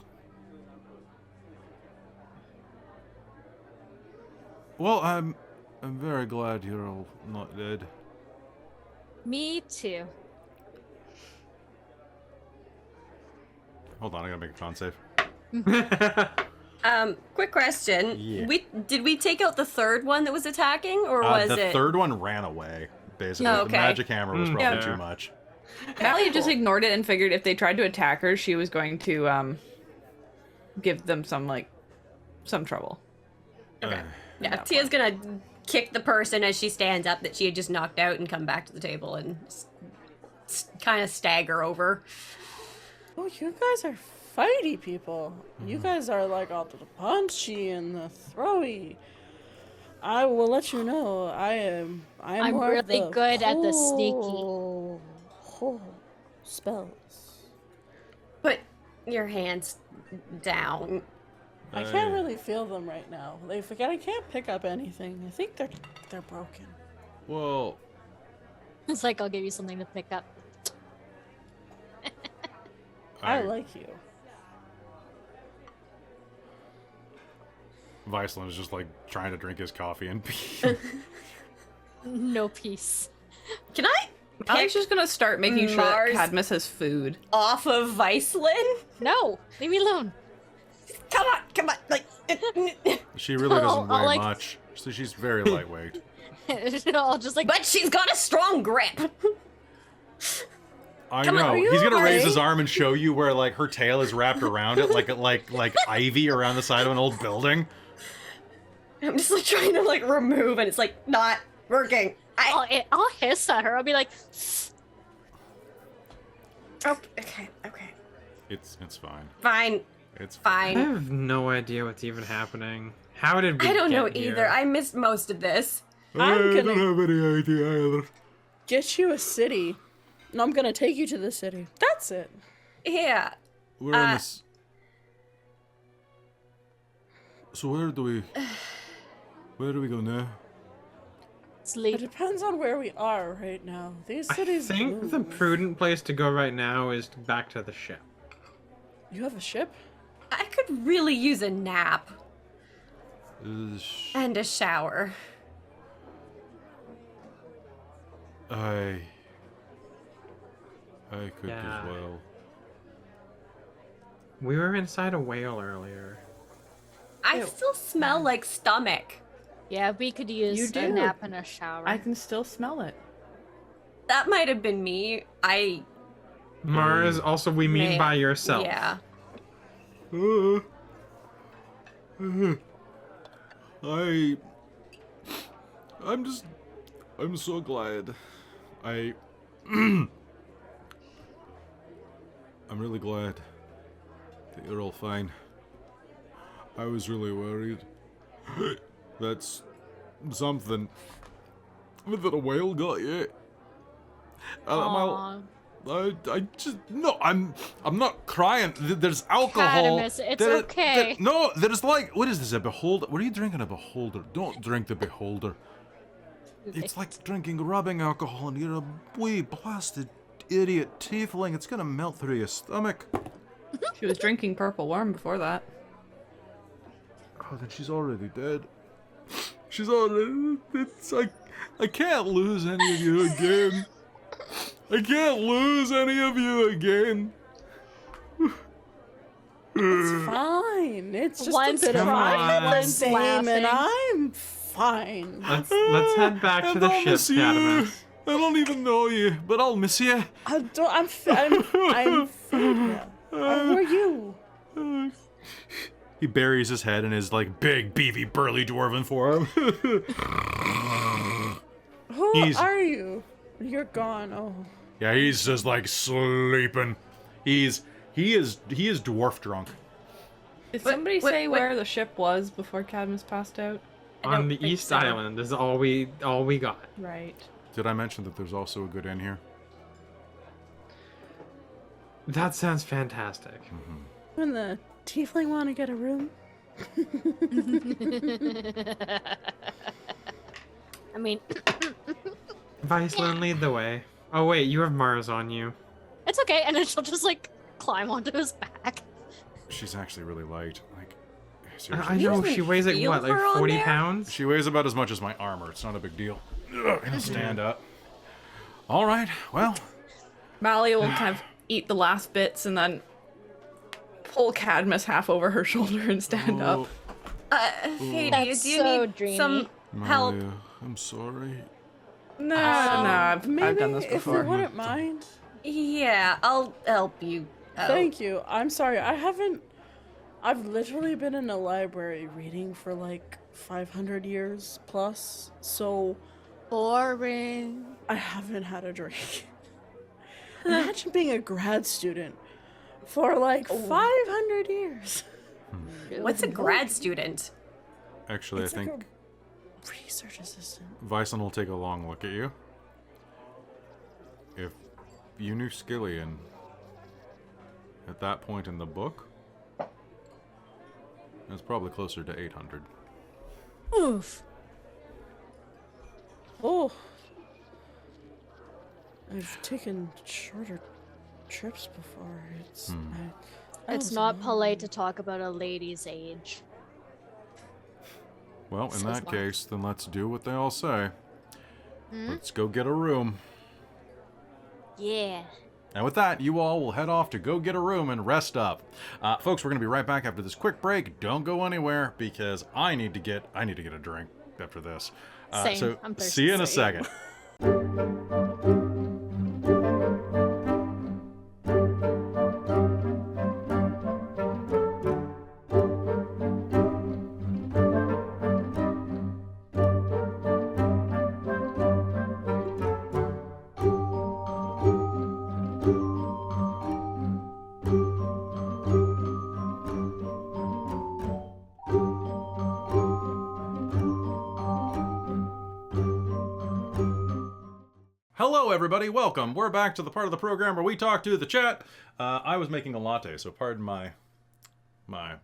Well, I'm very glad you're all not dead. Me too. Hold on, I gotta make a con save. Quick question. Yeah. Did we take out the third one that was attacking, or was the it? third one ran away, basically. Oh, The okay. magic hammer was probably Yeah. too much. Mally just ignored it and figured if they tried to attack her, she was going to give them some trouble. Okay. Yeah, that Tia's gonna kick the person as she stands up that she had just knocked out and come back to the table and kind of stagger over. Oh, you guys are fighty people. You guys are like all the punchy and the throwy. I will let you know. I'm more of really the good at the sneaky. spells. Put your hands down. I can't really feel them right now. They forget I can't pick up anything. I think they're broken. Well, It's like, I'll give you something to pick up. I like you. Viceland is just like trying to drink his coffee and pee. No peace. Can I Mally's just gonna start making sure that Mars. Cadmus has food. off of Viceland? No, leave me alone. Come on, like. She really doesn't I'll, weigh like- much. So she's very lightweight. I'll just like. But she's got a strong grip. I Come on, know. are you He's gonna raise okay? his arm and show you where like her tail is wrapped around it, like ivy around the side of an old building. I'm just like trying to like remove, and it's like not working. I'll hiss at her. I'll be like, Oh, okay. It's fine. Fine. It's I Fine. have no idea what's even happening. How did we I don't know get here? either. I missed most of this. I'm I gonna- don't have any idea either. Get you a city. And I'm gonna take you to the city. That's it. Yeah. We're in this. So where do we go now? It sleep. depends on where we are right now. These I cities think the move. prudent place to go right now is back to the ship. You have a ship? I could really use a nap Sh- and a shower. I I could Yeah. as well. We were inside a whale earlier. I Ew. still smell like stomach. Yeah, we could use do. a nap and a shower. I can still smell it. That might have been me. Mars, also we mean May- by yourself. Yeah. I'm so glad. I'm really glad that you're all fine. I was really worried. That's something. That a whale got you. Aw. I just no. I'm not crying. There's alcohol. Cadamus, it's okay. No, there's like what is this? A beholder? What are you drinking? A beholder? Don't drink the beholder. It's like drinking rubbing alcohol, and you're a wee blasted idiot tiefling. It's gonna melt through your stomach. She was drinking purple worm before that. Oh, then she's already dead. She's already. It's like I can't lose any of you again. I can't lose any of you again. It's fine. It's just Once a bit of crying, the once same, and laughing. I'm fine. Let's head back to And the I'll ship, miss you. Cadamus. I don't even know you, but I'll miss you. I'm fine. Who are you? He buries his head in his like big, beefy, burly dwarven form. Who He's- are you? You're gone. Oh. Yeah, he's just like sleeping. He is dwarf drunk. Did somebody what- say what- where the ship was before Cadmus passed out? I On don't the think East so. Island is all we got. Right. Did I mention that there's also a good inn here? That sounds fantastic. When the tiefling want to get a room? I mean, Viceland, lead the way. Oh wait, you have Mars on you. it's okay, and then she'll just like climb onto his back. She's actually really light. Like, I seriously. know, doesn't she weighs like feel what, like her on 40 there? pounds? She weighs about as much as my armor. It's not a big deal. Ugh, stand up. All right. Well, Malia will kind of eat the last bits and then pull Cadmus half over her shoulder and stand up. Hey, That's do you so need dreamy. some help? Malia, I'm sorry. No, I've Maybe done this if you before. wouldn't mind. Yeah, I'll help you. out. Thank you. I'm sorry. I've literally been in a library reading for like 500 years plus, so Boring. I haven't had a drink. Imagine being a grad student for like 500 years. What's a grad student? Actually, It's I think like a research assistant. Vyson will take a long look at you. If you knew Skillian at that point in the book, it's probably closer to 800. Oof. Oh. I've taken shorter trips before. It's It's not polite to talk about a lady's age. Well, in So that smart. case, then let's do what they all say. Let's go get a room. Yeah. And with that, you all will head off to go get a room and rest up. Folks, we're going to be right back after this quick break. Don't go anywhere because I need to get a drink after this. Same. So I'm thirsty. see you in a Same. second. Hello, everybody. Welcome. We're back to the part of the program where we talk to the chat. I was making a latte, so pardon my. I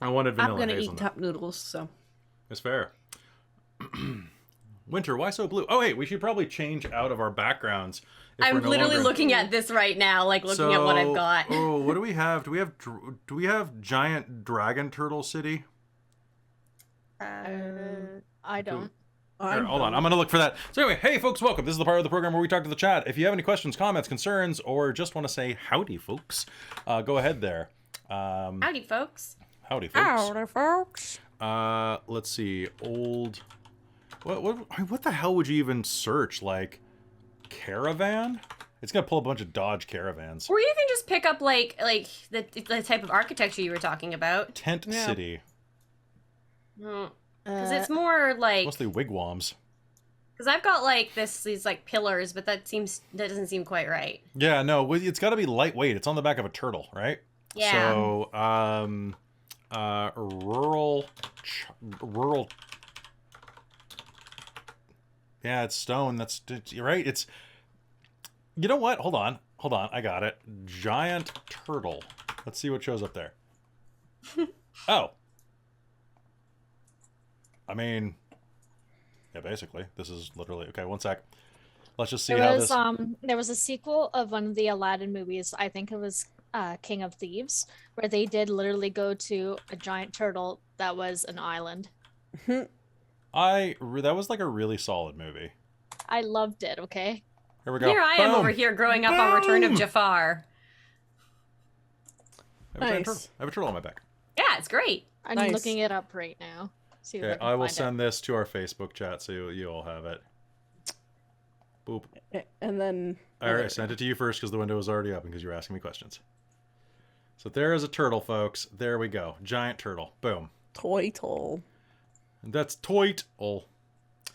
wanted vanilla I'm gonna eat hazelnut. cup noodles, so. It's fair. Winter, why so blue? Oh, hey, we should probably change out of our backgrounds. if we're I'm no literally longer- looking at this right now, like looking at what I've got. Oh, what do we have? Do we have giant dragon turtle city? I don't. Here, hold on, I'm gonna look for that. So anyway, hey folks, welcome. This is the part of the program where we talk to the chat. If you have any questions, comments, concerns, or just want to say howdy, folks, go ahead there. Howdy, folks. Howdy, folks. Howdy, folks. Let's see. What the hell would you even search? Like, caravan? It's gonna pull a bunch of Dodge Caravans. Or you can just pick up like the type of architecture you were talking about. Tent City. Because it's more like Mostly wigwams. because I've got like these like pillars, but that doesn't seem quite right. Yeah, no, it's got to be lightweight. It's on the back of a turtle, right? Yeah. So, rural. Yeah, it's stone. You're right. It's. You know what? Hold on. I got it. Giant turtle. Let's see what shows up there. Oh. I mean, yeah, basically, this is literally okay. One sec. Let's just see how this. There was a sequel of one of the Aladdin movies. I think it was King of Thieves, where they did literally go to a giant turtle that was an island. That was like a really solid movie. I loved it. Okay. Here we go. Here I am Boom. over here growing up on Return of Jafar. I have a Nice. turtle on my back. Yeah, it's great. I'm Nice. looking it up right now. See if Okay, I can I will find send this to our Facebook chat so you all have it. Boop. And then. All right, I sent it to you first because the window was already open because you were asking me questions. So there is a turtle, folks. There we go. Giant turtle. Boom. Toitle. And that's Toit.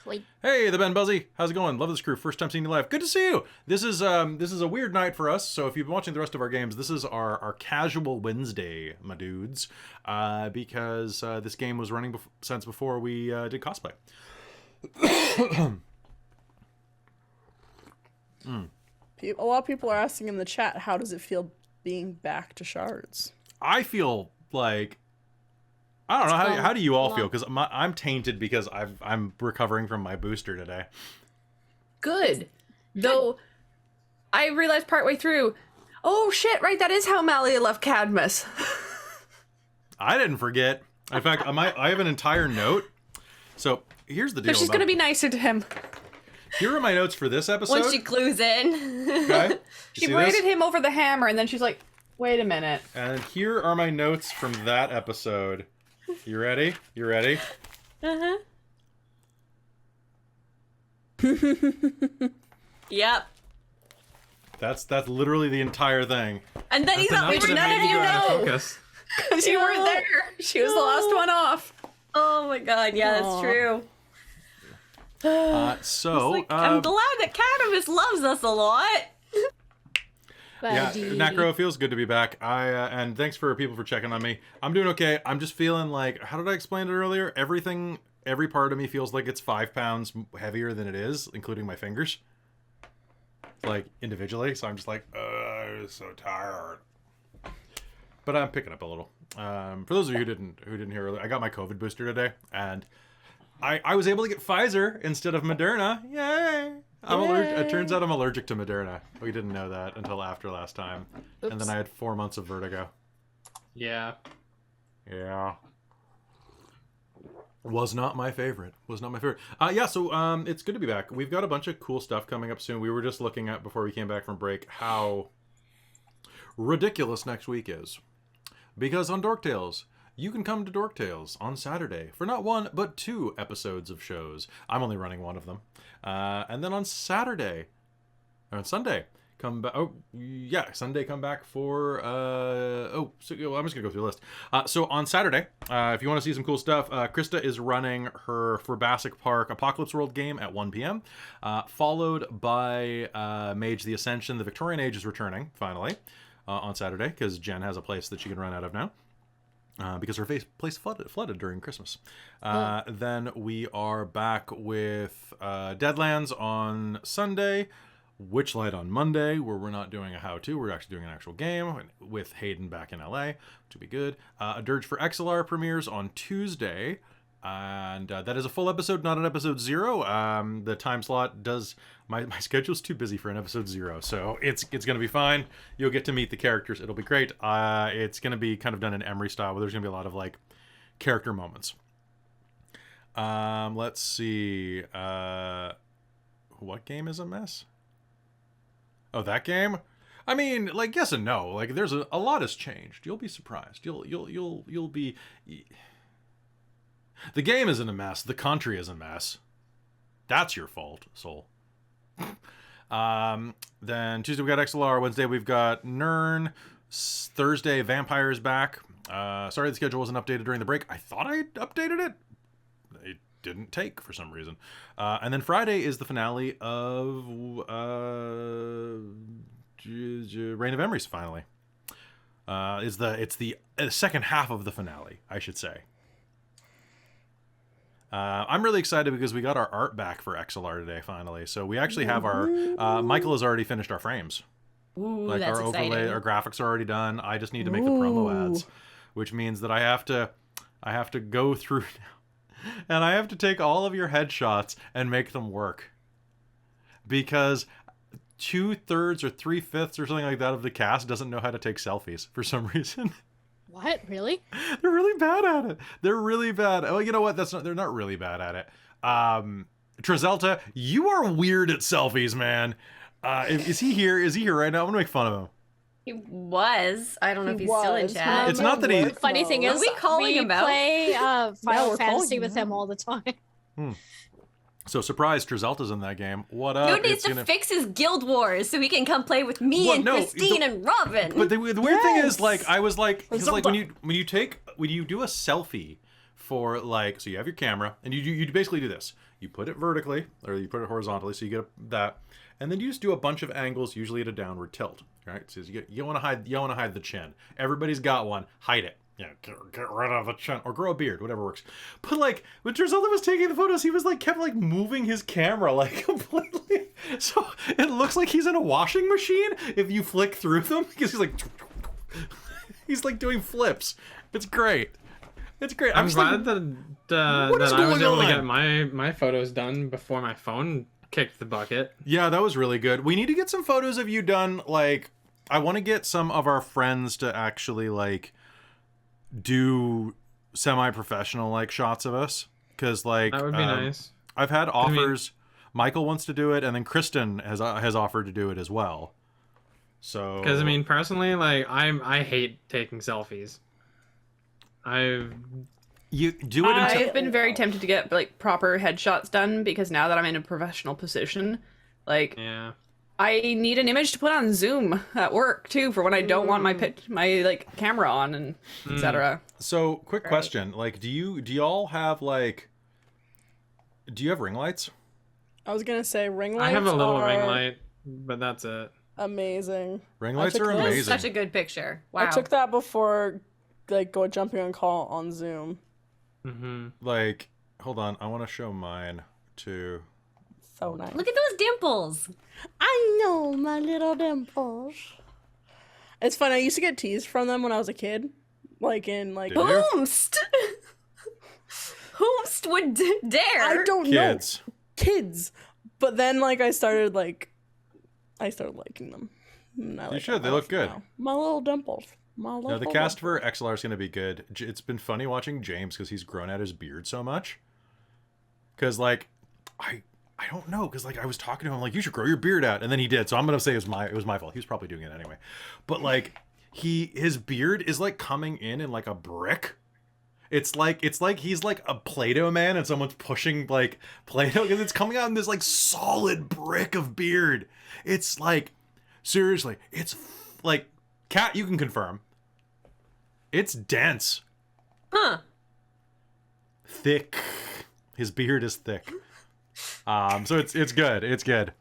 Wait. Hey, the Ben Buzzy. How's it going? Love this crew. First time seeing you live. Good to see you. This is a weird night for us. So if you've been watching the rest of our games, this is our casual Wednesday, my dudes, because this game was running since before we did cosplay. A lot of people are asking in the chat, how does it feel being back to Shards? I feel like I don't know how do you all feel because I'm tainted because I'm recovering from my booster today. Good. Though, I realized partway through, oh shit, right, that is how Malia left Cadmus. I didn't forget. In fact, I have an entire note. So here's the deal. So she's going to be nicer to him. Here are my notes for this episode. Once she clues in. Okay. You She see braided this? him over the hammer, and then she's like, wait a minute. And here are my notes from that episode. You ready? You ready? Uh-huh. Yep. That's literally the entire thing. And then he's not, which none of you know. Focus. Because you weren't there. She was the last one off. Oh my god, yeah, Aw. that's true. So I'm glad that Cannabis loves us a lot. yeah, Buddy. Necro, it feels good to be back. And thanks for people for checking on me. I'm doing okay. I'm just feeling like, how did I explain it earlier? Every part of me feels like it's 5 pounds heavier than it is, including my fingers. Like individually, so I'm just like, I'm so tired. But I'm picking up a little. For those of you who didn't hear earlier, I got my COVID booster today, and I was able to get Pfizer instead of Moderna. Yay! It turns out I'm allergic to Moderna. We didn't know that until after last time. Oops. And then I had 4 months of vertigo. Yeah. Yeah. Was not my favorite. Yeah, so it's good to be back. We've got a bunch of cool stuff coming up soon. We were just looking at, before we came back from break, how ridiculous next week is. Because on Dork Tales, you can come to Dork Tales on Saturday for not 1, but 2 episodes of shows. I'm only running 1 of them. And then on Sunday, come back. Oh, yeah, Sunday, come back for. I'm just gonna go through the list. So on Saturday, if you want to see some cool stuff, Krista is running her Forbassic Park Apocalypse World game at 1 p.m., followed by Mage the Ascension. The Victorian Age is returning finally on Saturday because Jen has a place that she can run out of now. Because her place flooded during Christmas. Then we are back with Deadlands on Sunday, Witchlight on Monday, where we're not doing a how-to, we're actually doing an actual game with Hayden back in LA, which will be good. A Dirge for XLR premieres on Tuesday, and that is a full episode, not an episode 0. The time slot does... My schedule's too busy for an episode 0, so it's going to be fine. You'll get to meet the characters. It'll be great. It's going to be kind of done in Emery style, where there's going to be a lot of, like, character moments. Let's see. What game is a mess? Oh, that game? I mean, like, yes and no. Like, there's a lot has changed. You'll be surprised. You'll be. The game isn't a mess. The country is a mess. That's your fault, Soul. Then Tuesday we got XLR. Wednesday we've got Nyrn. Thursday Vampire's back. Sorry the schedule wasn't updated during the break. I thought I updated it. It didn't take for some reason. And then Friday is the finale of Reign of Emery's finally. It's the second half of the finale, I should say. I'm really excited because we got our art back for XLR today finally. So we actually have our Michael has already finished our frames. Ooh, Like that's our overlay, exciting. our graphics are already done. I just need to make the promo ads, which means that I have to go through now, and I have to take all of your headshots and make them work. Because 2/3 or 3/5 or something like that of the cast doesn't know how to take selfies for some reason. What? Really? They're really bad at it. They're really bad. Oh, you know what? They're not really bad at it. Trezelta, you are weird at selfies, man. Is he here? Is he here right now? I'm gonna make fun of him. He was. I don't know if He he's still in was. chat. It's not that he- Funny thing What is, are we calling him out? play we're Final calling Fantasy him with him all the time. So surprise, Trezelta's in that game. What up? Who needs It's to gonna- fix his Guild Wars so he can come play with me Well, and no, Christine and Robin? But the weird thing is, like, I was like, because like Zelda. when you do a selfie for like, so you have your camera and you basically do this. You put it vertically or you put it horizontally, so you get that, and then you just do a bunch of angles, usually at a downward tilt. Right? So you want to hide the chin. Everybody's got one. Hide it. Yeah, get rid of the chin or grow a beard, whatever works. But like when Trezelta was taking the photos, he was like kept like moving his camera like completely, so it looks like he's in a washing machine if you flick through them because he's like doing flips. It's great. It's great. I'm just glad like, that what is I was going able to on? get my photos done before my phone kicked the bucket. yeah, that was really good. We need to get some photos of you done. Like, I want to get some of our friends to actually like do semi-professional like shots of us, because like That would be nice. I've had offers. Michael wants to do it, and then Kristen has offered to do it as well. So Because I mean, personally, like I hate taking selfies. you do it until I've been very tempted to get like proper headshots done because now that I'm in a professional position, like Yeah. I need an image to put on Zoom at work too for when I don't want my like camera on and etc. So, quick question: like, do y'all have like, do you have ring lights? I was gonna say ring lights. I have a little ring are light, but that's it. Amazing. Ring lights took are those- amazing. Such a good picture. Wow. I took that before, like, go jumping on call on Zoom. Mm-hmm. Like, hold on, I want to show mine too. So nice. Look at those dimples. I know my little dimples. It's fun. I used to get teased from them when I was a kid, like in like. Did you? Whomst? Whomst would dare? I don't Kids. know, kids. But then like I started liking them. And I like should. them They look good. now. My little dimples. My little. Now the cast for XLR is going to be good. It's been funny watching James because he's grown out his beard so much. Because like, I don't know, because like I was talking to him like, you should grow your beard out, and then he did. So I'm gonna say it was my fault. He was probably doing it anyway. But like his beard is like coming in like a brick. It's like he's like a Play-Doh man and someone's pushing like Play-Doh because it's coming out in this like solid brick of beard. It's like, seriously, it's like, Kat, you can confirm. It's dense. Huh. Thick. His beard is thick. So it's good. It's good.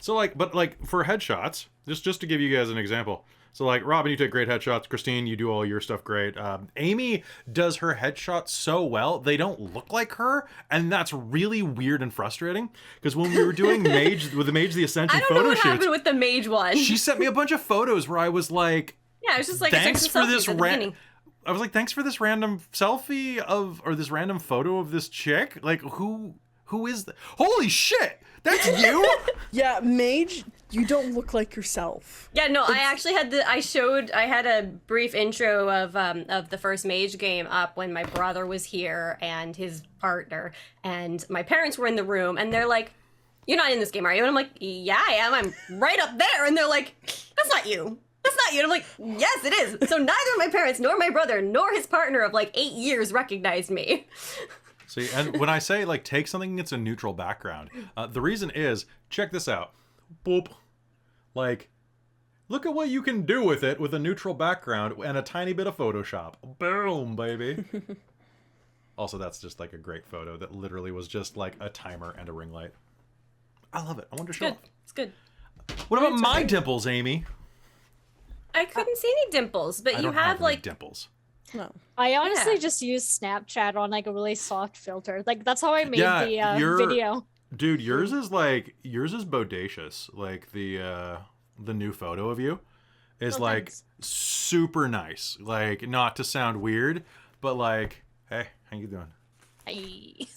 So like, but like for headshots, just to give you guys an example. So like, Robin, you take great headshots. Christine, you do all your stuff great. Amy does her headshots so well, they don't look like her, and that's really weird and frustrating. Because when we were doing Mage with the Mage the Ascension I don't know photo what shoots, happened with the mage one. she sent me a bunch of photos where I was like, Yeah, it was just like I thanks took some for this selfies at the beginning. I was like, thanks for this random selfie or this random photo of this chick. Like, who is that? Holy shit! That's you? Yeah, Mage You don't look like yourself. Yeah, no, I actually had I had a brief intro of the first mage game up when my brother was here and his partner, and my parents were in the room, and they're like, "You're not in this game, are you?" And I'm like, "Yeah, I am. I'm right up there." And they're like, "That's not you. That's not you." And I'm like, "Yes, it is." So neither my parents, nor my brother, nor his partner of like 8 years recognized me. See, and when I say like take something that's a neutral background, the reason is, check this out. Boop. Like, look at what you can do with it with a neutral background and a tiny bit of Photoshop. Boom, baby. Also, that's just like a great photo that literally was just like a timer and a ring light. I love it. I want to show Good. off. It's good. What about my dimples, Amy? I couldn't see any dimples, but I you don't have any like dimples. No. I honestly Yeah. just use Snapchat on like a really soft filter. Like that's how I made Yeah, the you're- video. Dude, yours is bodacious. Like the new photo of you is Oh, like thanks. super nice. Like, not to sound weird, but like, hey, how you doing? I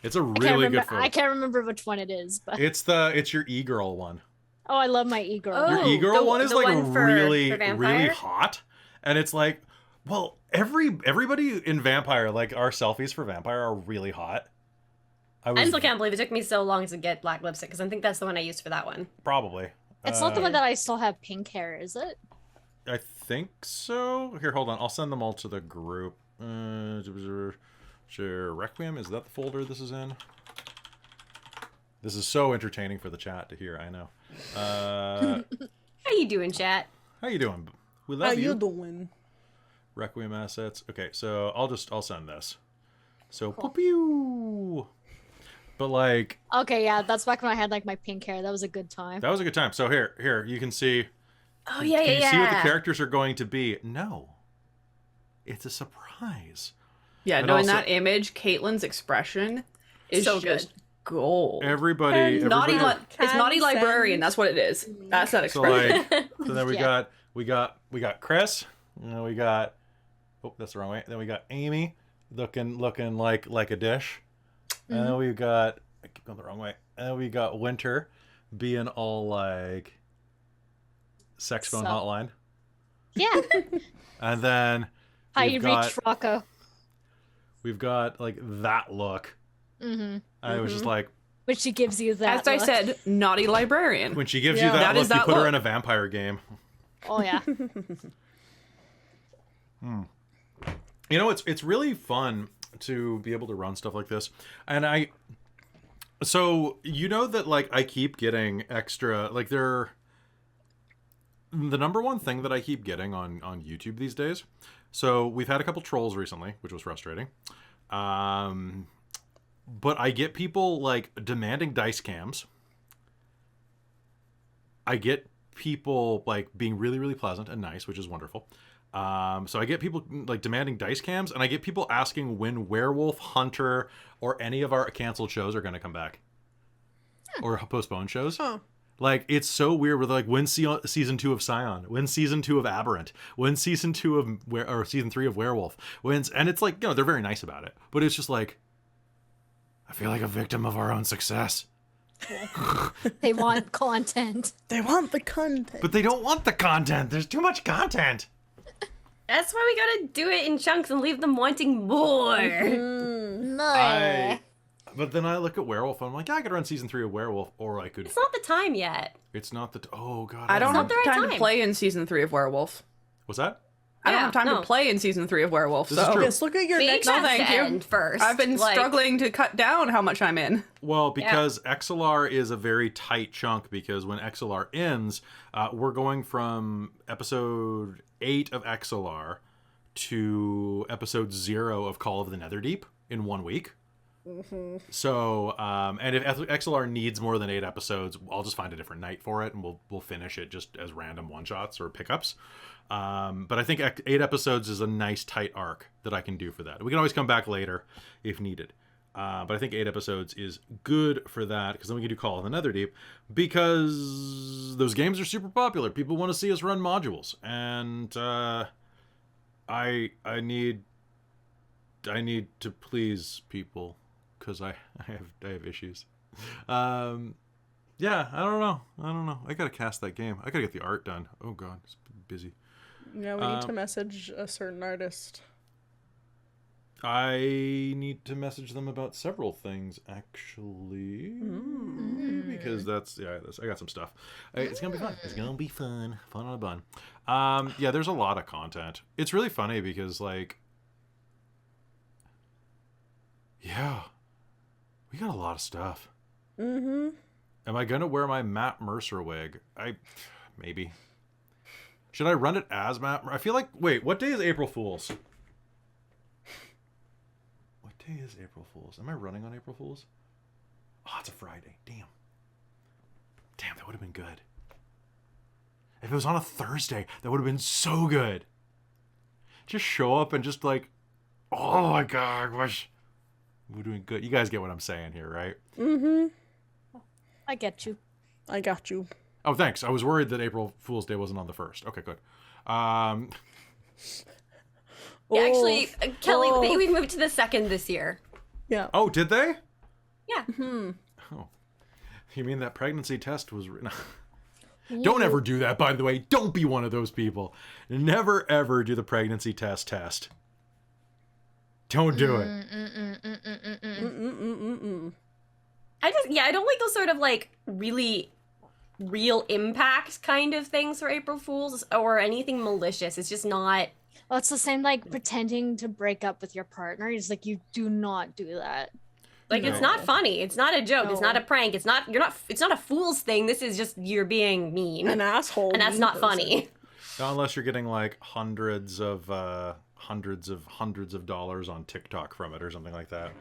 It's a can't really remember. good photo. I can't remember which one it is, but It's your e-girl one. oh, I love my e-girl. Oh. Your e-girl the- one is the like one for really vampire? hot, and it's like, well, everybody in Vampire, like our selfies for Vampire are really hot. I still can't believe it took me so long to get black lipstick because I think that's the one I used for that one. Probably. It's not the one that I still have pink hair, is it? I think so. Here, hold on. I'll send them all to the group. Sure. Requiem, is that the folder this is in? This is so entertaining for the chat to hear, I know. How you doing, chat? How you doing? We How love you you. doing? Requiem assets. Okay, so I'll send this. So, pew. But like, Okay, yeah, that's back when I had like my pink hair. That was a good time. that was a good time. So here, you can see. Oh yeah, Can yeah, you yeah. see what the characters are going to be? No. It's a surprise. Yeah, And no, in also- that image, Caitlin's expression is So just gold. Everybody. Naughty, it's naughty Can librarian. That's what it is. That's that So expression. like, so then Yeah. we got Chris. We got. Oh, that's the wrong way. Then we got Amy, looking like a dish. And then we got. I keep going the wrong way. And then we got Winter, being all like. Sex phone So- hotline. Yeah. And then How we've you got, reach Rocco. we've got like that look. Mm-hmm. And it was just like, Which she gives you that. As I look. said, naughty librarian. when she gives Yeah. you that, That look, is you that put her look. in a vampire game. Oh yeah. You know, it's really fun to be able to run stuff like this. And so you know that like I keep getting extra, like the number one thing that I keep getting on YouTube these days. So we've had a couple trolls recently, which was frustrating. But I get people like demanding dice cams. I get people like being really, really pleasant and nice, which is wonderful. So I get people like demanding dice cams, and I get people asking when Werewolf, Hunter, or any of our canceled shows are going to come back, or postponed shows. Huh. Like, it's so weird with like, when season 2 of Scion, when season 2 of Aberrant, when season 2 of or season 3 of Werewolf, and it's like, you know, they're very nice about it, but it's just like, I feel like a victim of our own success. They want content. They want the content. But they don't want the content. There's too much content. That's why we gotta do it in chunks and leave them wanting more. No. But then I look at Werewolf and I'm like, yeah, I could run season 3 of Werewolf, or I could. It's not the time yet. It's not the. Oh god. I don't not have the right time to time. play in season 3 of Werewolf. What's that? I don't Yeah, have time no. to play in season 3 of Werewolf. This is so true. Yes, look at your We next each have thank to you. end first. I've been Like, struggling to cut down how much I'm in. Well, because XLR is a very tight chunk, because when XLR ends, we're going from episode 8 of XLR to episode 0 of Call of the Netherdeep in 1 week. So, and if XLR needs more than 8 episodes, I'll just find a different night for it, and we'll finish it just as random one-shots or pickups. But I think 8 episodes is a nice tight arc that I can do for that. We can always come back later if needed. But I think 8 episodes is good for that, because then we can do Call of the Netherdeep, because those games are super popular. People want to see us run modules, and I need to please people, because I have issues. Yeah, I don't know. I gotta cast that game. I gotta get the art done. Oh god, it's busy. Yeah, we need to message a certain artist. I need to message them about several things, actually, because I got some stuff. It's gonna be fun. It's gonna be fun on a bun. Yeah, there's a lot of content. It's really funny because yeah, we got a lot of stuff. Mm-hmm. Am I gonna wear my Matt Mercer wig? Maybe. Should I run it as Matt? I feel like. Wait, what day is April Fool's? What day is April Fool's? Am I running on April Fool's? Oh, it's a Friday. Damn, that would have been good. If it was on a Thursday, that would have been so good. Just show up and just oh my god, we're doing good. You guys get what I'm saying here, right? Mm-hmm. I get you. I got you. Oh, thanks. I was worried that April Fool's Day wasn't on the 1st. Okay, good. Yeah, actually, Kelly, we moved to the 2nd this year. Yeah. Oh, did they? Yeah. Oh, you mean that pregnancy test was written? Don't ever do that, by the way. Don't be one of those people. Never, ever do the pregnancy test. Don't do it. I don't like those sort of really real impact kind of things for April Fools or anything malicious. It's just not. Well, it's the same like pretending to break up with your partner. It's like you do not do that. It's not funny. It's not a joke. No. It's not a prank. It's not a fool's thing. This is just you're being mean. An asshole. And that's not funny. Not unless you're getting hundreds of dollars on TikTok from it or something like that.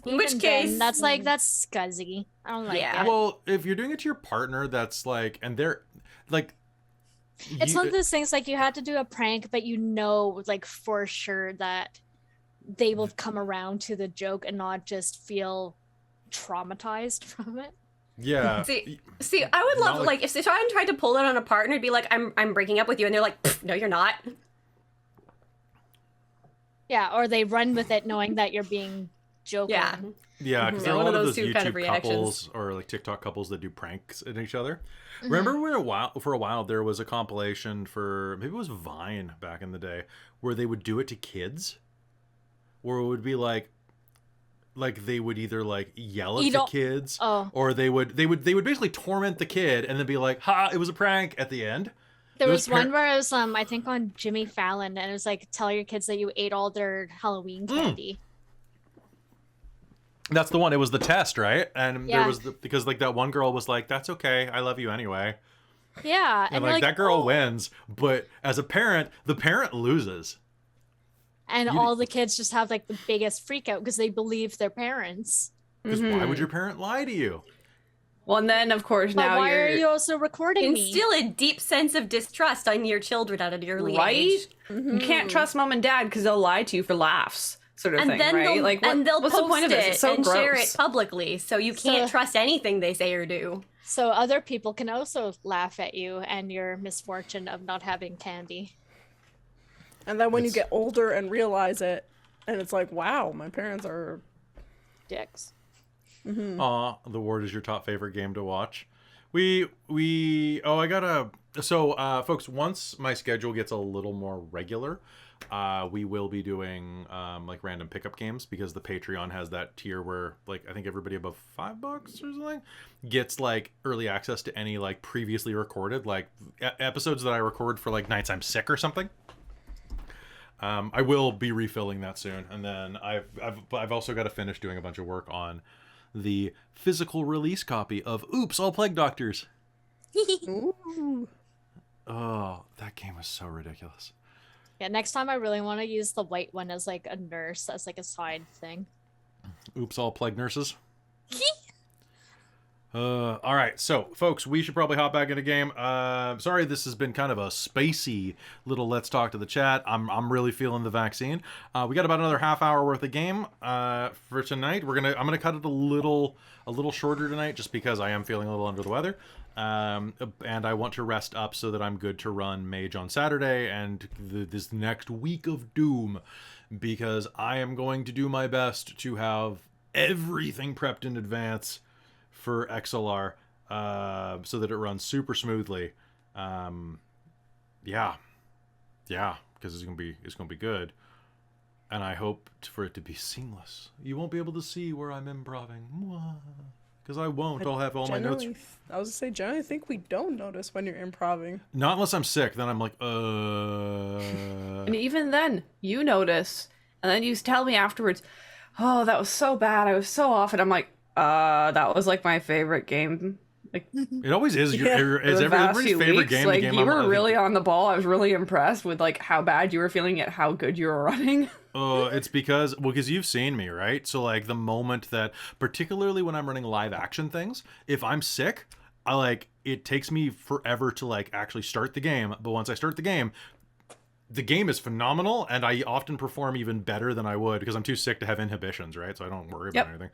In which Even case, then, that's scuzzy. I don't like Yeah. it. Well, if you're doing it to your partner, that's and they're It's one of those things you had to do a prank, but for sure that they will come around to the joke and not just feel traumatized from it. Yeah. See, I would love if someone tried to pull it on a partner, it'd be like, I'm breaking up with you, and they're like, no, you're not. Yeah, or they run with it knowing that you're being joking. Yeah. Yeah, because there are a One lot of of those those two kind of YouTube reactions. couples or TikTok couples that do pranks at each other. Remember when for a while there was a compilation for maybe it was Vine back in the day where they would do it to kids, where it would be they would either yell at the kids, or they would basically torment the kid and then be like, "Ha, it was a prank" at the end. There was one where it was I think on Jimmy Fallon, and it was tell your kids that you ate all their Halloween candy. That's the one. It was the test, right? And Yeah. there was because that one girl was like, "That's okay. I love you anyway." Yeah, And that girl wins, but as a parent, the parent loses. and all the kids just have the biggest freak out because they believe their parents. Because why would your parent lie to you? Well, and then of course But now why you're are you also recording me? Instill a deep sense of distrust on your children at an early right. age. You can't trust mom and dad because they'll lie to you for laughs, sort of And thing, then right? they'll what's the post point of this? it It's so and share it gross. publicly, so you can't trust anything they say or do. So other people can also laugh at you and your misfortune of not having candy. And then when you get older and realize it, and it's like, wow, my parents are Dicks. Aw, The Ward is your top favorite game to watch. Folks, once my schedule gets a little more regular, we will be doing random pickup games because the Patreon has that tier where I think everybody above $5 or something gets early access to any previously recorded episodes that I record for nights I'm sick or something. I will be refilling that soon, and then I've also got to finish doing a bunch of work on the physical release copy of Oops, All Plague Doctors. ooh. Oh, that game was so ridiculous. Yeah, next time I really want to use the white one as a nurse, as a side thing. Oops, All Plague Nurses. All right, so folks, we should probably hop back into game. Sorry, this has been kind of a spacey little let's talk to the chat. I'm really feeling the vaccine. We got about another half hour worth of game for tonight. I'm gonna cut it a little shorter tonight, just because I am feeling a little under the weather, and I want to rest up so that I'm good to run Mage on Saturday and this next week of Doom, because I am going to do my best to have everything prepped in advance for XLR, so that it runs super smoothly. Yeah, because it's gonna be good, and I hope for it to be seamless. You won't be able to see where I'm improving, because I won't. I'll have all my notes. I was gonna say, generally, I think we don't notice when you're improving. Not unless I'm sick. Then I'm like, And even then, you notice, and then you tell me afterwards, "Oh, that was so bad. I was so off." And I'm like, that was like my favorite game." Like, It always is. It's the past everybody's few favorite weeks, game. like, the game you I'm- were I really think- on the ball. I was really impressed with like how bad you were feeling yet how good you were running. It's because you've seen me, right? So like the moment that, particularly when I'm running live action things, if I'm sick, it takes me forever to like actually start the game. But once I start the game is phenomenal, and I often perform even better than I would because I'm too sick to have inhibitions, right? So I don't worry about anything.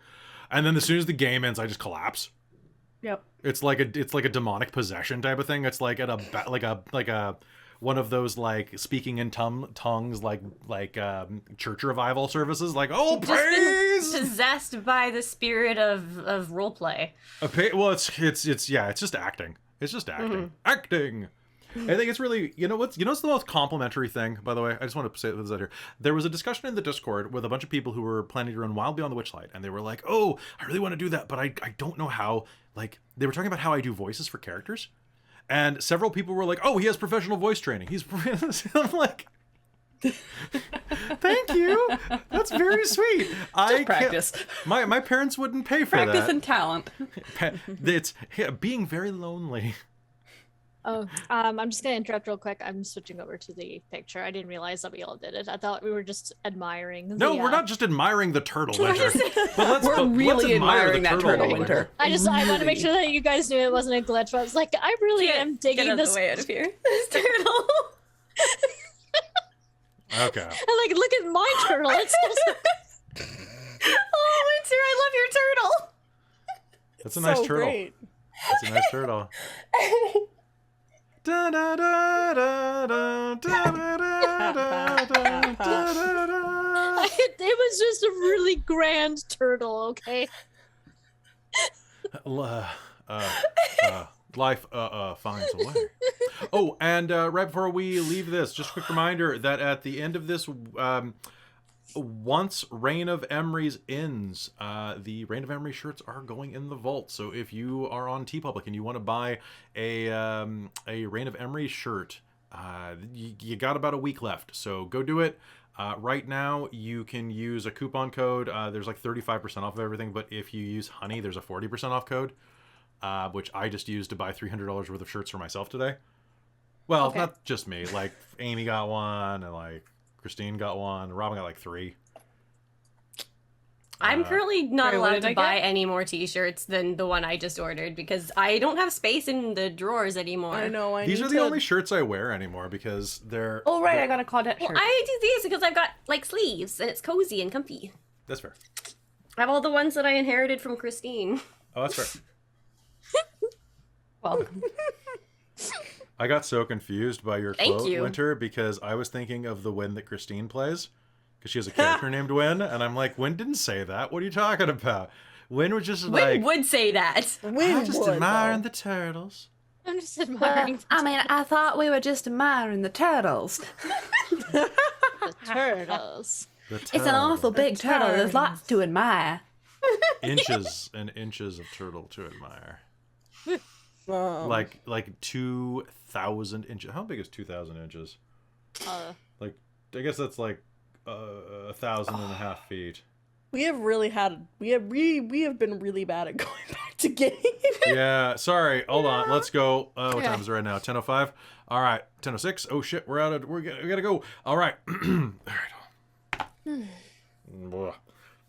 And then as soon as the game ends, I just collapse. Yep. It's like a demonic possession type of thing. It's like at a one of those like speaking in tongues like church revival services. Like, oh, Just been praise! possessed by the spirit of roleplay. Well, it's just acting. It's just acting. Acting. I think it's really, what's the most complimentary thing, by the way? I just want to say this out here. There was a discussion in the Discord with a bunch of people who were planning to run Wild Beyond the Witchlight, and they were like, oh, I really want to do that, but I don't know how. Like, they were talking about how I do voices for characters, and several people were like, oh, he has professional voice training. I'm like, thank you. That's very sweet. I practice. My parents wouldn't pay for Practice that. and talent. It's being very lonely. Oh, I'm just gonna interrupt real quick. I'm switching over to the picture. I didn't realize that we all did it. I thought we were just admiring. No, we're not just admiring the turtle, Winter. But We're really admiring that turtle, Winter. Winter. I want to make sure that you guys knew it wasn't a glitch. But I was like, I really am digging Get out this. the way out of here. This turtle. Okay. And like, look at my turtle. It's Oh, Winter, I love your turtle. That's a nice So turtle. great. That's a nice turtle. Da, da, da, da, da, da, da, da, da, da, da. it was just a really grand turtle. Okay. Life finds a way. Oh, and right before we leave this, just a quick reminder that at the end of this, once Reign of Emery's ends, the Reign of Emery shirts are going in the vault. So if you are on TeePublic and you want to buy a Reign of Emery shirt, you got about a week left. So go do it. Right now, you can use a coupon code. There's like 35% off of everything, but if you use Honey, there's a 40% off code, which I just used to buy $300 worth of shirts for myself today. Well, Okay. not just me. Like Amy got one, and like Christine got one. Robin got like 3. I'm currently not Sorry, what allowed did to I buy get? any more t-shirts than the one I just ordered because I don't have space in the drawers anymore. I know. These are the only shirts I wear anymore because they're. Oh, right, they're- I got a Claudette Well, shirt. I do these because I've got like sleeves and it's cozy and comfy. That's fair. I have all the ones that I inherited from Christine. Oh, that's fair. Welcome. I got so confused by your Thank quote, you. Winter, because I was thinking of the Win that Christine plays, because she has a character named Win, and I'm like, Win didn't say that. What are you talking about? Win was just like, Win would say that. I'm just admiring the turtles. I'm just admiring I thought we were just admiring the turtles. the turtles. The It's an turtle. awful big turtle. There's lots to admire. Inches and inches of turtle to admire. Like 2,000 inches. How big is 2,000 inches? Like, I guess that's like 1,500 feet. We have been really bad at going back to games. Yeah, sorry. Hold on. Let's go. What time is it right now? 10:05. All right. 10:06. Oh shit, we gotta go. All right. All right.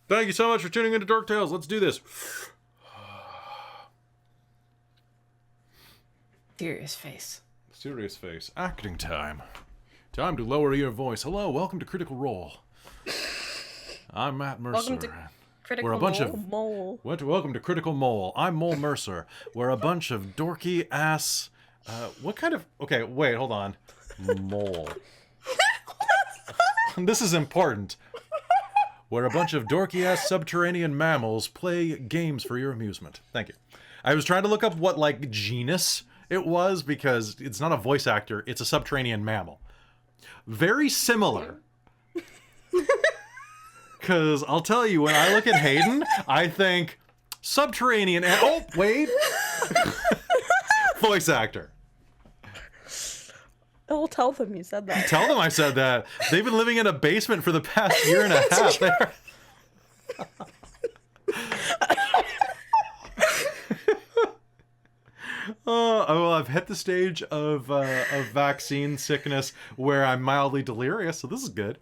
Thank you so much for tuning into Dork Tales. Let's do this. Serious face. Serious face. Acting time. Time to lower your voice. Hello, welcome to Critical Role. I'm Matt Mercer. Welcome to Critical We're a bunch Mole. of Mole. welcome to Critical Mole. I'm Mole Mercer. We're a bunch of dorky ass. What kind of? Okay, wait, hold on. Mole. This is important. where a bunch of dorky-ass subterranean mammals play games for your amusement. Thank you. I was trying to look up what, like, genus it was, because it's not a voice actor, it's a subterranean mammal. Very similar. Because I'll tell you, when I look at Hayden, I think subterranean... Oh, wait. Voice actor. Oh, tell them you said that. Tell them I said that. They've been living in a basement for the past year and a half. Well, I've hit the stage of vaccine sickness where I'm mildly delirious, so this is good.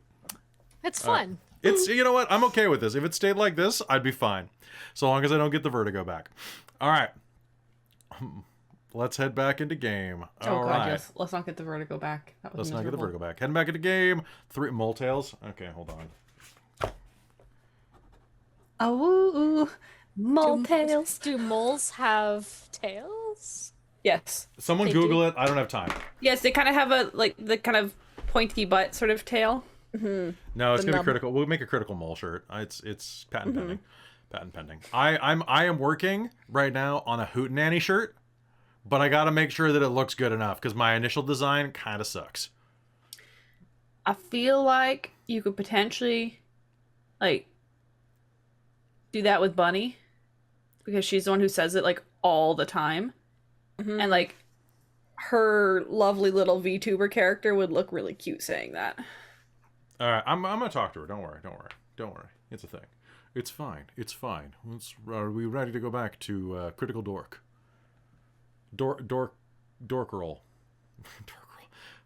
It's fun. It's, you know what? I'm okay with this. If it stayed like this, I'd be fine. So long as I don't get the vertigo back. All right. Let's head back into game. All right. Yes. Let's not get the vertigo back. That was Let's not get the miserable. vertigo back. Heading back into game. 3 mole tails. Okay, hold on. Oh, mole tails. Do moles have tails? Yes. Someone They Google do? it. I don't have time. Yes, they kind of have a, like, the kind of pointy butt sort of tail. No, it's The gonna be nub. critical. We'll make a critical mole shirt. It's patent pending. Patent pending. I am working right now on a Hootenanny shirt, but I gotta make sure that it looks good enough because my initial design kind of sucks. I feel like you could potentially, like, do that with Bunny, because she's the one who says it, like, all the time. And, like, her lovely little VTuber character would look really cute saying that. All right, I'm gonna talk to her. Don't worry. It's a thing. It's fine. Are we ready to go back to Critical Dork? Dork roll. Dork roll.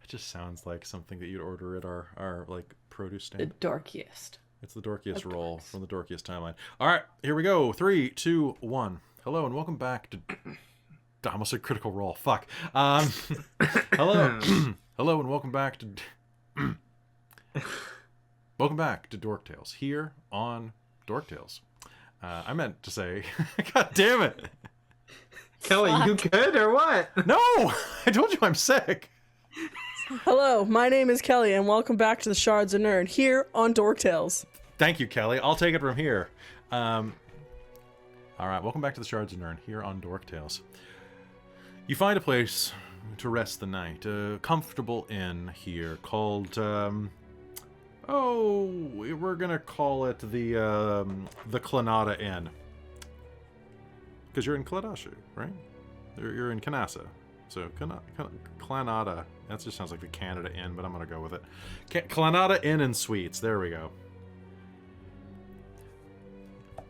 It just sounds like something that you'd order at our like produce The stand. dorkiest. It's the dorkiest of roll dorks. from the dorkiest timeline. All right, here we go. 3, 2, 1. Hello and welcome back to. I almost said Critical Role. Fuck. Hello, hello and welcome back to. Welcome back to Dork Tales here on Dork Tales. I meant to say, God damn it! Kelly, you good or what? No, I told you I'm sick. Hello, my name is Kelly, and welcome back to the Shards of Nyrn here on Dork Tales. Thank you, Kelly. I'll take it from here. All right, welcome back to the Shards of Nyrn here on Dork Tales. You find a place to rest the night, a comfortable inn here called, we're gonna call it the Clanada Inn. Because you're in Cladashu, right? You're in Canassa. So, Clanada. That just sounds like the Canada Inn, but I'm gonna go with it. Clanada Inn and Suites. There we go.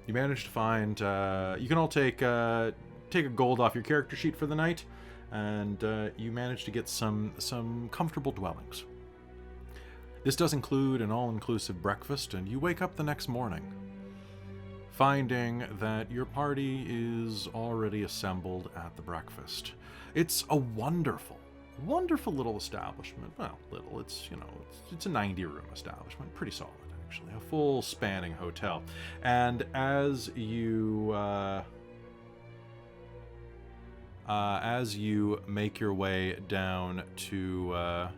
You managed to find, you can all take a gold off your character sheet for the night, and you managed to get some comfortable dwellings. This does include an all-inclusive breakfast, and you wake up the next morning, finding that your party is already assembled at the breakfast. It's a wonderful little establishment. Well, little, it's a 90-room establishment, pretty solid. Actually, a full spanning hotel. And as you make your way down to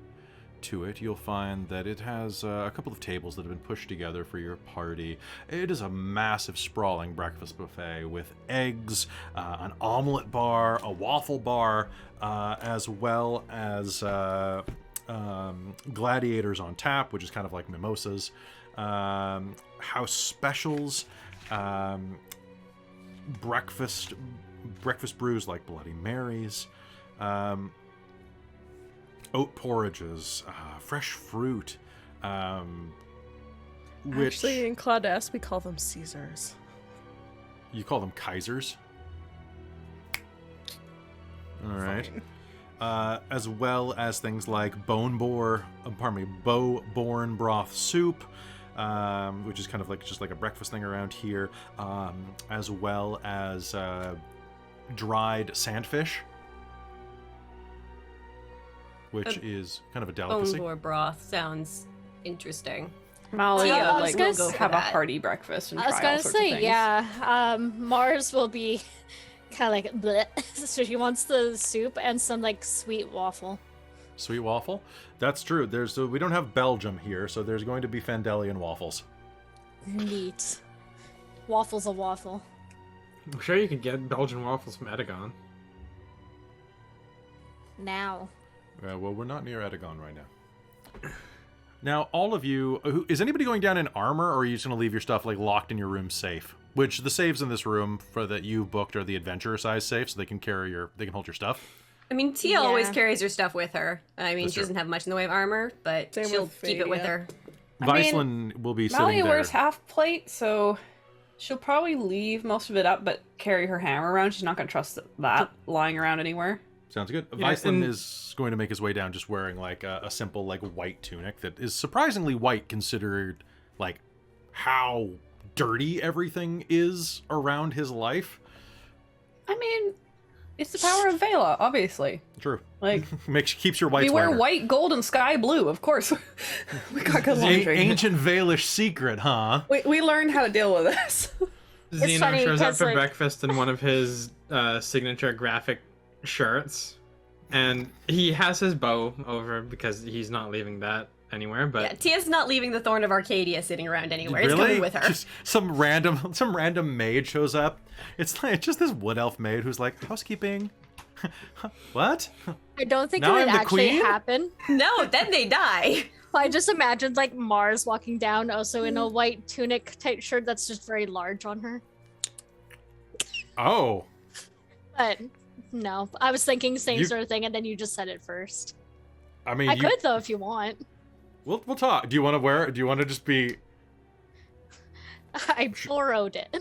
it, you'll find that it has a couple of tables that have been pushed together for your party. It is a massive, sprawling breakfast buffet with eggs, an omelet bar, a waffle bar, as well as gladiators on tap, which is kind of like mimosas. House specials, breakfast brews like Bloody Marys, oat porridges, fresh fruit, which Actually, in Claudette, we call them Caesars. you call them Kaisers. All right. As well as things like bow-born broth soup, which is kind of like just like a breakfast thing around here, as well as dried sandfish, which is kind of a delicacy. Bone broth sounds interesting. Molly I was like gonna will go say have a that. hearty breakfast and I was try all gonna sorts of say, things. yeah. Mars will be kind of like bleh. So she wants the soup and some like sweet waffle. Sweet waffle? That's true. We don't have Belgium here, so there's going to be Fandelian waffles. Neat. Waffle's a waffle. I'm sure you could get Belgian waffles from Edagon. Now. Well, we're not near Edagon right now. Now, all of you, is anybody going down in armor, or are you just going to leave your stuff like locked in your room safe? Which the saves in this room for that you've booked are the adventurer size safe, so they can hold your stuff. I mean, Tia always carries her stuff with her. I mean, That's she true. doesn't have much in the way of armor, but Same she'll with keep it with Fadia. her. Viceland will be Molly sitting there. wears half plate, so she'll probably leave most of it up, but carry her hammer around. She's not going to trust that lying around anywhere. Sounds good. Yeah, Viceland and- is going to make his way down just wearing like a simple like white tunic that is surprisingly white considered like how dirty everything is around his life. I mean, it's the power of Vela, obviously. True. Like, Keeps your whites we wear whiter. white, gold, and sky blue, of course. We got good laundry. Ancient Valish secret, huh? We learned how to deal with this. Xeno funny shows up because, for like- breakfast in one of his signature graphic shirts, and he has his bow over because he's not leaving that anywhere. But Yeah, Tia's not leaving the Thorn of Arcadia sitting around anywhere. It's Really? coming with her. Just some random maid shows up. It's like just this wood elf maid who's like, housekeeping. What? I don't think Now it would I'm the actually queen? happen. No, then they die. I just imagined like Mars walking down, also in a white tunic type shirt that's just very large on her. Oh. But no, I was thinking same You- sort of thing, and then you just said it first. I mean, I could though if you want. We'll talk. Do you want to wear it? Do you want to just be? I borrowed it.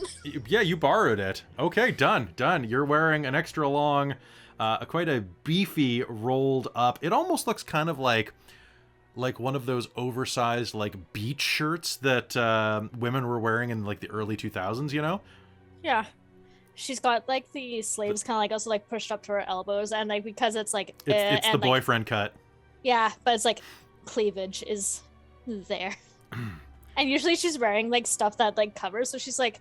Yeah, you borrowed it. Okay, done. You're wearing an extra long, quite a beefy rolled up. It almost looks kind of like one of those oversized like beach shirts that women were wearing in like the early 2000s. You know? Yeah. She's got like the sleeves kind of like also like pushed up to her elbows, and like because it's like It's and, the like, boyfriend cut. Yeah, but it's like cleavage is there. And usually she's wearing like stuff that like covers, so she's like,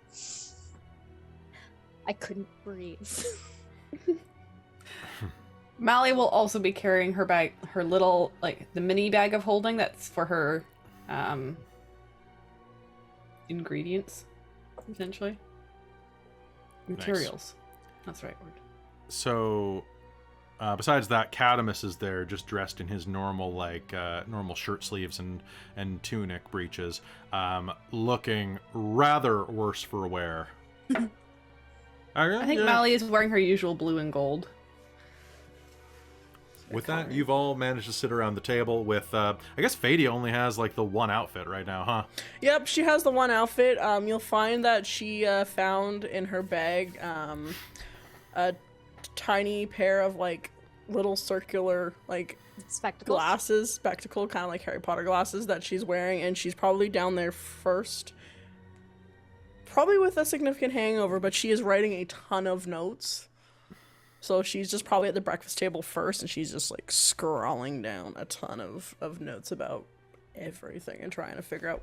I couldn't breathe. Mally will also be carrying her bag, her little, like, the mini bag of holding that's for her ingredients, essentially. Materials. That's the right word. So, besides that, Cadamus is there, just dressed in his normal normal shirt sleeves and tunic breeches, looking rather worse for wear. I think Mally is wearing her usual blue and gold. With that, you've all managed to sit around the table with, I guess Fadia only has like the one outfit right now, huh? Yep, she has the one outfit. You'll find that she found in her bag a tiny pair of like little circular like Spectacles. spectacle, kind of like Harry Potter glasses that she's wearing, and she's probably down there first. Probably with a significant hangover, but she is writing a ton of notes. So she's just probably at the breakfast table first, and she's just like scrawling down a ton of notes about everything and trying to figure out,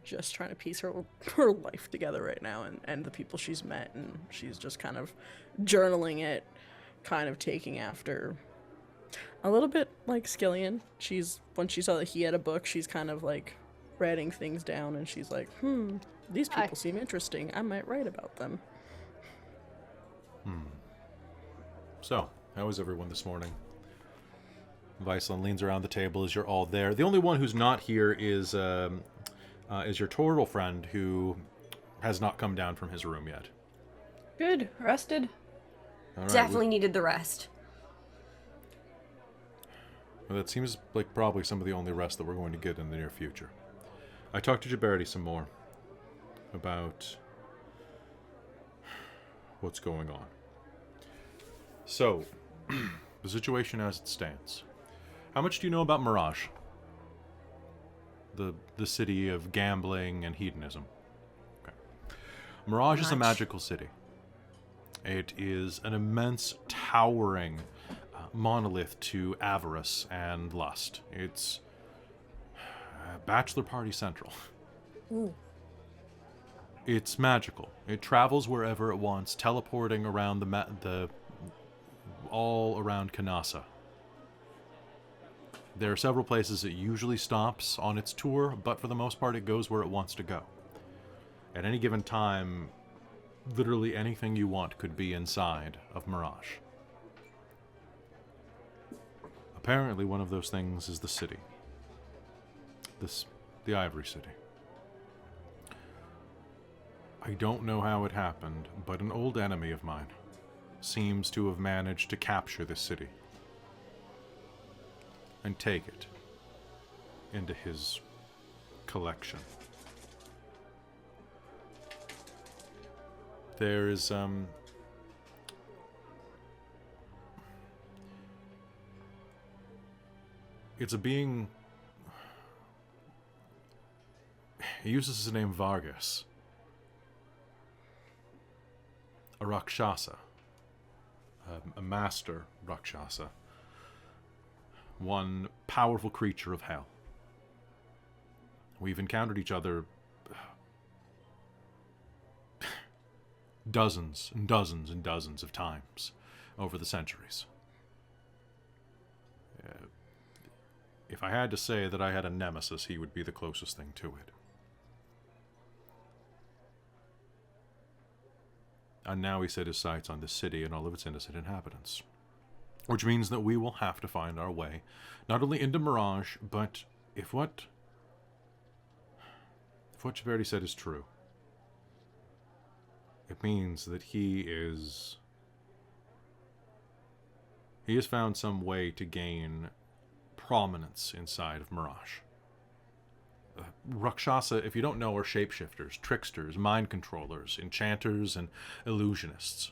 just trying to piece her life together right now and the people she's met, and she's just kind of journaling it, kind of taking after a little bit like Skillian. When she saw that he had a book, she's kind of like writing things down, and she's like, these people seem interesting. I might write about them. So, how is everyone this morning? Viceland leans around the table as you're all there. The only one who's not here is your turtle friend, who has not come down from his room yet. Good. Rested. All right, Definitely needed the rest. Well, that seems like probably some of the only rest that we're going to get in the near future. I talked to Jaberti some more about what's going on. So, the situation as it stands. How much do you know about Mirage? The city of gambling and hedonism. Okay. Mirage is a magical city. It is an immense, towering monolith to avarice and lust. It's bachelor party central. Ooh. It's magical. It travels wherever it wants, teleporting around all around Kanasa. There are several places it usually stops on its tour, but for the most part it goes where it wants to go. At any given time, literally anything you want could be inside of Mirage. Apparently one of those things is the city. The Ivory City. I don't know how it happened, but an old enemy of mine seems to have managed to capture this city and take it into his collection. There is, it's a being, he uses his name Vargas, a Rakshasa, a master Rakshasa, one powerful creature of hell. We've encountered each other dozens and dozens and dozens of times over the centuries. If I had to say that I had a nemesis, he would be the closest thing to it. And now he set his sights on this city and all of its innocent inhabitants. Which means that we will have to find our way, not only into Mirage, but if what Chiverdi said is true, it means that he has found some way to gain prominence inside of Mirage. Rakshasa, if you don't know, are shapeshifters, tricksters, mind controllers, enchanters, and illusionists.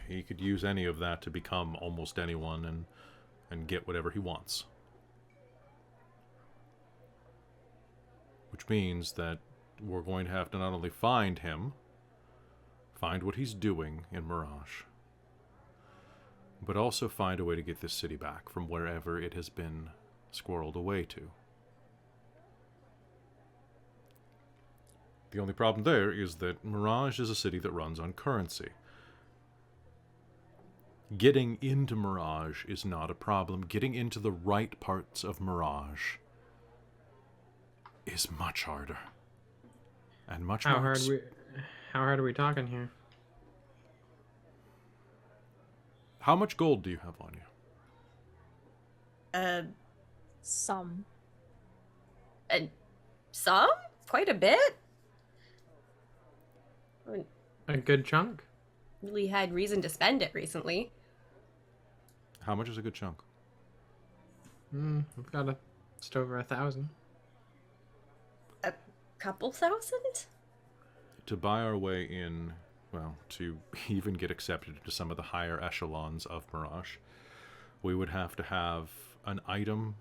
He could use any of that to become almost anyone and get whatever he wants. Which means that we're going to have to not only find him, find what he's doing in Mirage, but also find a way to get this city back from wherever it has been squirreled away to. The only problem there is that Mirage is a city that runs on currency. Getting into Mirage is not a problem. Getting into the right parts of Mirage is much harder. And much more... How hard are we talking here? How much gold do you have on you? Some. Some? Quite a bit. A good chunk? Really had reason to spend it recently. How much is a good chunk? We've got just over 1,000. A couple thousand? To buy our way in, well, to even get accepted into some of the higher echelons of Mirage, we would have to have an item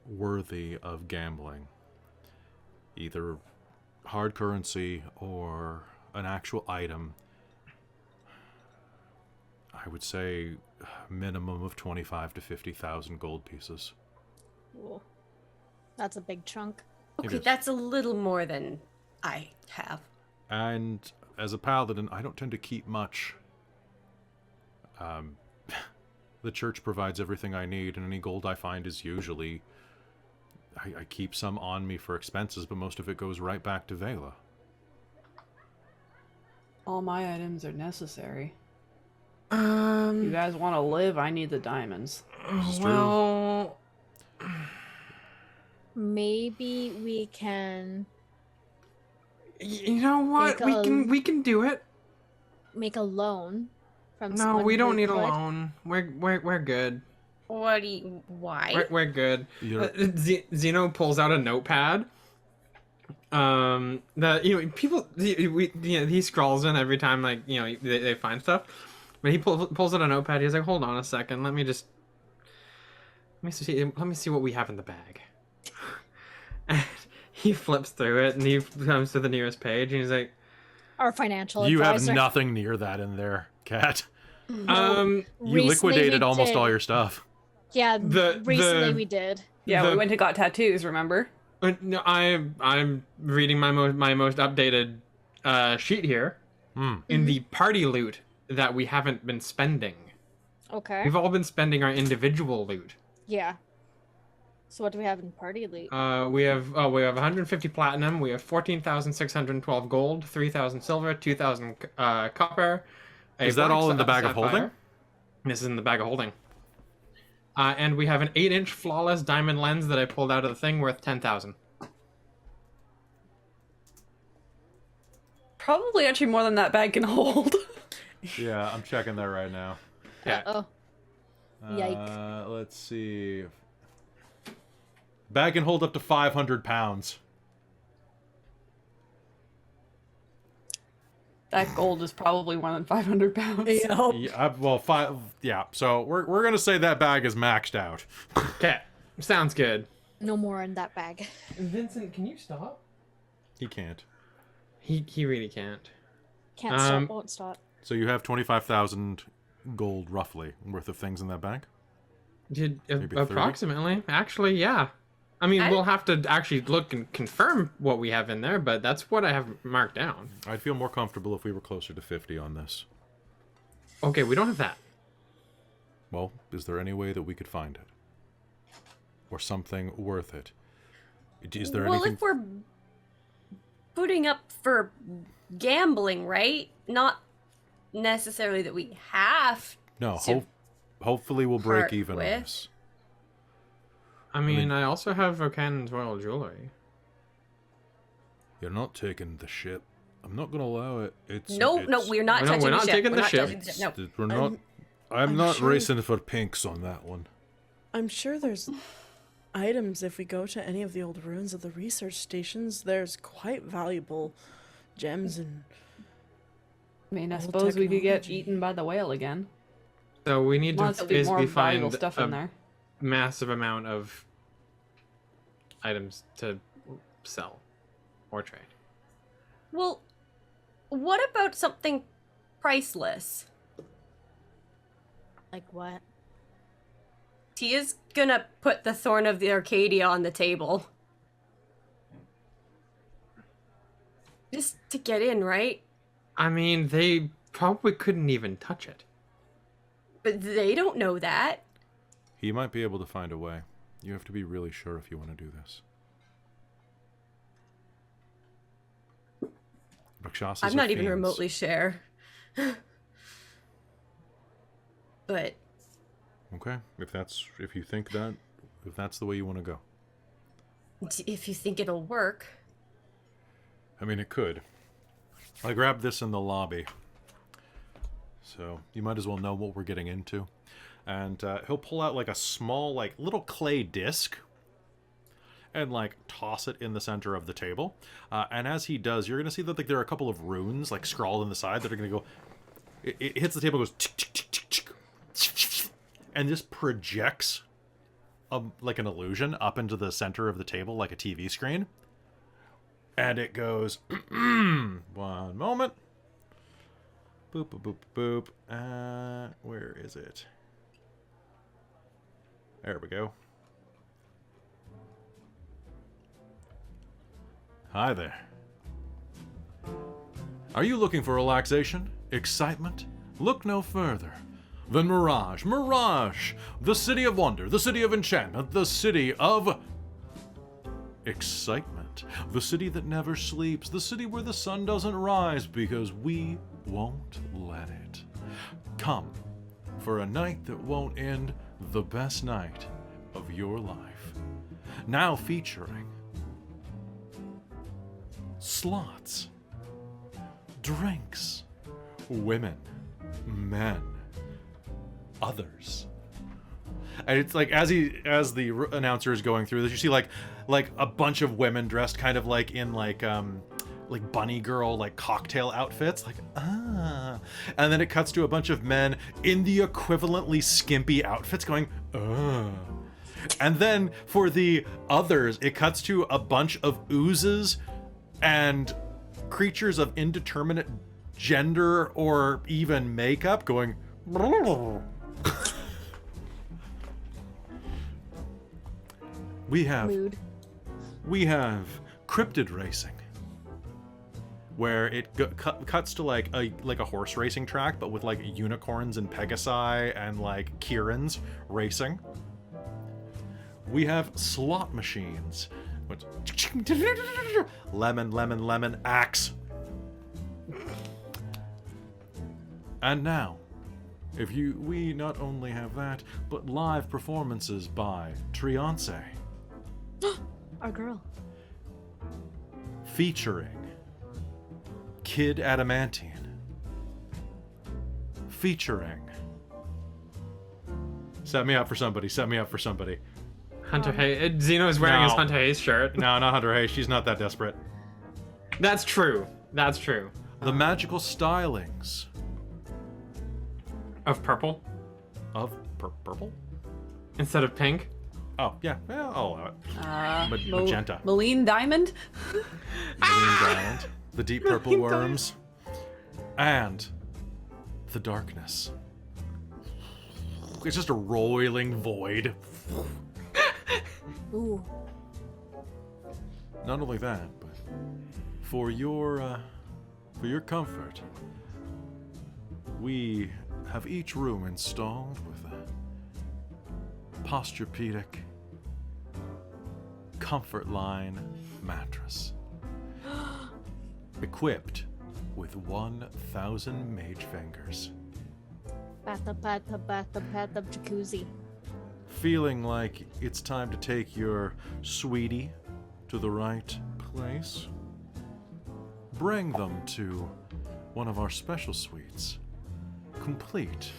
worthy of gambling. Either hard currency or an actual item. I would say minimum of 25 to 50,000 gold pieces. Whoa. That's a big chunk. Okay, that's a little more than I have. And as a paladin, I don't tend to keep much. The church provides everything I need, and any gold I find is usually... I keep some on me for expenses, but most of it goes right back to Vela. All my items are necessary. You guys want to live? I need the diamonds. Well, Maybe we can you know what? We can do it. make a loan from No, someone we don't who need a could. loan. We're good. Why? We're good. You're- Zeno pulls out a notepad. That people he scrawls in every time they find stuff, but he pulls out a notepad. He's like, hold on a second, let me see what we have in the bag. And he flips through it and he comes to the nearest page and he's like, Our financial You have advisor. nothing near that in there, Kat. You Recently liquidated we almost did. all your stuff. Yeah, The- recently we did. Yeah, The- we went and got tattoos, remember? no, I'm reading my most updated sheet here in the party loot that we haven't been spending. Okay. We've all been spending our individual loot. Yeah. So what do we have in party loot? We have 150 platinum. We have 14,612 gold, 3,000 silver, 2,000 copper. Is that all in the bag of holding? This is in the bag of holding. And we have an 8-inch flawless diamond lens that I pulled out of the thing worth 10,000. Probably actually more than that bag can hold. Yeah, I'm checking that right now. Yeah. Oh. Yike. Let's see. Bag can hold up to 500 pounds. That gold is probably more than 500 pounds. Yeah, so we're gonna say that bag is maxed out. Okay. Sounds good. No more in that bag. Vincent, can you stop? He can't. He really can't. Can't stop, won't stop. So you have 25,000 gold, roughly, worth of things in that bag? Did Maybe 30? approximately? Actually, yeah. I mean, we'll have to actually look and confirm what we have in there, but that's what I have marked down. I'd feel more comfortable if we were closer to 50 on this. Okay, we don't have that. Well, is there any way that we could find it? Or something worth it? Is there anything... Well, if we're putting up for gambling, right? Not necessarily that we have No, to hopefully we'll break part even on with. this. I mean, I also have O'Cannon's royal jewelry. You're not taking the ship. I'm not going to allow it. No, we're not touching the ship. taking We're the not ship. touching the ship. No. We're not... I'm not sure- racing for pinks on that one. I'm sure there's items if we go to any of the old ruins of the research stations. There's quite valuable gems and... I mean, I Old suppose we could get technology. eaten by the whale again. So we need to Wants to be more basically valuable find stuff a in there. massive amount of items to sell or trade. Well, what about something priceless? Like what? Tia's gonna put the Thorn of the Arcadia on the table. Just to get in, right? I mean, they probably couldn't even touch it. But they don't know that. He might be able to find a way. You have to be really sure if you want to do this. Rakshasas I'm are not even fiends. remotely sure. But Okay, if you think that, if that's the way you want to go. if you think it'll work. I mean, it could. I grabbed this in the lobby. So, you might as well know what we're getting into. And he'll pull out like a small, like, little clay disc. And, like, toss it in the center of the table. And as he does, you're going to see that like, there are a couple of runes, like, scrawled in the side that are going to go... It hits the table, goes... Tick, tick, tick, tick, tick, and just projects, like, an illusion up into the center of the table, like a TV screen. And it goes... One moment. Boop, boop, boop, boop. Where is it? There we go. Hi there. Are you looking for relaxation? Excitement? Look no further than Mirage. Mirage! The city of wonder, the city of enchantment, the city of... excitement. The city that never sleeps, the city where the sun doesn't rise because we won't let it. Come for a night that won't end, the best night of your life. Now featuring slots, drinks, women, men, others. And it's like as the announcer is going through this, you see like a bunch of women dressed kind of like in like bunny girl like cocktail outfits, and then it cuts to a bunch of men in the equivalently skimpy outfits going and then for the others it cuts to a bunch of oozes and creatures of indeterminate gender or even makeup going we have cryptid racing. where it cuts to like a horse racing track, but with like unicorns and pegasi and like Kirans racing. We have slot machines. Lemon, lemon, lemon, axe. And now, we not only have that, but live performances by Triance. Our girl. Featuring Kid Adamantine. Featuring. Set me up for somebody. Hunter Hayes. Zeno is wearing his No. Hunter Hayes shirt. No, not Hunter Hayes. She's not that desperate. That's true. The magical stylings Of purple of purple? instead of pink. Oh, yeah. Well, I'll allow it. Magenta. Maline Diamond. Green Diamond. The deep purple worms. And the darkness. It's just a roiling void. Ooh. Not only that, but for your comfort, we have each room installed with a Posturepedic comfort line mattress, equipped with 1,000 mage fingers. Bathtub, jacuzzi. Feeling like it's time to take your sweetie to the right place? Bring them to one of our special suites, complete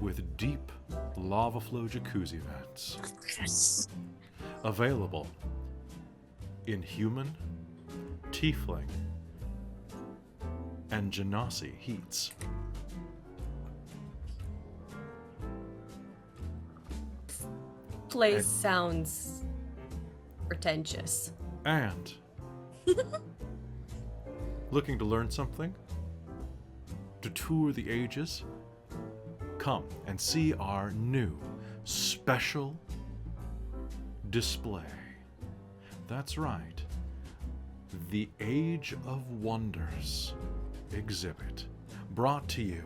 with deep lava flow jacuzzi vents. Yes. Available in human, tiefling, and genasi heats. Place sounds pretentious. And looking to learn something? To tour the ages? Come and see our new special display. That's right. The Age of Wonders exhibit, brought to you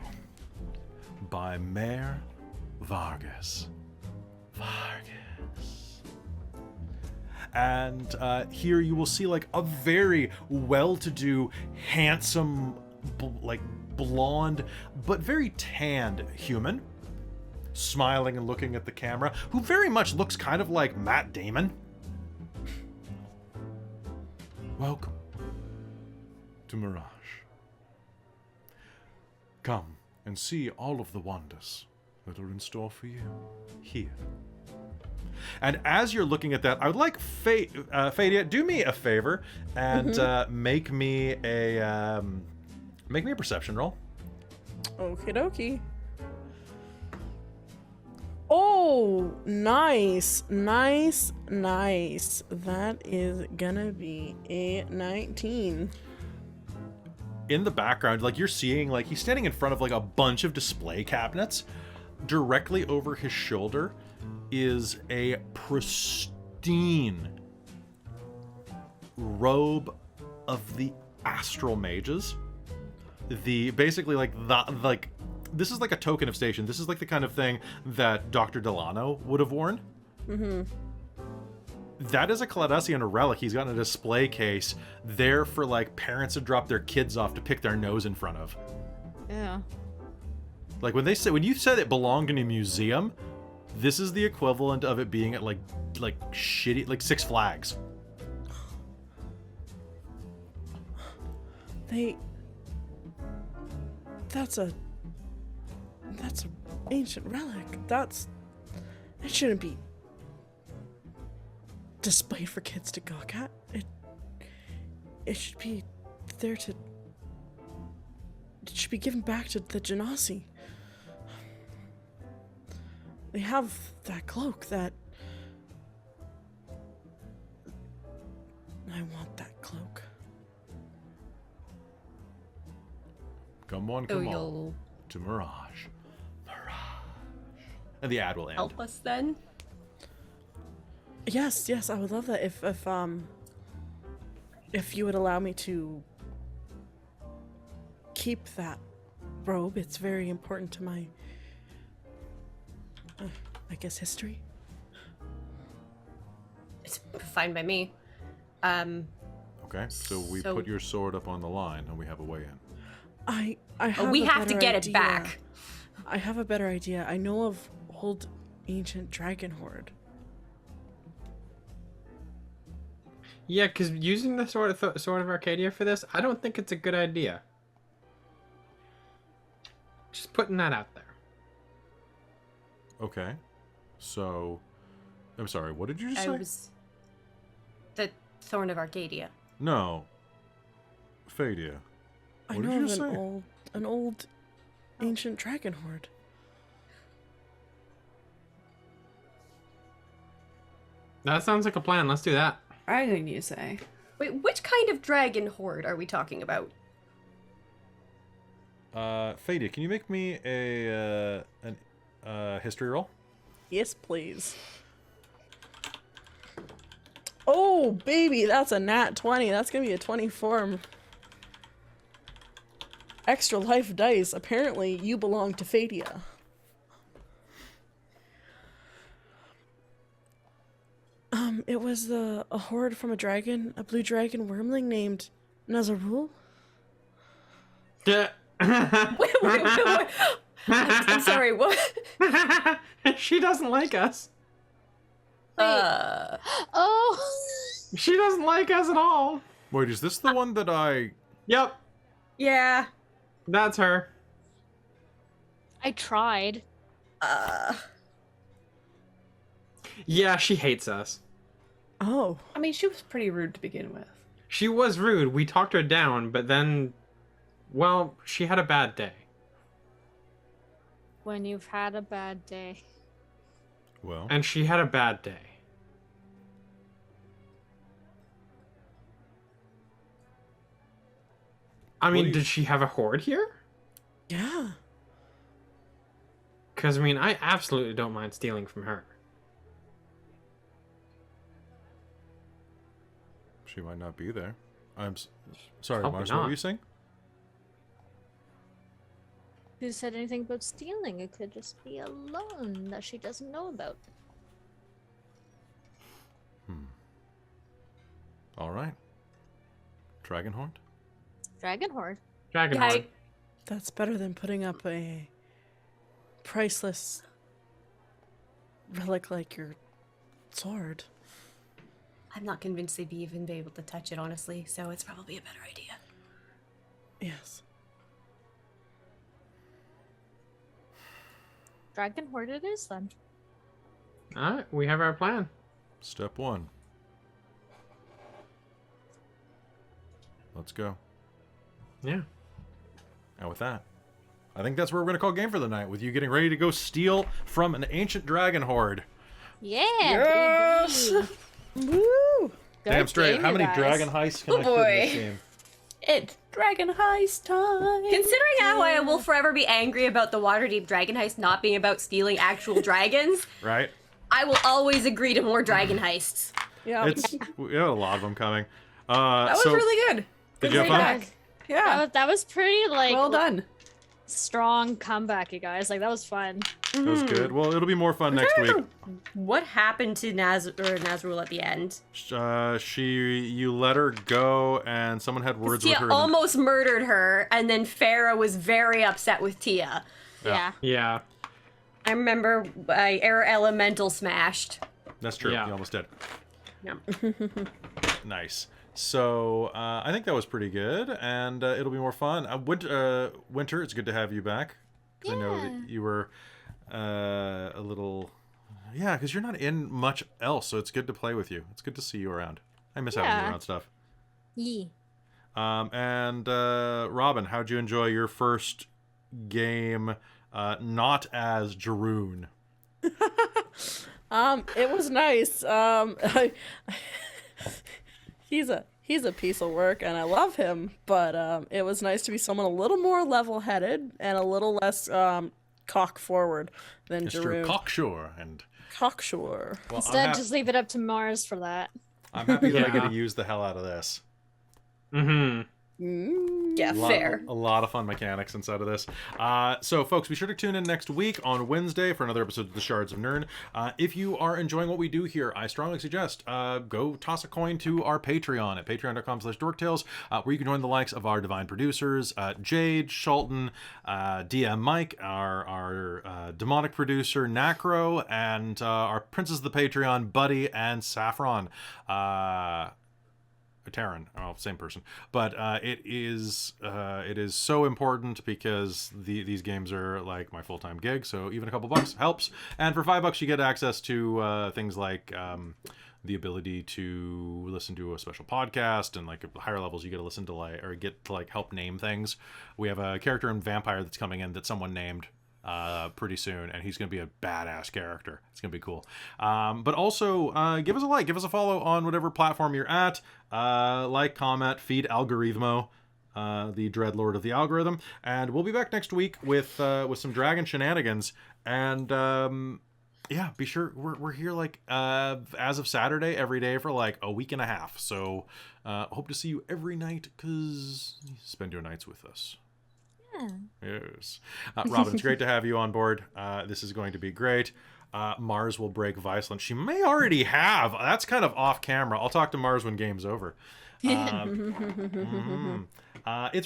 by Mayor Vargas. And here you will see like a very well-to-do, handsome, blonde, but very tanned human, smiling and looking at the camera, who very much looks kind of like Matt Damon. Welcome to Mirage. Come and see all of the wonders that are in store for you here. And as you're looking at that, I would like Fadia, do me a favor and make me a perception roll. Okie dokie. Oh, nice. That is gonna be a 19. In the background, like you're seeing, like he's standing in front of like a bunch of display cabinets. Directly over his shoulder is a pristine robe of the astral mages. Basically this is like a token of station. This is like the kind of thing that Dr. Delano would have worn. Mm-hmm. That is a Claudessian relic he's got in a display case there for like parents to drop their kids off to pick their nose in front of. Yeah. Like when you said it belonged in a museum, this is the equivalent of it being at like shitty, like Six Flags. That's a ancient relic. It shouldn't be displayed for kids to gawk at. It should be there to. It should be given back to the Genasi. They have that cloak that. I want that cloak. Come on you'll to Mirage. And the ad will end. help us then? Yes, I would love that if you would allow me to keep that robe. It's very important to my, I guess, history. It's fine by me. Okay, so we put your sword up on the line and we have a way in. I have we a have to better get idea. it back. I have a better idea. I know of old ancient dragon horde. Yeah, because using the sword of Arcadia for this, I don't think it's a good idea. Just putting that out there. Okay, so I'm sorry. What did you just say? was the Thorn of Arcadia. No, Fadia. I What did know you of say? an old ancient dragon horde. That sounds like a plan. Let's do that. I think you say. Wait, which kind of dragon horde are we talking about? Fadia, can you make me a history roll? Yes, please. Oh, baby, that's a nat 20. That's gonna be a 24. Extra life dice. Apparently, you belong to Fadia. It was a horde from a dragon, a blue dragon wormling named Nazarul. Yeah. Wait. I'm sorry, what? She doesn't like us. Oh. She doesn't like us at all. Wait, is this the one that I... Yep, Yeah. that's her. I tried. Yeah, she hates us. Oh. I mean, she was pretty rude to begin with. She was rude. We talked her down, but then, well, she had a bad day. When you've had a bad day. Well, And she had a bad day. I What mean, do you- did she have a horde here? Yeah. Because, I mean, I absolutely don't mind stealing from her. she might not be there. Sorry, Probably Mars, what not. were you saying? Who said anything about stealing? It could just be a loan that she doesn't know about. All right. Dragon Horde? Dragon Horde. Dragon Yeah, horde. That's better than putting up a priceless relic like your sword. I'm not convinced they'd even be able to touch it, honestly, so it's probably a better idea. Yes. Dragon Horde it is then. Alright, we have our plan. Step 1. Let's go. Yeah. And with that, I think that's where we're going to call game for the night, with you getting ready to go steal from an ancient dragon horde. Yeah. Yes! Baby. Woo! Damn Good straight. game, How you many guys. dragon heists can Oh, I fit in this boy. game? It's dragon heist time. Considering how I will forever be angry about the Waterdeep Dragon Heist not being about stealing actual dragons, Right? I will always agree to more dragon heists. Yeah. We have a lot of them coming. That was really good. Did you have Good fun? feedback. Yeah. That was pretty like Well done. strong comeback, you guys. Like that was fun. That was good. Well, it'll be more fun next week. What happened to Nazrul at the end? You let her go, and someone had words with Tia her. almost murdered her, and then Farah was very upset with Tia. Yeah. Yeah. I remember Air Elemental smashed. That's true. Yeah. You almost did. Yeah. Nice. So I think that was pretty good, and it'll be more fun. Winter, it's good to have you back. 'Cause I know Yeah. that you were a little, because you're not in much else, so it's good to play with you. It's good to see you around. I miss having you Yeah. around stuff. Yee. And Robin, how'd you enjoy your first game? Not as Jaroon. It was nice. He's a piece of work, and I love him. But it was nice to be someone a little more level-headed and a little less cock forward than Mr. Jeroen. Cocksure, and Cocksure. well, Instead, just leave it up to Mars for that. I'm happy that I get Yeah. to use the hell out of this. Mm-hmm. Mm. Yeah, Fair. A lot of fun mechanics inside of this. So, folks, be sure to tune in next week on Wednesday for another episode of the Shards of Nyrn. If you are enjoying what we do here, I strongly suggest go toss a coin to our Patreon at patreon.com/dorktales, where you can join the likes of our divine producers, Jade, Shalton, DM Mike, our demonic producer, Nacro, and our Princess of the Patreon, Buddy, and Saffron. Taryn, same person, but it is so important because these games are like my full-time gig, so even a couple bucks helps. And for $5 you get access to things like the ability to listen to a special podcast, and like at higher levels you get to listen to get to help name things. We have a character in Vampire that's coming in that someone named pretty soon, and he's going to be a badass character. It's going to be cool. But also give us a like, give us a follow on whatever platform you're at. Like, comment, feed Algorithmo, the Dreadlord of the algorithm, and we'll be back next week with some dragon shenanigans. And yeah, be sure we're here as of Saturday every day for a week and a half. So hope to see you every night, because spend your nights with us. Yes. Robin, it's great to have you on board. This is going to be great. Mars will break Viceland. She may already have. That's kind of off camera. I'll talk to Mars when game's over. It's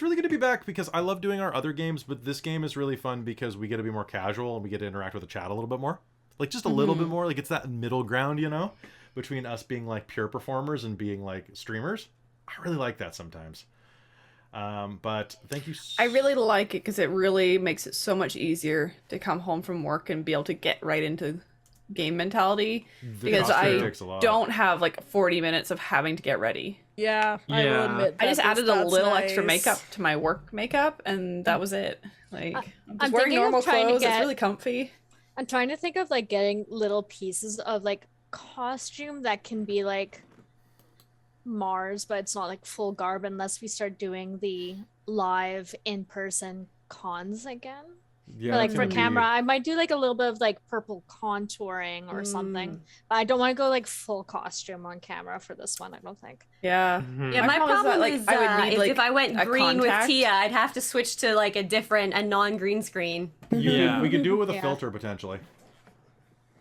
really good to be back because I love doing our other games, but this game is really fun because we get to be more casual and we get to interact with the chat a little bit more. Just a little bit more. It's that middle ground, between us being pure performers and being streamers. I really like that sometimes. But thank you. I really like it because it really makes it so much easier to come home from work and be able to get right into game mentality, because I don't have 40 minutes of having to get ready. Yeah. I will admit I just added a little extra makeup to my work makeup, and that was it. I'm just wearing normal clothes. It's really comfy. I'm trying to think of getting little pieces of costume that can be Mars, but it's not full garb unless we start doing the live in-person cons again. Yeah, but for camera, I might do a little bit of purple contouring or something. But I don't want to go full costume on camera for this one, I don't think. Yeah. Yeah, my problem is I would need if I went green with Tia, I'd have to switch to a non-green screen. Yeah, we could do it with a filter potentially.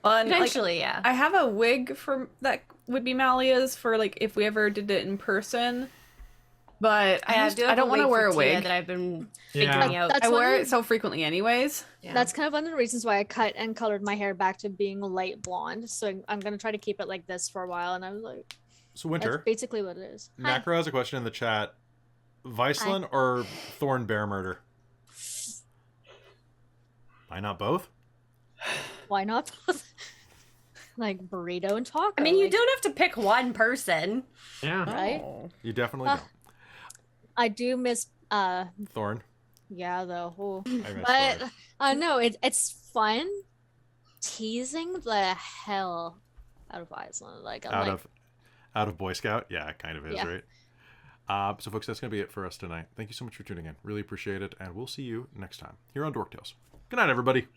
Potentially, yeah. I have a wig that would be Malia's for if we ever did it in person, but I don't want to wear a wig that I've been figuring out. I wear it so frequently anyways. Yeah. That's kind of one of the reasons why I cut and colored my hair back to being light blonde. So I'm gonna try to keep it like this for a while. And I was like, so Winter, that's basically what it is. Macro has a question in the chat: Viceland or Thorn Bear Murder? Why not both? Why not both? Burrito and taco. I mean, you don't have to pick one person. Yeah. Right? You definitely don't. I do miss Thorn. Yeah, though. But no, it's fun teasing the hell out of Iceland. Out of Boy Scout? Yeah, it kind of is, right? So folks, that's gonna be it for us tonight. Thank you so much for tuning in. Really appreciate it, and we'll see you next time here on Dork Tales. Good night, everybody.